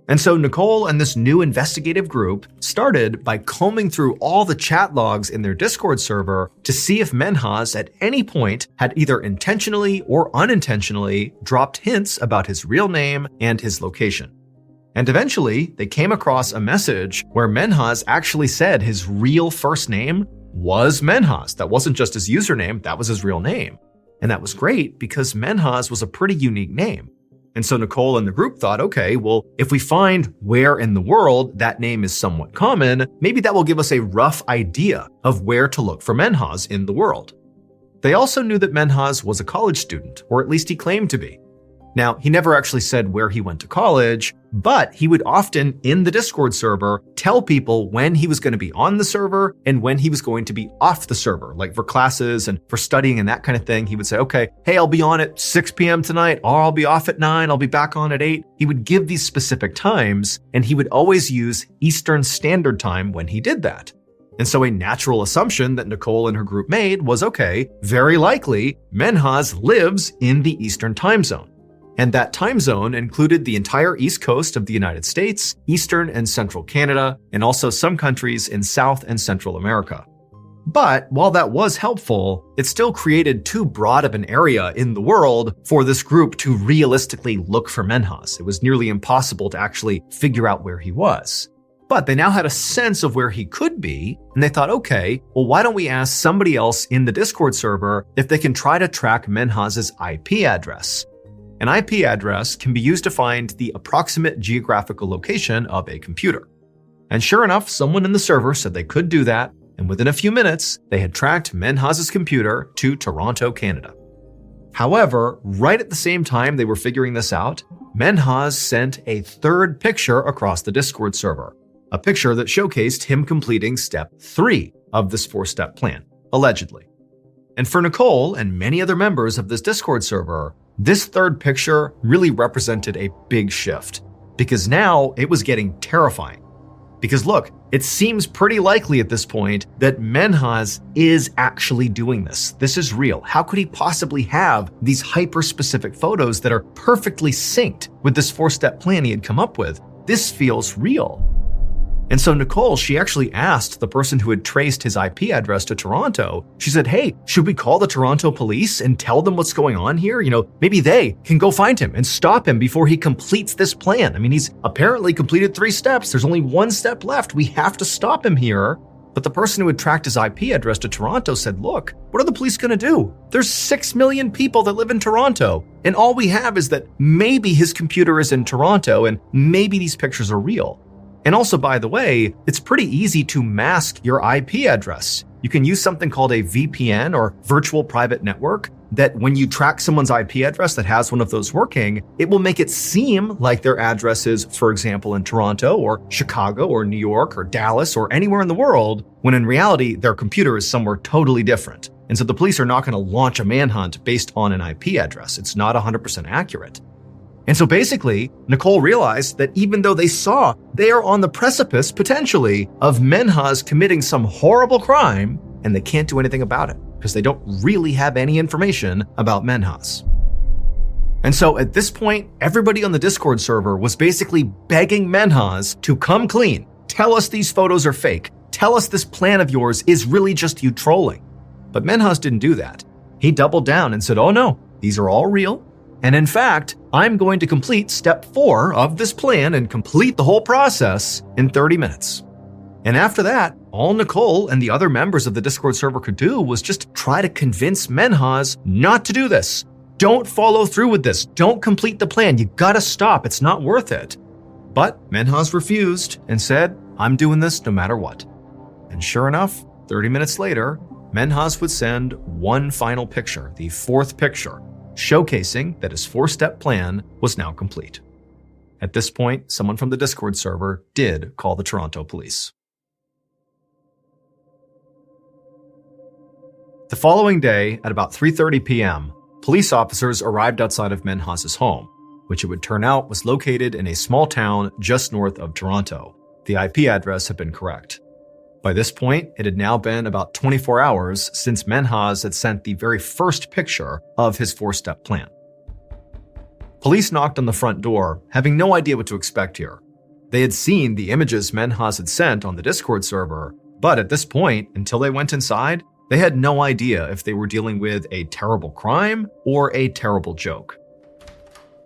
And so Nicole and this new investigative group started by combing through all the chat logs in their Discord server to see if Menhaz at any point had either intentionally or unintentionally dropped hints about his real name and his location. And eventually, they came across a message where Menhaz actually said his real first name was Menhaz. That wasn't just his username, that was his real name. And that was great because Menhaz was a pretty unique name. And so Nicole and the group thought, okay, well, if we find where in the world that name is somewhat common, maybe that will give us a rough idea of where to look for Menhaz in the world. They also knew that Menhaz was a college student, or at least he claimed to be. Now, he never actually said where he went to college, but he would often, in the Discord server, tell people when he was going to be on the server and when he was going to be off the server, like for classes and for studying and that kind of thing. He would say, okay, hey, I'll be on at 6 p.m. tonight, or I'll be off at 9, I'll be back on at 8. He would give these specific times, and he would always use Eastern Standard Time when he did that. And so a natural assumption that Nicole and her group made was, okay, very likely Menhaz lives in the Eastern time zone. And that time zone included the entire East Coast of the United States, Eastern and Central Canada, and also some countries in South and Central America. But while that was helpful, it still created too broad of an area in the world for this group to realistically look for Menhaz. It was nearly impossible to actually figure out where he was. But they now had a sense of where he could be, and they thought, okay, well, why don't we ask somebody else in the Discord server if they can try to track Menhaz's IP address? An IP address can be used to find the approximate geographical location of a computer. And sure enough, someone in the server said they could do that, and within a few minutes, they had tracked Menhaz's computer to Toronto, Canada. However, right at the same time they were figuring this out, Menhaz sent a third picture across the Discord server, a picture that showcased him completing step 3 of this 4-step plan, allegedly. And for Nicole and many other members of this Discord server, this third picture really represented a big shift, because now it was getting terrifying. Because look, it seems pretty likely at this point that Menhaz is actually doing this. This is real. How could he possibly have these hyper-specific photos that are perfectly synced with this 4-step plan he had come up with? This feels real. And so Nicole, she actually asked the person who had traced his IP address to Toronto, she said, hey, should we call the Toronto police and tell them what's going on here? Maybe they can go find him and stop him before he completes this plan. I mean, he's apparently completed 3 steps. There's only 1 step left. We have to stop him here. But the person who had tracked his IP address to Toronto said, look, what are the police going to do? There's 6 million people that live in Toronto. And all we have is that maybe his computer is in Toronto and maybe these pictures are real. And also, by the way, it's pretty easy to mask your IP address. You can use something called a VPN or virtual private network that when you track someone's IP address that has one of those working, it will make it seem like their address is, for example, in Toronto or Chicago or New York or Dallas or anywhere in the world, when in reality, their computer is somewhere totally different. And so the police are not going to launch a manhunt based on an IP address. It's not 100% accurate. And so basically, Nicole realized that even though they saw they are on the precipice, potentially, of Menhaz committing some horrible crime, and they can't do anything about it because they don't really have any information about Menhaz. And so at this point, everybody on the Discord server was basically begging Menhaz to come clean. Tell us these photos are fake. Tell us this plan of yours is really just you trolling. But Menhaz didn't do that. He doubled down and said, oh no, these are all real. And in fact, I'm going to complete step 4 of this plan and complete the whole process in 30 minutes. And after that, all Nicole and the other members of the Discord server could do was just try to convince Menhaz not to do this. Don't follow through with this. Don't complete the plan. You gotta stop. It's not worth it. But Menhaz refused and said, I'm doing this no matter what. And sure enough, 30 minutes later, Menhaz would send one final picture, the 4th picture, showcasing that his 4-step plan was now complete. At this point, someone from the Discord server did call the Toronto police. The following day, at about 3:30 p.m., police officers arrived outside of Menhaz's home, which it would turn out was located in a small town just north of Toronto. The IP address had been correct. By this point, it had now been about 24 hours since Menhaz had sent the very first picture of his 4-step plan. Police knocked on the front door, having no idea what to expect here. They had seen the images Menhaz had sent on the Discord server, but at this point, until they went inside, they had no idea if they were dealing with a terrible crime or a terrible joke.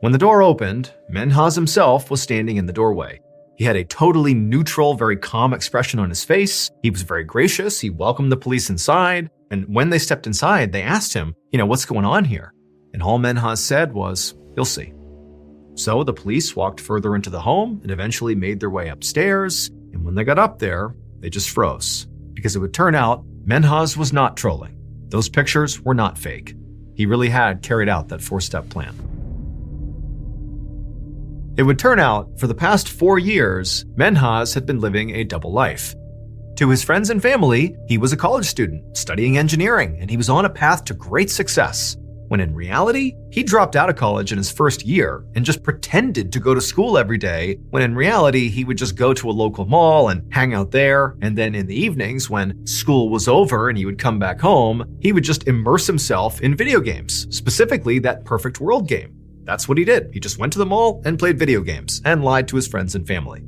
When the door opened, Menhaz himself was standing in the doorway. He had a totally neutral, very calm expression on his face. He was very gracious. He welcomed the police inside. And when they stepped inside, they asked him, what's going on here? And all Menhaz said was, you'll see. So the police walked further into the home and eventually made their way upstairs. And when they got up there, they just froze. Because it would turn out Menhaz was not trolling. Those pictures were not fake. He really had carried out that 4-step plan. It would turn out, for the past 4 years, Menhaz had been living a double life. To his friends and family, he was a college student studying engineering, and he was on a path to great success. When in reality, he dropped out of college in his first year and just pretended to go to school every day, when in reality, he would just go to a local mall and hang out there. And then in the evenings, when school was over and he would come back home, he would just immerse himself in video games, specifically that Perfect World game. That's what he did. He just went to the mall and played video games and lied to his friends and family.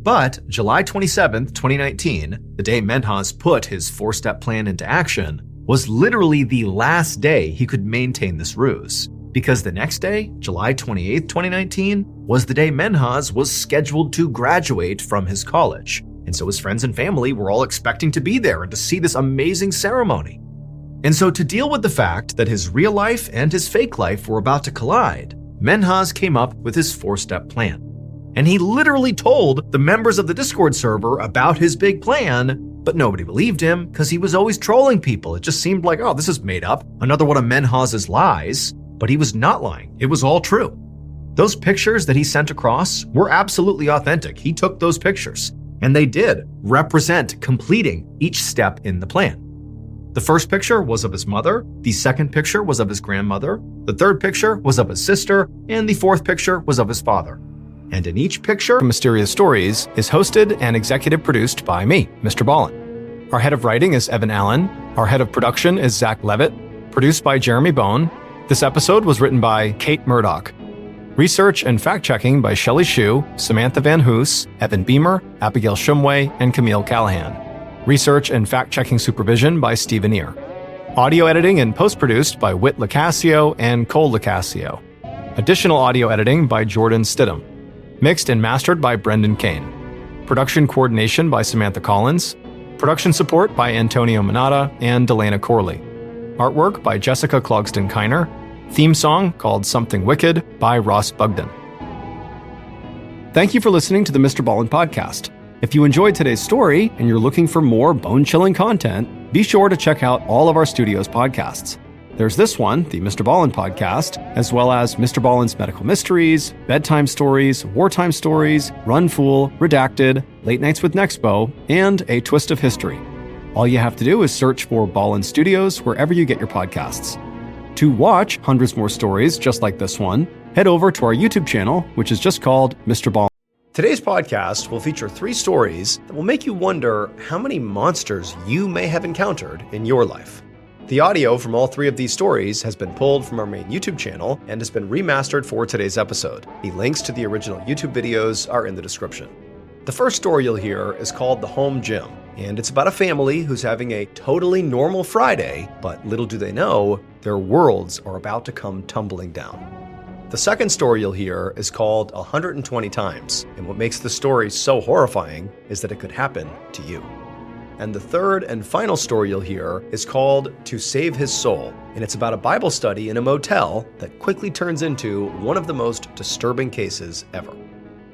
But July 27th, 2019, the day Menhaz put his 4-step plan into action, was literally the last day he could maintain this ruse. Because the next day, July 28th, 2019, was the day Menhaz was scheduled to graduate from his college. And so his friends and family were all expecting to be there and to see this amazing ceremony. And so to deal with the fact that his real life and his fake life were about to collide, Menhaz came up with his 4-step plan. And he literally told the members of the Discord server about his big plan, but nobody believed him because he was always trolling people. It just seemed like, oh, this is made up, another one of Menhaz's lies. But he was not lying. It was all true. Those pictures that he sent across were absolutely authentic. He took those pictures, and they did represent completing each step in the plan. The first picture was of his mother, the second picture was of his grandmother, the third picture was of his sister, and the fourth picture was of his father. And in each picture, Mysterious Stories is hosted and executive produced by me, MrBallen. Our head of writing is Evan Allen. Our head of production is Zach Levitt. Produced by Jeremy Bone. This episode was written by Kate Murdoch. Research and fact-checking by Shelley Shue, Samantha Van Hoos, Evan Beamer, Abigail Shumway, and Camille Callahan. Research and fact-checking supervision by Stephen Ear. Audio editing and post-produced by Whit Lacasio and Cole Lacasio. Additional audio editing by Jordan Stidham. Mixed and mastered by Brendan Kane. Production coordination by Samantha Collins. Production support by Antonio Manata and Delana Corley. Artwork by Jessica Clogston-Kiner. Theme song called Something Wicked by Ross Bugden. Thank you for listening to the MrBallen podcast. If you enjoyed today's story and you're looking for more bone-chilling content, be sure to check out all of our studio's podcasts. There's this one, the MrBallen podcast, as well as MrBallen's Medical Mysteries, Bedtime Stories, Wartime Stories, Run Fool, Redacted, Late Nights with Nexpo, and A Twist of History. All you have to do is search for Ballen Studios wherever you get your podcasts. To watch hundreds more stories just like this one, head over to our YouTube channel, which is just called MrBallen. Today's podcast will feature 3 stories that will make you wonder how many monsters you may have encountered in your life. The audio from all 3 of these stories has been pulled from our main YouTube channel and has been remastered for today's episode. The links to the original YouTube videos are in the description. The first story you'll hear is called The Home Gym, and it's about a family who's having a totally normal Friday, but little do they know, their worlds are about to come tumbling down. The second story you'll hear is called 120 Times, and what makes the story so horrifying is that it could happen to you. And the third and final story you'll hear is called To Save His Soul, and it's about a Bible study in a motel that quickly turns into one of the most disturbing cases ever.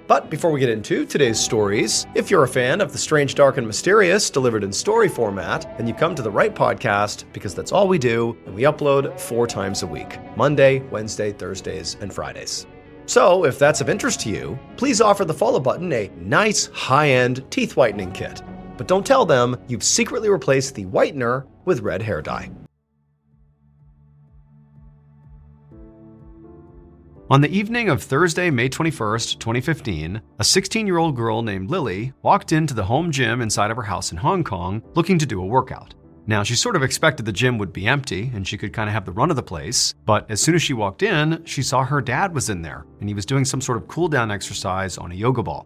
But before we get into today's stories, if you're a fan of the strange, dark, and mysterious delivered in story format, then you come to the right podcast because that's all we do, and we upload 4 times a week: Monday, Wednesday, Thursdays, and Fridays. So if that's of interest to you, please offer the follow button a nice high-end teeth whitening kit. But don't tell them you've secretly replaced the whitener with red hair dye. On the evening of Thursday, May 21st, 2015, a 16-year-old girl named Lily walked into the home gym inside of her house in Hong Kong looking to do a workout. Now, she sort of expected the gym would be empty and she could kind of have the run of the place, but as soon as she walked in, she saw her dad was in there and he was doing some sort of cool-down exercise on a yoga ball.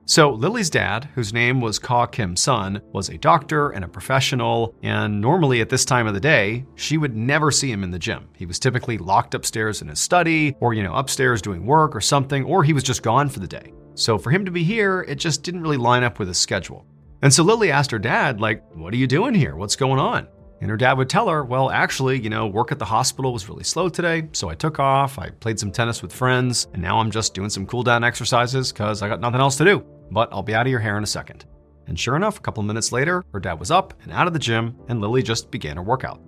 So Lily's dad, whose name was Ka Kim Sun, was a doctor and a professional, and normally at this time of the day, she would never see him in the gym. He was typically locked upstairs in his study, or upstairs doing work or something, or he was just gone for the day. So for him to be here, it just didn't really line up with his schedule. And so Lily asked her dad, what are you doing here? What's going on? And her dad would tell her, well, actually, work at the hospital was really slow today, so I took off, I played some tennis with friends, and now I'm just doing some cool down exercises because I got nothing else to do. But I'll be out of your hair in a second. And sure enough, a couple minutes later, her dad was up and out of the gym, and Lily just began her workout.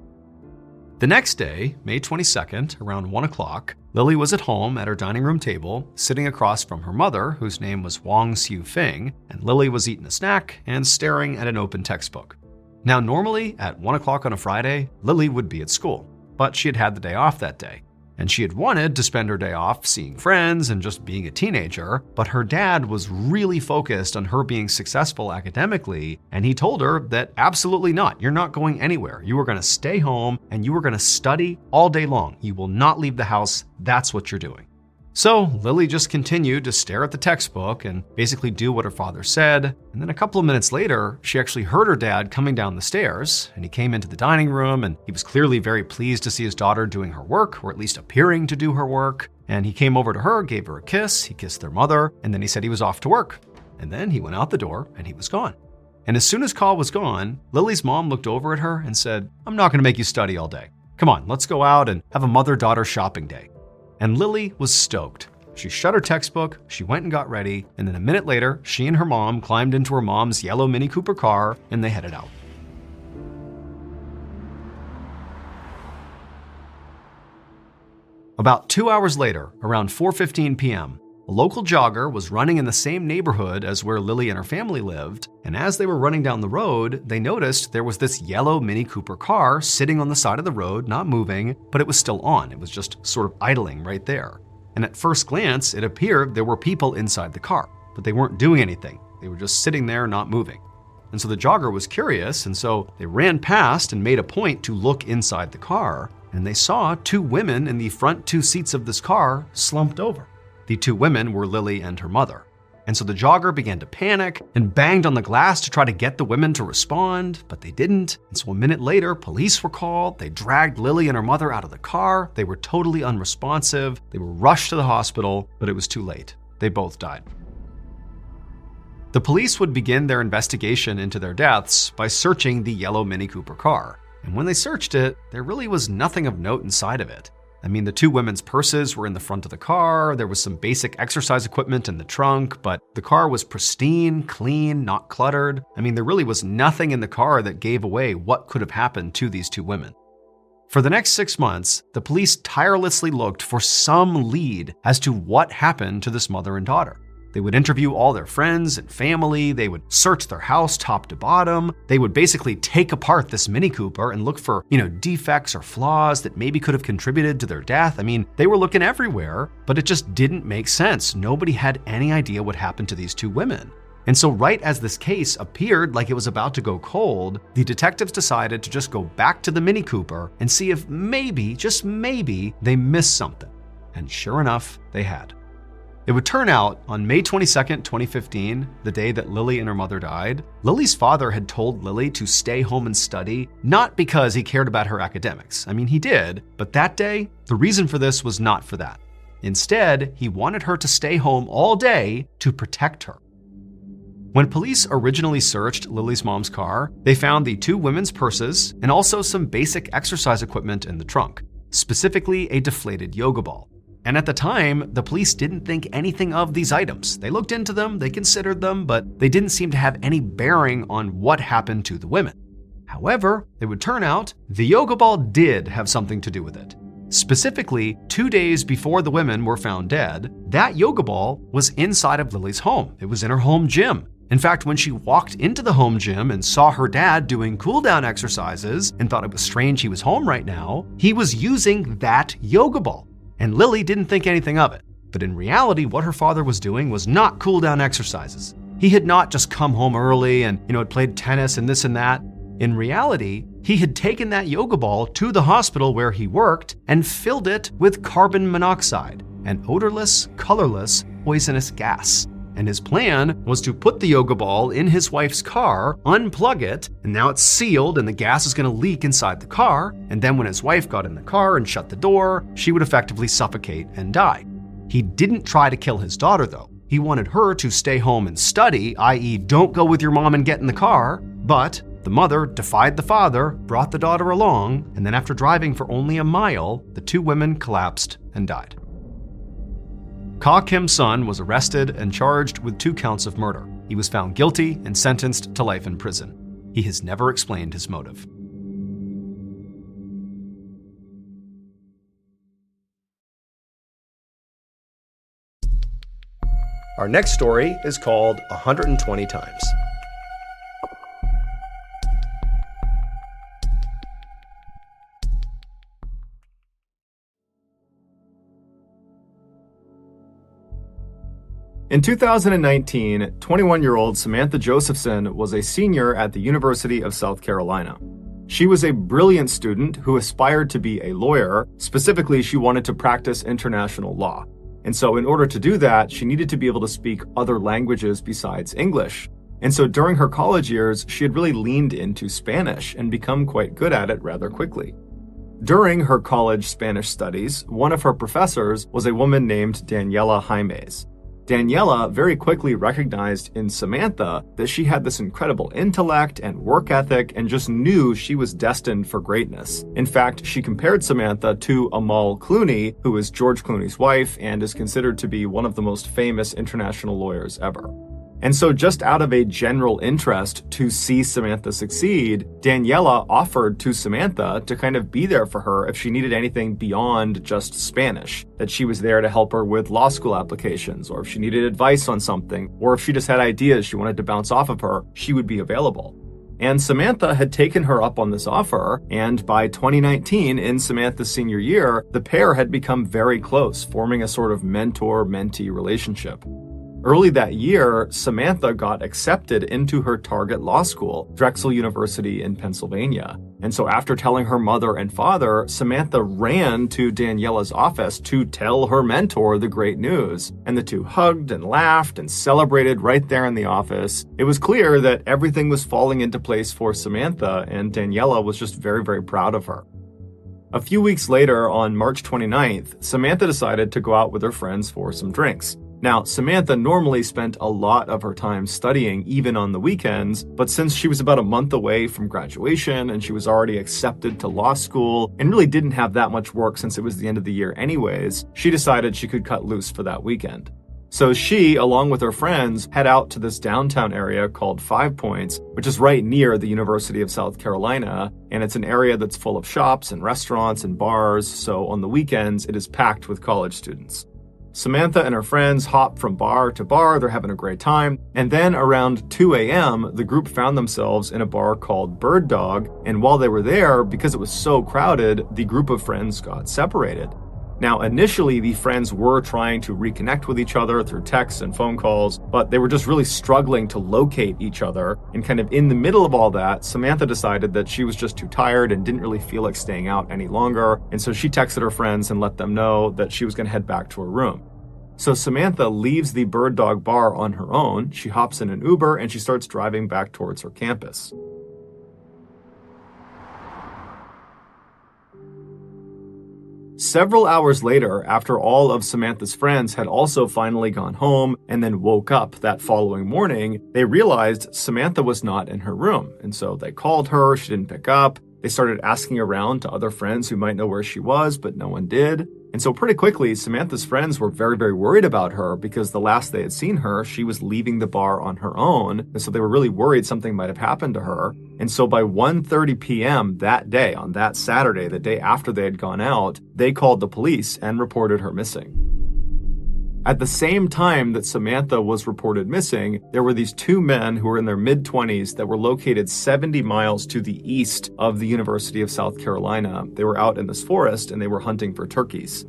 The next day, May 22nd, around 1 o'clock, Lily was at home at her dining room table, sitting across from her mother, whose name was Wong Siu Fing, and Lily was eating a snack and staring at an open textbook. Now, normally, at 1 o'clock on a Friday, Lily would be at school, but she had had the day off that day. And she had wanted to spend her day off seeing friends and just being a teenager, but her dad was really focused on her being successful academically, and he told her that absolutely not. You're not going anywhere. You are going to stay home and you are going to study all day long. You will not leave the house. That's what you're doing. So Lily just continued to stare at the textbook and basically do what her father said. And then a couple of minutes later, she actually heard her dad coming down the stairs, and he came into the dining room, and he was clearly very pleased to see his daughter doing her work, or at least appearing to do her work. And he came over to her, gave her a kiss, he kissed their mother, and then he said he was off to work. And then he went out the door and he was gone. And as soon as Carl was gone, Lily's mom looked over at her and said, "I'm not going to make you study all day. Come on, let's go out and have a mother-daughter shopping day." And Lily was stoked. She shut her textbook, she went and got ready, and then a minute later, she and her mom climbed into her mom's yellow Mini Cooper car and they headed out. About 2 hours later, around 4:15 p.m., a local jogger was running in the same neighborhood as where Lily and her family lived, and as they were running down the road, they noticed there was this yellow Mini Cooper car sitting on the side of the road, not moving, but it was still on. It was just sort of idling right there. And at first glance, it appeared there were people inside the car, but they weren't doing anything. They were just sitting there, not moving. And so the jogger was curious, and so they ran past and made a point to look inside the car, and they saw two women in the front two seats of this car slumped over. The two women were Lily and her mother. And so the jogger began to panic and banged on the glass to try to get the women to respond, but they didn't. And so a minute later, police were called. They dragged Lily and her mother out of the car. They were totally unresponsive. They were rushed to the hospital, but it was too late. They both died. The police would begin their investigation into their deaths by searching the yellow Mini Cooper car. And when they searched it, there really was nothing of note inside of it. I mean, the two women's purses were in the front of the car, there was some basic exercise equipment in the trunk, but the car was pristine, clean, not cluttered. I mean, there really was nothing in the car that gave away what could have happened to these two women. For the next 6 months, the police tirelessly looked for some lead as to what happened to this mother and daughter. They would interview all their friends and family. They would search their house top to bottom. They would basically take apart this Mini Cooper and look for, defects or flaws that maybe could have contributed to their death. I mean, they were looking everywhere, but it just didn't make sense. Nobody had any idea what happened to these two women. And so right as this case appeared like it was about to go cold, the detectives decided to just go back to the Mini Cooper and see if maybe, just maybe, they missed something. And sure enough, they had. It would turn out on May 22nd, 2015, the day that Lily and her mother died, Lily's father had told Lily to stay home and study, not because he cared about her academics. I mean, he did, but that day, the reason for this was not for that. Instead, he wanted her to stay home all day to protect her. When police originally searched Lily's mom's car, they found the two women's purses and also some basic exercise equipment in the trunk, specifically a deflated yoga ball. And at the time, the police didn't think anything of these items. They looked into them, they considered them, but they didn't seem to have any bearing on what happened to the women. However, it would turn out the yoga ball did have something to do with it. Specifically, 2 days before the women were found dead, that yoga ball was inside of Lily's home. It was in her home gym. In fact, when she walked into the home gym and saw her dad doing cool-down exercises and thought it was strange he was home right now, he was using that yoga ball. And Lily didn't think anything of it. But in reality, what her father was doing was not cool-down exercises. He had not just come home early and, had played tennis and this and that. In reality, he had taken that yoga ball to the hospital where he worked and filled it with carbon monoxide, an odorless, colorless, poisonous gas. And his plan was to put the yoga ball in his wife's car, unplug it, and now it's sealed and the gas is going to leak inside the car. And then when his wife got in the car and shut the door, she would effectively suffocate and die. He didn't try to kill his daughter though. He wanted her to stay home and study, i.e. don't go with your mom and get in the car. But the mother defied the father, brought the daughter along, and then after driving for only a mile, the two women collapsed and died. Ka Kim-sun was arrested and charged with 2 counts of murder. He was found guilty and sentenced to life in prison. He has never explained his motive. Our next story is called 120 Times. In 2019, 21-year-old Samantha Josephson was a senior at the University of South Carolina. She was a brilliant student who aspired to be a lawyer. Specifically, she wanted to practice international law. And so in order to do that, she needed to be able to speak other languages besides English. And so during her college years, she had really leaned into Spanish and become quite good at it rather quickly. During her college Spanish studies, one of her professors was a woman named Daniela Jaimes. Daniela very quickly recognized in Samantha that she had this incredible intellect and work ethic and just knew she was destined for greatness. In fact, she compared Samantha to Amal Clooney, who is George Clooney's wife and is considered to be one of the most famous international lawyers ever. And so just out of a general interest to see Samantha succeed, Daniela offered to Samantha to kind of be there for her if she needed anything beyond just Spanish, that she was there to help her with law school applications, or if she needed advice on something, or if she just had ideas she wanted to bounce off of her, she would be available. And Samantha had taken her up on this offer, and by 2019, in Samantha's senior year, the pair had become very close, forming a sort of mentor-mentee relationship. Early that year, Samantha got accepted into her target law school, Drexel University in Pennsylvania. And so after telling her mother and father, Samantha ran to Daniela's office to tell her mentor the great news. And the two hugged and laughed and celebrated right there in the office. It was clear that everything was falling into place for Samantha, and Daniela was just very, very proud of her. A few weeks later, on March 29th, Samantha decided to go out with her friends for some drinks. Now, Samantha normally spent a lot of her time studying, even on the weekends, but since she was about a month away from graduation and she was already accepted to law school and really didn't have that much work since it was the end of the year anyways, she decided she could cut loose for that weekend. So she, along with her friends, head out to this downtown area called 5 Points, which is right near the University of South Carolina, and it's an area that's full of shops and restaurants and bars, so on the weekends it is packed with college students. Samantha and her friends hop from bar to bar, they're having a great time, and then around 2 a.m., the group found themselves in a bar called Bird Dog, and while they were there, because it was so crowded, the group of friends got separated. Now, initially, the friends were trying to reconnect with each other through texts and phone calls, but they were just really struggling to locate each other, and kind of in the middle of all that, Samantha decided that she was just too tired and didn't really feel like staying out any longer, and so she texted her friends and let them know that she was going to head back to her room. So Samantha leaves the Bird Dog bar on her own, she hops in an Uber, and she starts driving back towards her campus. Several hours later, after all of Samantha's friends had also finally gone home and then woke up that following morning, they realized Samantha was not in her room. And so they called her, she didn't pick up. They started asking around to other friends who might know where she was, but no one did. And so pretty quickly, Samantha's friends were very, very worried about her because the last they had seen her, she was leaving the bar on her own. And so they were really worried something might have happened to her. And so by 1:30 p.m. that day, on that Saturday, the day after they had gone out, they called the police and reported her missing. At the same time that Samantha was reported missing, there were these two men who were in their mid-20s that were located 70 miles to the east of the University of South Carolina. They were out in this forest and they were hunting for turkeys.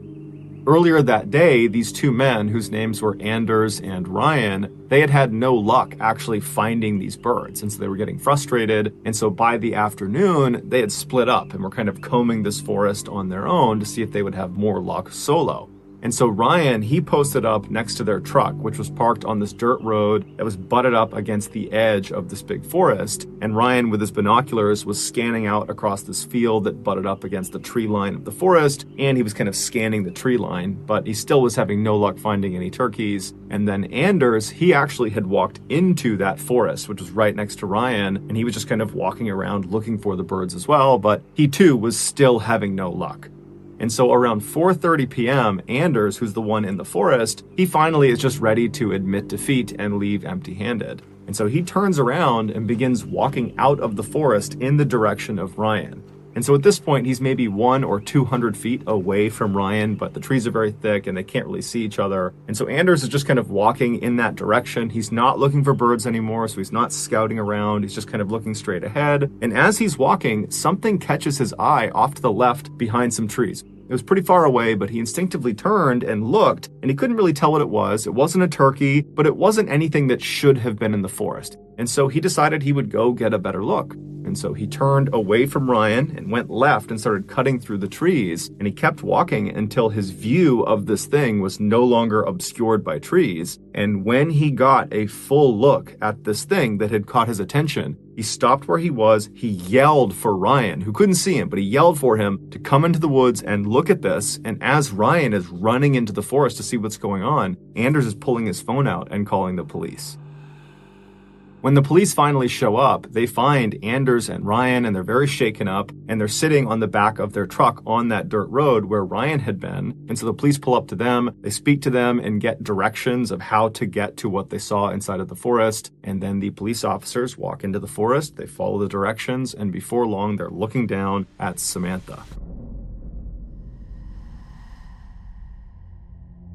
Earlier that day, these two men, whose names were Anders and Ryan, they had had no luck actually finding these birds, and so they were getting frustrated. And so by the afternoon, they had split up and were kind of combing this forest on their own to see if they would have more luck solo. And so Ryan, he posted up next to their truck, which was parked on this dirt road that was butted up against the edge of this big forest. And Ryan, with his binoculars, was scanning out across this field that butted up against the tree line of the forest. And he was kind of scanning the tree line, but he still was having no luck finding any turkeys. And then Anders, he actually had walked into that forest, which was right next to Ryan. And he was just kind of walking around looking for the birds as well, but he too was still having no luck. And so around 4:30 p.m., Anders, who's the one in the forest, he finally is just ready to admit defeat and leave empty-handed. And so he turns around and begins walking out of the forest in the direction of Ryan. And so at this point, he's maybe 100 or 200 feet away from Ryan, but the trees are very thick and they can't really see each other. And so Anders is just kind of walking in that direction. He's not looking for birds anymore, so he's not scouting around. He's just kind of looking straight ahead. And as he's walking, something catches his eye off to the left behind some trees. It was pretty far away, but he instinctively turned and looked, and he couldn't really tell what it was. It wasn't a turkey, but it wasn't anything that should have been in the forest. And so he decided he would go get a better look. And so he turned away from Ryan and went left and started cutting through the trees. And he kept walking until his view of this thing was no longer obscured by trees. And when he got a full look at this thing that had caught his attention, he stopped where he was. He yelled for Ryan, who couldn't see him, but he yelled for him to come into the woods and look at this. And as Ryan is running into the forest to see what's going on, Anders is pulling his phone out and calling the police. When the police finally show up, they find Anders and Ryan, and they're very shaken up, and they're sitting on the back of their truck on that dirt road where Ryan had been. And so the police pull up to them, they speak to them and get directions of how to get to what they saw inside of the forest. And then the police officers walk into the forest, they follow the directions, and before long, they're looking down at Samantha.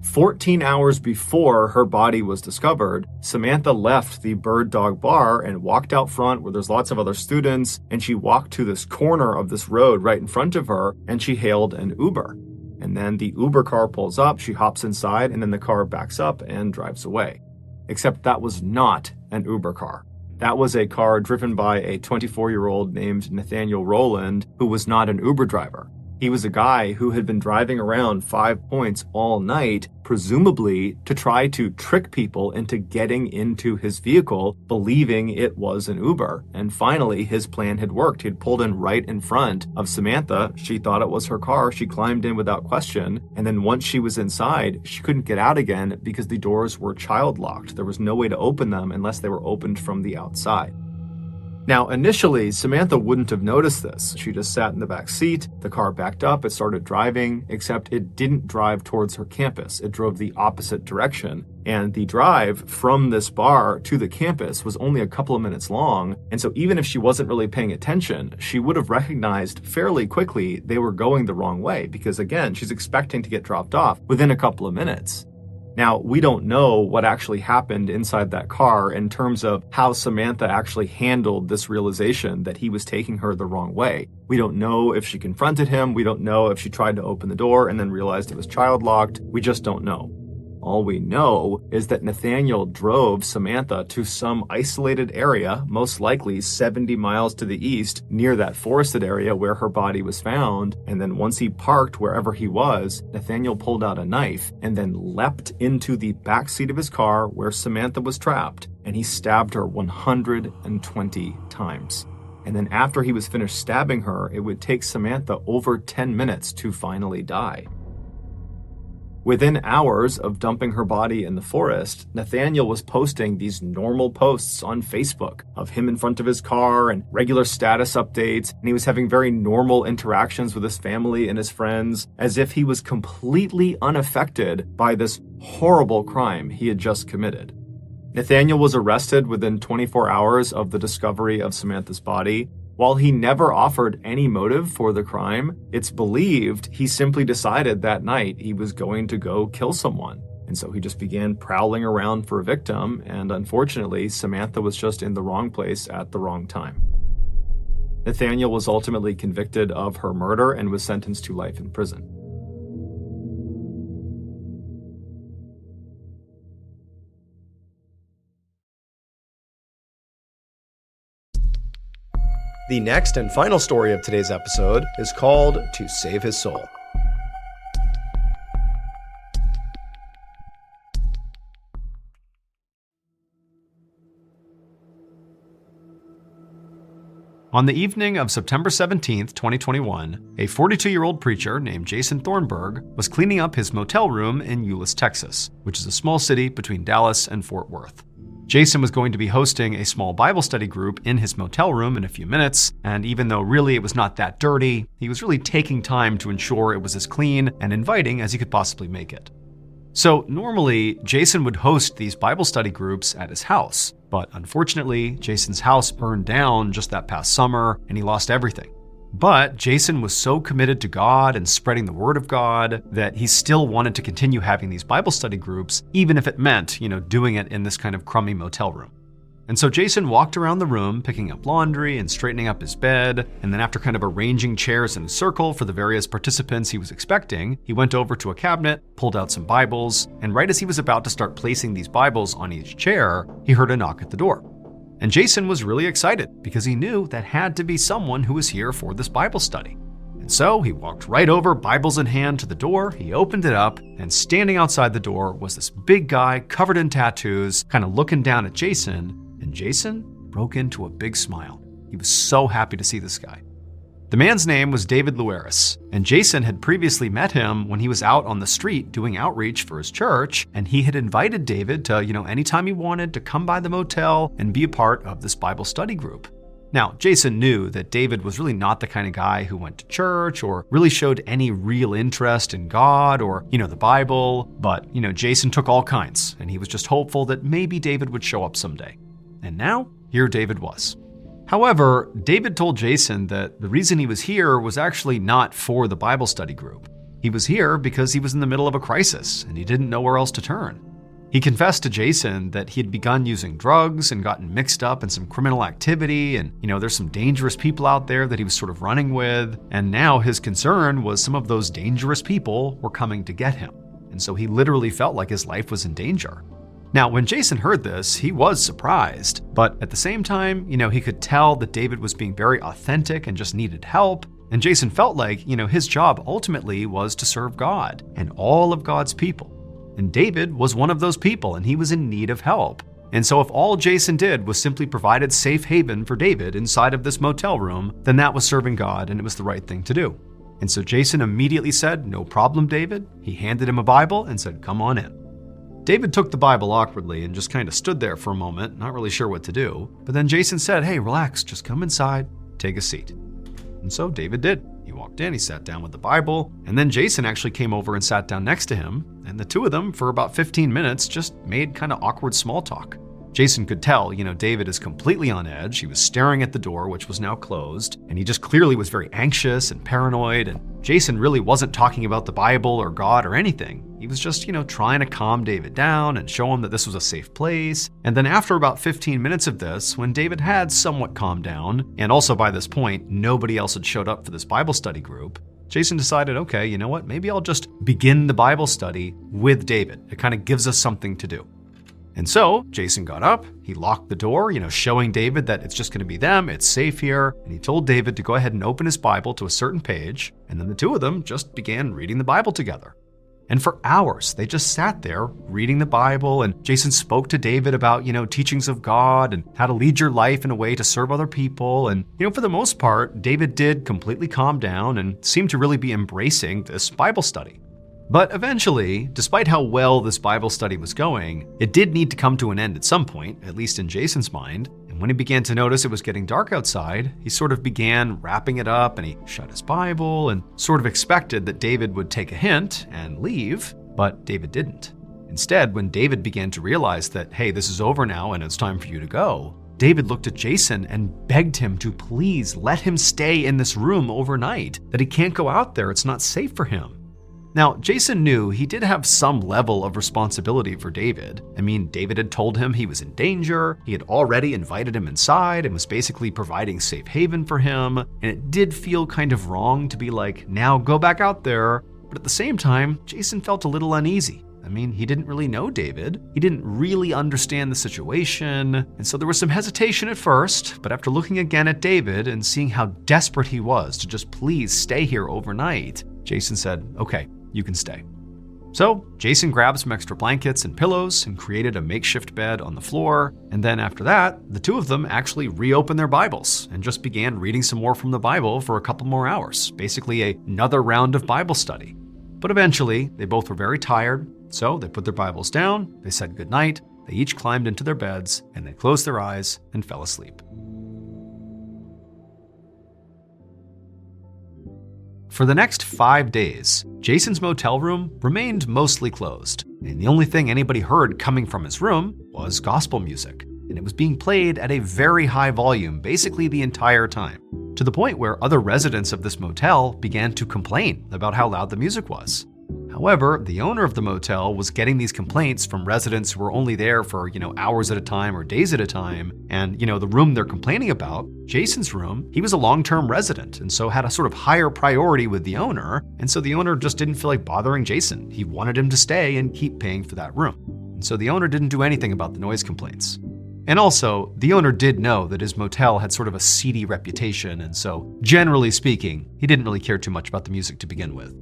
14 hours before her body was discovered, Samantha left the Bird Dog Bar and walked out front where there's lots of other students, and she walked to this corner of this road right in front of her, and she hailed an Uber. And then the Uber car pulls up, she hops inside, and then the car backs up and drives away. Except that was not an Uber car. That was a car driven by a 24-year-old named Nathaniel Rowland, who was not an Uber driver. He was a guy who had been driving around 5 Points all night, presumably to try to trick people into getting into his vehicle, believing it was an Uber. And finally, his plan had worked. He had pulled in right in front of Samantha. She thought it was her car. She climbed in without question. And then once she was inside, she couldn't get out again because the doors were child locked. There was no way to open them unless they were opened from the outside. Now, initially, Samantha wouldn't have noticed this. She just sat in the back seat, the car backed up, it started driving, except it didn't drive towards her campus. It drove the opposite direction. And the drive from this bar to the campus was only a couple of minutes long. And so even if she wasn't really paying attention, she would have recognized fairly quickly they were going the wrong way because, again, she's expecting to get dropped off within a couple of minutes. Now, we don't know what actually happened inside that car in terms of how Samantha actually handled this realization that he was taking her the wrong way. We don't know if she confronted him. We don't know if she tried to open the door and then realized it was child locked. We just don't know. All we know is that Nathaniel drove Samantha to some isolated area, most likely 70 miles to the east, near that forested area where her body was found. And then once he parked wherever he was, Nathaniel pulled out a knife and then leapt into the backseat of his car where Samantha was trapped, and he stabbed her 120 times. And then after he was finished stabbing her, it would take Samantha over 10 minutes to finally die. Within hours of dumping her body in the forest, Nathaniel was posting these normal posts on Facebook of him in front of his car and regular status updates, and he was having very normal interactions with his family and his friends, as if he was completely unaffected by this horrible crime he had just committed. Nathaniel was arrested within 24 hours of the discovery of Samantha's body. While he never offered any motive for the crime, it's believed he simply decided that night he was going to go kill someone. And so he just began prowling around for a victim, and unfortunately, Samantha was just in the wrong place at the wrong time. Nathaniel was ultimately convicted of her murder and was sentenced to life in prison. The next and final story of today's episode is called To Save His Soul. On the evening of September 17th, 2021, a 42-year-old preacher named Jason Thornburg was cleaning up his motel room in Euless, Texas, which is a small city between Dallas and Fort Worth. Jason was going to be hosting a small Bible study group in his motel room in a few minutes, and even though really it was not that dirty, he was really taking time to ensure it was as clean and inviting as he could possibly make it. So normally, Jason would host these Bible study groups at his house, but unfortunately, Jason's house burned down just that past summer, and he lost everything. But Jason was so committed to God and spreading the word of God that he still wanted to continue having these Bible study groups, even if it meant, doing it in this kind of crummy motel room. And so Jason walked around the room, picking up laundry and straightening up his bed. And then after kind of arranging chairs in a circle for the various participants he was expecting, he went over to a cabinet, pulled out some Bibles, and right as he was about to start placing these Bibles on each chair, he heard a knock at the door. And Jason was really excited because he knew that had to be someone who was here for this Bible study. And so he walked right over, Bibles in hand, to the door. He opened it up, and standing outside the door was this big guy covered in tattoos, kind of looking down at Jason. And Jason broke into a big smile. He was so happy to see this guy. The man's name was David Luaris, and Jason had previously met him when he was out on the street doing outreach for his church, and he had invited David to, anytime he wanted, to come by the motel and be a part of this Bible study group. Now, Jason knew that David was really not the kind of guy who went to church or really showed any real interest in God or, the Bible, but, Jason took all kinds, and he was just hopeful that maybe David would show up someday. And now, here David was. However, David told Jason that the reason he was here was actually not for the Bible study group. He was here because he was in the middle of a crisis and he didn't know where else to turn. He confessed to Jason that he had begun using drugs and gotten mixed up in some criminal activity, and there's some dangerous people out there that he was sort of running with, and now his concern was some of those dangerous people were coming to get him. And so he literally felt like his life was in danger. Now, when Jason heard this, he was surprised, but at the same time, he could tell that David was being very authentic and just needed help. And Jason felt like, his job ultimately was to serve God and all of God's people. And David was one of those people, and he was in need of help. And so if all Jason did was simply provided safe haven for David inside of this motel room, then that was serving God and it was the right thing to do. And so Jason immediately said, "No problem, David." He handed him a Bible and said, "Come on in." David took the Bible awkwardly and just kind of stood there for a moment, not really sure what to do. But then Jason said, "Hey, relax, just come inside, take a seat." And so David did. He walked in, he sat down with the Bible, and then Jason actually came over and sat down next to him, and the two of them, for about 15 minutes, just made kind of awkward small talk. Jason could tell, David is completely on edge. He was staring at the door, which was now closed, and he just clearly was very anxious and paranoid, and Jason really wasn't talking about the Bible or God or anything. He was just, trying to calm David down and show him that this was a safe place. And then after about 15 minutes of this, when David had somewhat calmed down, and also by this point, nobody else had showed up for this Bible study group, Jason decided, okay, you know what, maybe I'll just begin the Bible study with David. It kind of gives us something to do. And so Jason got up, he locked the door, showing David that it's just going to be them, it's safe here. And he told David to go ahead and open his Bible to a certain page. And then the two of them just began reading the Bible together. And for hours, they just sat there reading the Bible, and Jason spoke to David about, teachings of God and how to lead your life in a way to serve other people. And, for the most part, David did completely calm down and seemed to really be embracing this Bible study. But eventually, despite how well this Bible study was going, it did need to come to an end at some point, at least in Jason's mind. And when he began to notice it was getting dark outside, he sort of began wrapping it up and he shut his Bible and sort of expected that David would take a hint and leave, but David didn't. Instead, when David began to realize that, hey, this is over now and it's time for you to go, David looked at Jason and begged him to please let him stay in this room overnight, that he can't go out there, it's not safe for him. Now, Jason knew he did have some level of responsibility for David. I mean, David had told him he was in danger, he had already invited him inside and was basically providing safe haven for him, and it did feel kind of wrong to be like, now go back out there. But at the same time, Jason felt a little uneasy. I mean, he didn't really know David. He didn't really understand the situation. And so there was some hesitation at first, but after looking again at David and seeing how desperate he was to just please stay here overnight, Jason said, okay, you can stay. So Jason grabbed some extra blankets and pillows and created a makeshift bed on the floor. And then after that, the two of them actually reopened their Bibles and just began reading some more from the Bible for a couple more hours, basically another round of Bible study. But eventually, they both were very tired, so they put their Bibles down, they said goodnight, they each climbed into their beds, and they closed their eyes and fell asleep. For the next 5 days, Jason's motel room remained mostly closed, and the only thing anybody heard coming from his room was gospel music, and it was being played at a very high volume basically the entire time. to the point where other residents of this motel began to complain about how loud the music was. However, the owner of the motel was getting these complaints from residents who were only there for, hours at a time or days at a time. And, the room they're complaining about, Jason's room, he was a long-term resident and so had a sort of higher priority with the owner. And so the owner just didn't feel like bothering Jason. He wanted him to stay and keep paying for that room. And so the owner didn't do anything about the noise complaints. And also, the owner did know that his motel had sort of a seedy reputation. And so, generally speaking, he didn't really care too much about the music to begin with.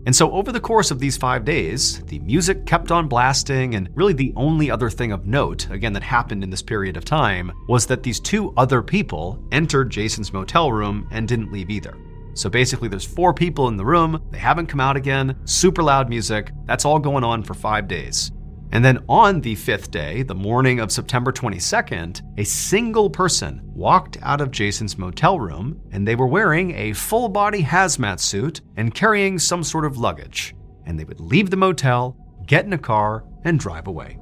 And so over the course of these 5 days, the music kept on blasting, and really the only other thing of note, again, that happened in this period of time, was that these 2 other people entered Jason's motel room and didn't leave either. So basically there's 4 people in the room, they haven't come out again, super loud music, that's all going on for 5 days. And then on the 5th day, the morning of September 22nd, a single person walked out of Jason's motel room, and they were wearing a full-body hazmat suit and carrying some sort of luggage. And they would leave the motel, get in a car, and drive away.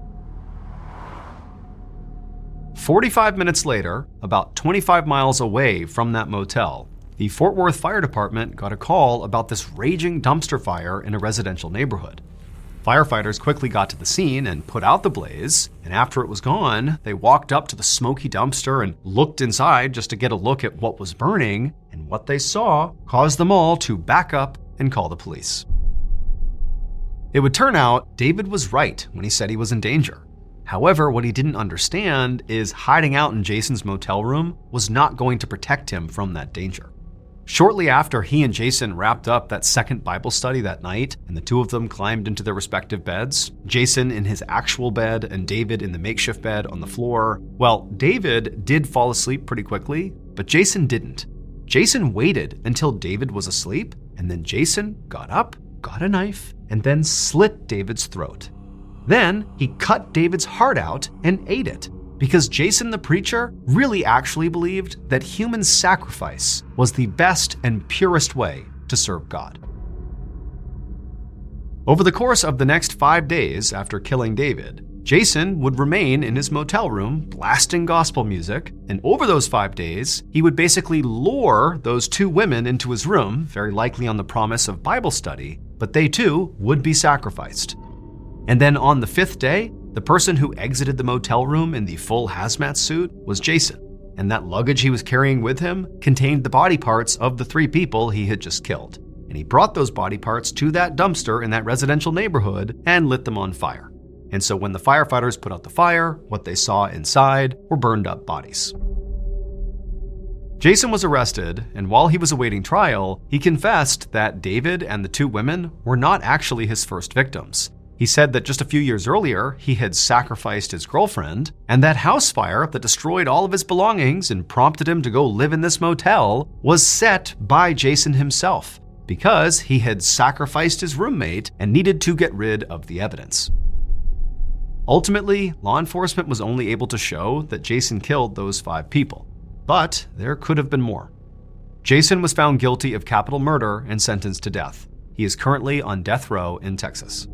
45 minutes later, about 25 miles away from that motel, the Fort Worth Fire Department got a call about this raging dumpster fire in a residential neighborhood. Firefighters quickly got to the scene and put out the blaze, and after it was gone, they walked up to the smoky dumpster and looked inside just to get a look at what was burning, and what they saw caused them all to back up and call the police. It would turn out David was right when he said he was in danger. However, what he didn't understand is hiding out in Jason's motel room was not going to protect him from that danger. Shortly after he and Jason wrapped up that second Bible study that night, and the 2 of them climbed into their respective beds, Jason in his actual bed and David in the makeshift bed on the floor, well, David did fall asleep pretty quickly, but Jason didn't. Jason waited until David was asleep, and then Jason got up, got a knife, and then slit David's throat. Then he cut David's heart out and ate it, because Jason the preacher really actually believed that human sacrifice was the best and purest way to serve God. Over the course of the next 5 days after killing David, Jason would remain in his motel room blasting gospel music, and over those 5 days, he would basically lure those 2 women into his room, very likely on the promise of Bible study, but they too would be sacrificed. And then on the 5th day, the person who exited the motel room in the full hazmat suit was Jason, and that luggage he was carrying with him contained the body parts of the 3 people he had just killed. And he brought those body parts to that dumpster in that residential neighborhood and lit them on fire. And so when the firefighters put out the fire, what they saw inside were burned up bodies. Jason was arrested, and while he was awaiting trial, he confessed that David and the 2 women were not actually his first victims. He said that just a few years earlier, he had sacrificed his girlfriend, and that house fire that destroyed all of his belongings and prompted him to go live in this motel was set by Jason himself, because he had sacrificed his roommate and needed to get rid of the evidence. Ultimately, law enforcement was only able to show that Jason killed those 5 people, but there could have been more. Jason was found guilty of capital murder and sentenced to death. He is currently on death row in Texas.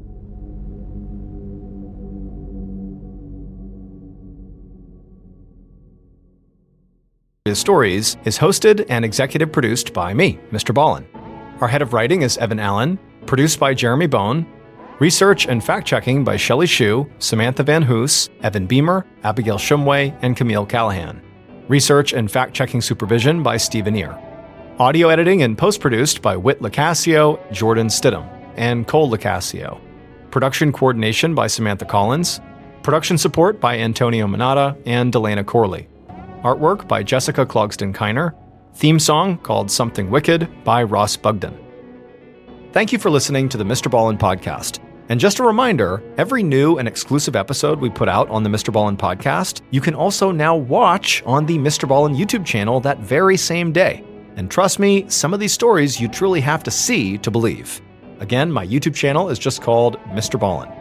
Stories is hosted and executive produced by me, MrBallen. Our head of writing is Evan Allen, produced by Jeremy Bone, research and fact-checking by Shelley Shue, Samantha Van Hoos, Evan Beamer, Abigail Shumway, and Camille Callahan. Research and fact-checking supervision by Stephen Ear. Audio editing and post-produced by Whit Lacasio, Jordan Stidham, and Cole Lacasio. Production coordination by Samantha Collins. Production support by Antonio Manata and Delana Corley. Artwork by Jessica Clogston-Kiner. Theme song called Something Wicked by Ross Bugden. Thank you for listening to the MrBallen podcast. And just a reminder, every new and exclusive episode we put out on the MrBallen podcast, you can also now watch on the MrBallen YouTube channel that very same day. And trust me, some of these stories you truly have to see to believe. Again, my YouTube channel is just called MrBallen.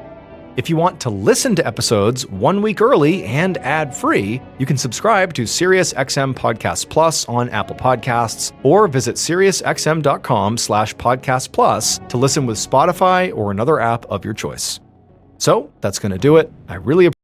If you want to listen to episodes 1 week early and ad-free, you can subscribe to SiriusXM Podcast Plus on Apple Podcasts, or visit SiriusXM.com/Podcast Plus to listen with Spotify or another app of your choice. So that's going to do it. I really appreciate